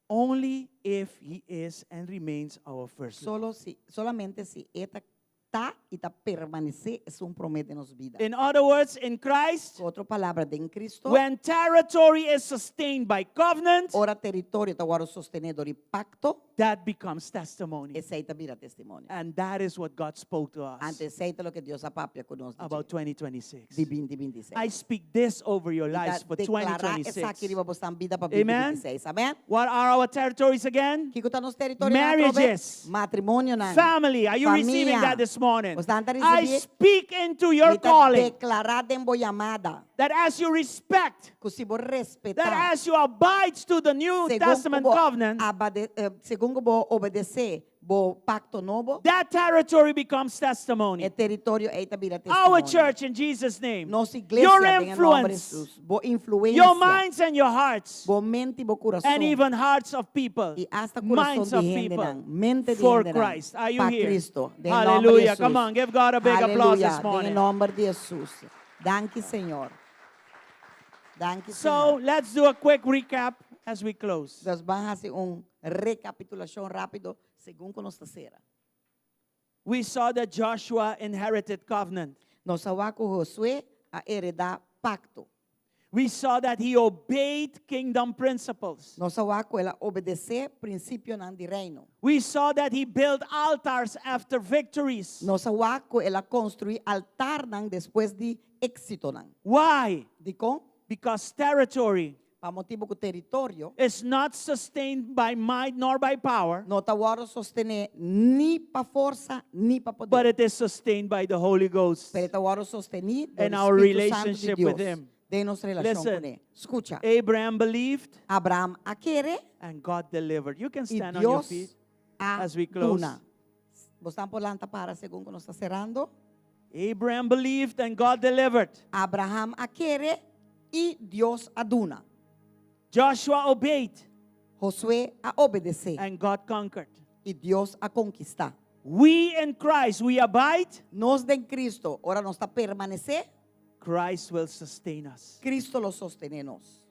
Only if He is and remains our first love. Solamente si eta tá e tá permanecer es un promete nos vida. In other words, in Christ, Outra palavra de em Cristo. when territory is sustained by covenant, Ora território tá agora sostenedor e pacto. that becomes testimony. Esse aí vira testemunho. And that is what God spoke to us Antes sei lo que Deus apapia conosco. about 2026. De 2026. I speak this over your lives for Declarar essa aqui 2026. para você vida para Amen. 2026. Amém? What are our territories again? Que está nos territórios Marriages. matrimônio na Family. Are you receiving that this morning? Você está I recebendo? speak into your calling Declarar em boa amada. that as you respect, Que se você that respeitar. as you abide to the New Testament covenant, Segundo você obedecer o pacto novo, that territory becomes testimony. é território aí vira testemunho. Our church, in Jesus' name, Nossa igreja your em nome de influence, Jesus. Boa influência. your minds and your hearts, Boa mente e boa coração. and even hearts of people, E hasta minds coração of de gente people, nan, mente de for gente nan, Christ. Are you pa here? Cristo. De nome de Hallelujah. Jesus. Come on, give God a big applause this Aleluia. morning. Em nome de Jesus. Danke, Senhor. Danke, So Senhor. let's do a quick recap as we close. Nós vamos fazer recapitulação rápido, segundo nós terceira. We saw that Joshua inherited covenant. Nós sabemos que Josué a heredar pacto. We saw that he obeyed kingdom principles. Nós sabemos que ela obedecer princípio nan de reino. We saw that he built altars after victories. Nós sabemos que ela construir altar nan depois de êxito nan. Why? De com? Because territory Para motivo que território is not sustained by might nor by power, não está agora sostener nem para força nem para poder. but it is sustained by the Holy Ghost. Pero está agora sostenido And our relationship with Him. De nossa relação Listen. com ele. Escucha. Abraham believed Abraham a querer and God delivered. You can e stand on your Deus feet a as we close. duna. Você está por lá para segundo que nós está cerrando. Abraham believed and God delivered. Abraham a querer e Deus a duna. Joshua obeyed Josué a obedecer and God conquered. e Deus a conquistar. We in Christ, we abide. Nós de Cristo, ora nós está permanecer, Christ will sustain us. Cristo lo sostenenos.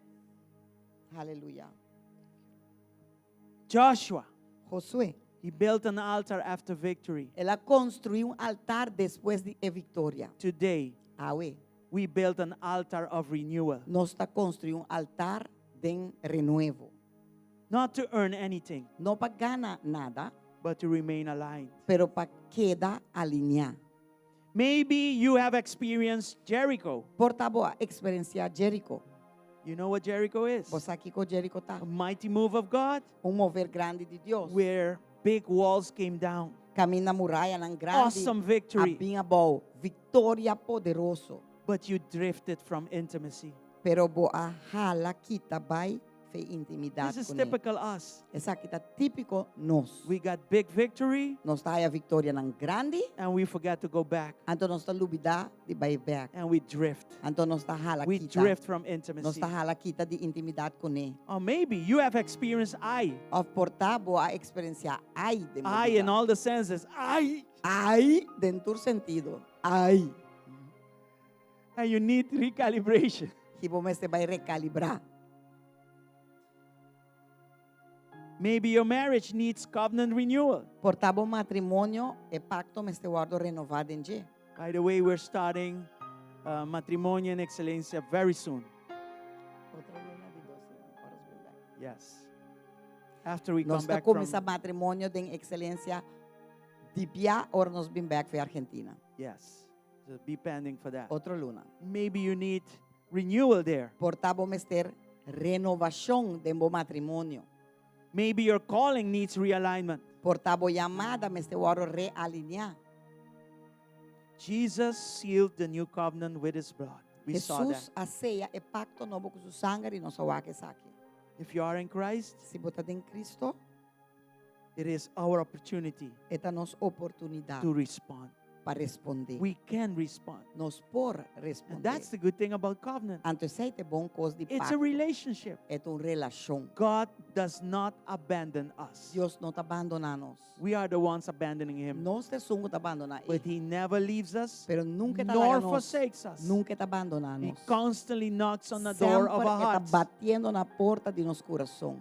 Aleluia. Joshua, Josué, He built an altar after victory. Ela construiu um altar depois de vitória. Today, Awe, we built an altar of renewal. nós está construindo um altar de renovo. Not to earn anything, Não para ganhar nada, but to remain aligned. pero para quedar alinhar. Maybe you have experienced Jericho. Porta boa, experienciar Jericho. You know what Jericho is? Você aqui com Jericho tá? A mighty move of God Mover grande de Deus. where big walls came down. Caminha muralha não grande. Awesome victory. Abinha bom. Vitória poderoso. But you drifted from intimacy. Pero boa hala kita vai fe intimidade This is com ele. typical us. Essa aqui tá típico nós. We got big victory Nós tá aí a vitória não grande. and we forget to go back Então nós tá lubida de vai back. and we drift. Então nós tá hala We kita. drift from Nós intimacy. tá hala kita de intimidade com ele. Or maybe you have experienced Of portar boa experiência ai de I in all the senses, I, ai dentro sentido. Ai. and you need recalibration. Que bom este vai recalibrar. Maybe your marriage needs covenant renewal. Portar bom matrimônio e pacto me este guardo renovado em dia. By the way, we're starting Matrimonio en Excelencia very soon. Yes. After we come Nós está back from... começar matrimônio de excelência de Pia ou nós bem back para Argentina. Yes. So be pending for that. Outro luna. Maybe you need renewal there. Portar bom este renovação de bom matrimônio. Maybe your calling needs realignment. Portar bom chamada me este guardo realinhar. Jesus sealed the new covenant with his blood. We saw Jesus that. a ceia e pacto novo com seu sangue e nossa waque saque. If you are in Christ, Se botar em Cristo, it is our opportunity esta nossa oportunidade to respond. para responder. We can respond. Nós por And responder. that's the good thing about covenant. Anto sei te bom coisa de It's a pacto. relationship. É uma relação. God does not abandon us. Deus não te abandona nós. We are the ones abandoning him. Nós te somos te abandona But ele. he never leaves us, Pero nunca te nor larga nós. forsakes us. Nunca te abandona He nós. constantly knocks on the door of Sempre our está hearts. batendo na porta de nosso coração.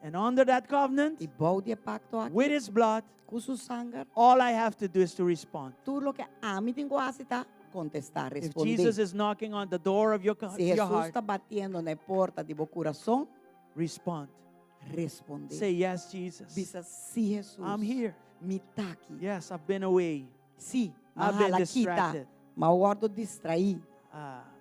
And under that covenant, E bom de pacto aqui, with his blood, com seu sangue, all I have to do is to respond. tudo o que a mim tem que tá contestar, If responder. Jesus is knocking on the door of your Se your Jesus heart, está batendo na porta de meu coração, respond. responder. Say, yes, Jesus. Bisa sim, Jesus. I'm here. Me tá aqui. Yes, I've been away. Sim, I've been mahal kita. distracted. Mas eu guardo distrair.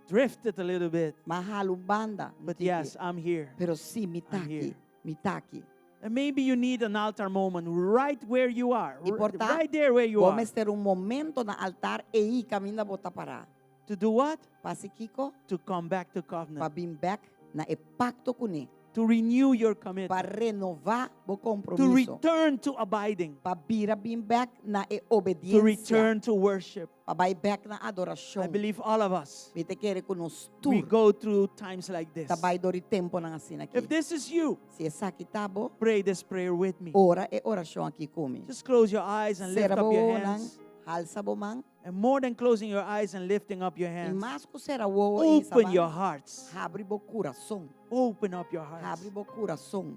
Drifted a little bit. Mahal banda. But yes, I'm here. Pero sim, me tá I'm aqui. here. Me tá aqui. And maybe you need an altar moment right where you are. E portanto, Right there where you are. vamos ter momento no altar e aí caminha botar parar. To do what? Pasi Kiko, To come back to para covenant. vir back na e pacto com ele. To renew your Para commitment. renovar o To compromisso. return to abiding. Para vir back na e To obediência. return to worship. Para ir back na adoração. I believe all of us, Vite querer com nós we tudo. go through times like this. Trabalho dori tempo na assim aqui. If this is you, Se essa aqui tá bom, pray this prayer with me. ora e oração aqui comigo. Just close your eyes and lift Será up your bom, hands. alça bom man. And more than closing your eyes and lifting up your E hands, mais que será o open your hearts. abre o coração. Open up your hearts. Abre o coração.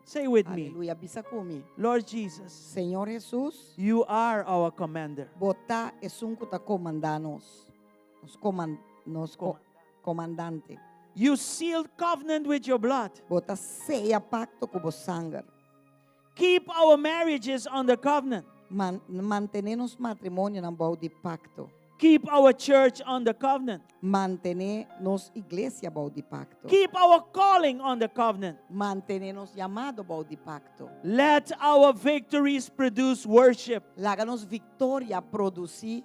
Say with me, Aleluia, bisa comigo. Lord Jesus, Senhor Jesus, you are our commander. bota é sunco tá comandar-nos. Comandante. You sealed covenant with your blood. Bota ceia pacto com o sangue. Keep our marriages under covenant. Mantener-nos matrimônio na bau de pacto. Keep our church under covenant. Mantener-nos igreja bau de pacto. Keep our calling under covenant. Mantener-nos chamado bau de pacto. Let our victories produce worship. Laga-nos vitória produzir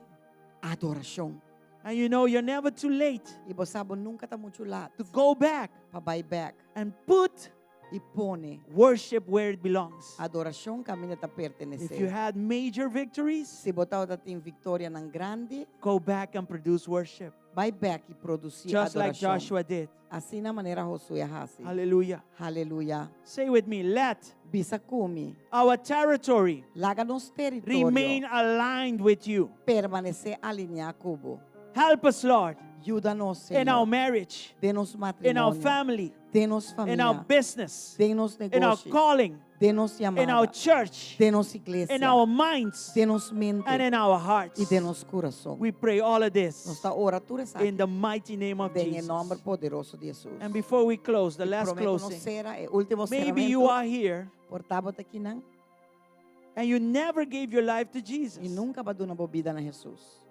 adoração. And you know, you're never too late E você sabe, nunca está muito lá to go back para buy back. and put E pone worship where it belongs. adoração caminho tá If you pertencer. had major victories, Se botar outra tem vitória nan grande, go back and produce worship. buy back e produzir Just like adoração. Joshua did. Assim na maneira Josué hasi. Hallelujah. Aleluia. Say with me, let Bisa kumi. our territory Laga-nos território. remain aligned with you. Permanecer alinhar cubo. Help us, Lord, Ajuda-nos, in our Senhor. marriage, Dê-nos in our matrimônio. family, Denos in our familia. business, Denos in our negocio. calling, Denos in our llamada. church, Denos iglesia. in our minds, Denos mente. and in our hearts. Y denos corazón. We pray all of this Nuestra oratura es in the mighty name of en el Jesus. nombre poderoso de Jesús. And before we close, the Y last prometo no closing, será el último maybe you cerramento. are here Portava-te aqui, não? and you never gave your life to Jesus. E nunca vai dar uma bebida na Jesus.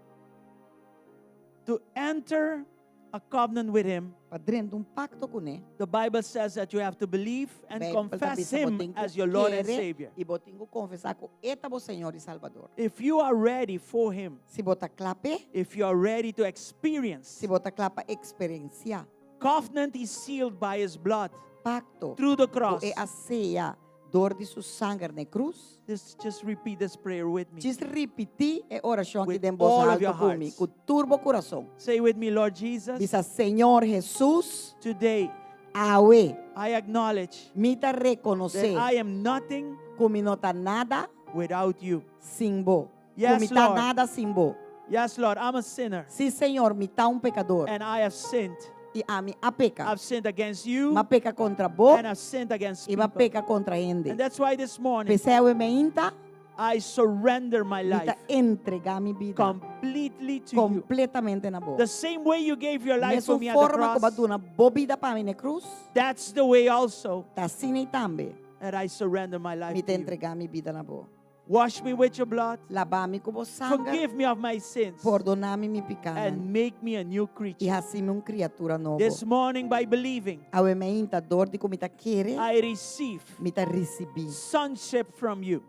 To enter a covenant with Him, Para dentro um pacto com Ele. the Bible says that you have to believe and Bíblia confess diz que Him botinho as your Lord and querer Savior. E botinho confessar com Eta o Senhor e Salvador. If you are ready for Him, Se botar clape, if you are ready to experience, se botar clapa experienciar. covenant is sealed by His blood Pacto. through the cross. É a ceia. Dor de sua sangue na cruz. Just repeat this prayer with me. Diz repetir a oração que With tem voz all of alta your comigo. hearts. Com turbo coração. Say with me, Lord Jesus, Diz a Senhor Jesus. today Aue. I acknowledge Mita that reconocer. I am nothing Como não tá nada without you. sem bo. Yes, Como tá Lord. nada sem bo. Yes, Lord, I'm a sinner Sim, Senhor, me tá pecador. and I have sinned. E a mim a peca. I've sinned against you Ma peca contra bo. and I've sinned against E ma people. peca contra ende. And that's why this morning Peseu e me inta. I surrender my Me life tá entregar minha vida. completely to you. Completamente na bo. The same way you gave your life Nessa for me at the forma como cross, tu na bobida para mim na cruz. that's the way also Tá assim e também. that I surrender my life Me to te you. entregar minha vida na bo. Wash me with your blood. Lavar-me com o sangue. Forgive me of my sins Perdonar-me minha pecado. and make me a new E creature. assim criatura nova. This morning, by believing, Ao me inta dor de como tá querer. I receive Me tá recebi. sonship from you.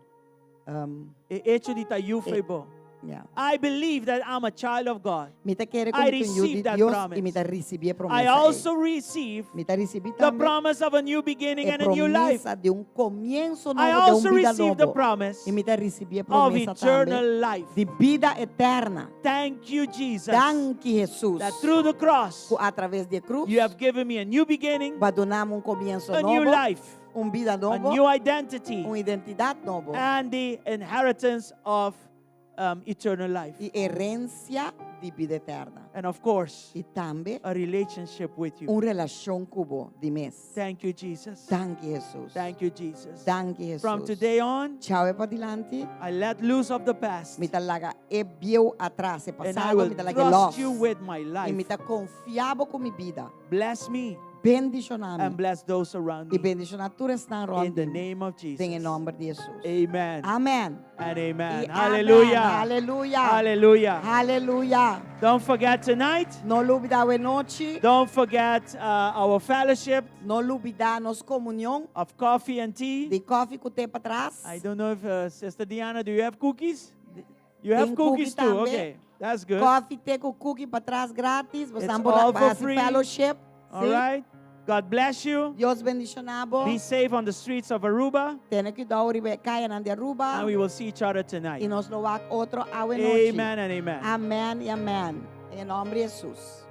Yeah. I believe that I'm a child of God. Me tá querer I como que receive de that Deus promise. e me tá recebi a I promessa. also receive Me tá recebi the também promise of a new beginning a and a new life. promessa de começo novo, I de also vida receive the novo. promise E me tá recebi a of promessa eternal também life. de vida eterna. Thank you, Jesus, Danke, Jesus. that through the cross, Através de cruz, you have given me a new beginning, vai dar começo a novo, new life, vida a novo, new identity, identidade nova and the inheritance of eternal life. e herência de vida eterna. And of course, E também a relationship with you. relação cubo de mês. Thank you, Jesus. Danke, Jesus. Thank you, Jesus. Danke, Jesus. From today on, Tchau, é para dilante. I let loose of the past, Me talaga e bieu atrás, e and I passado, will me talaga trust lost. you with my E life. me tá confiável com minha vida. Bless me Bendicionar and me. bless those around E me. bendicionar tudo está In the rondando. name of Jesus. Em nome de Jesus. Amen Amém. and amen. E Hallelujah. Aleluia. Hallelujah. Aleluia. Don't forget tonight. Não olvidar a noite. Don't forget our fellowship Não olvidar nossa comunhão of coffee and tea. de coffee com tempo atrás. I don't know if Sister Diana, do you have cookies? You have Tem cookies cookie too. também. Okay, that's good. Coffee tem com cookie para trás grátis. Você It's não all pode for fazer free. fellowship. All right. God bless you. Deus bendicionado. Be safe on the streets of Aruba, Tem que dar o caia na Aruba. and we will see each other tonight. E nós louvamos outro a noite. Amen and amen. Amém e amém. Em nome de Jesus.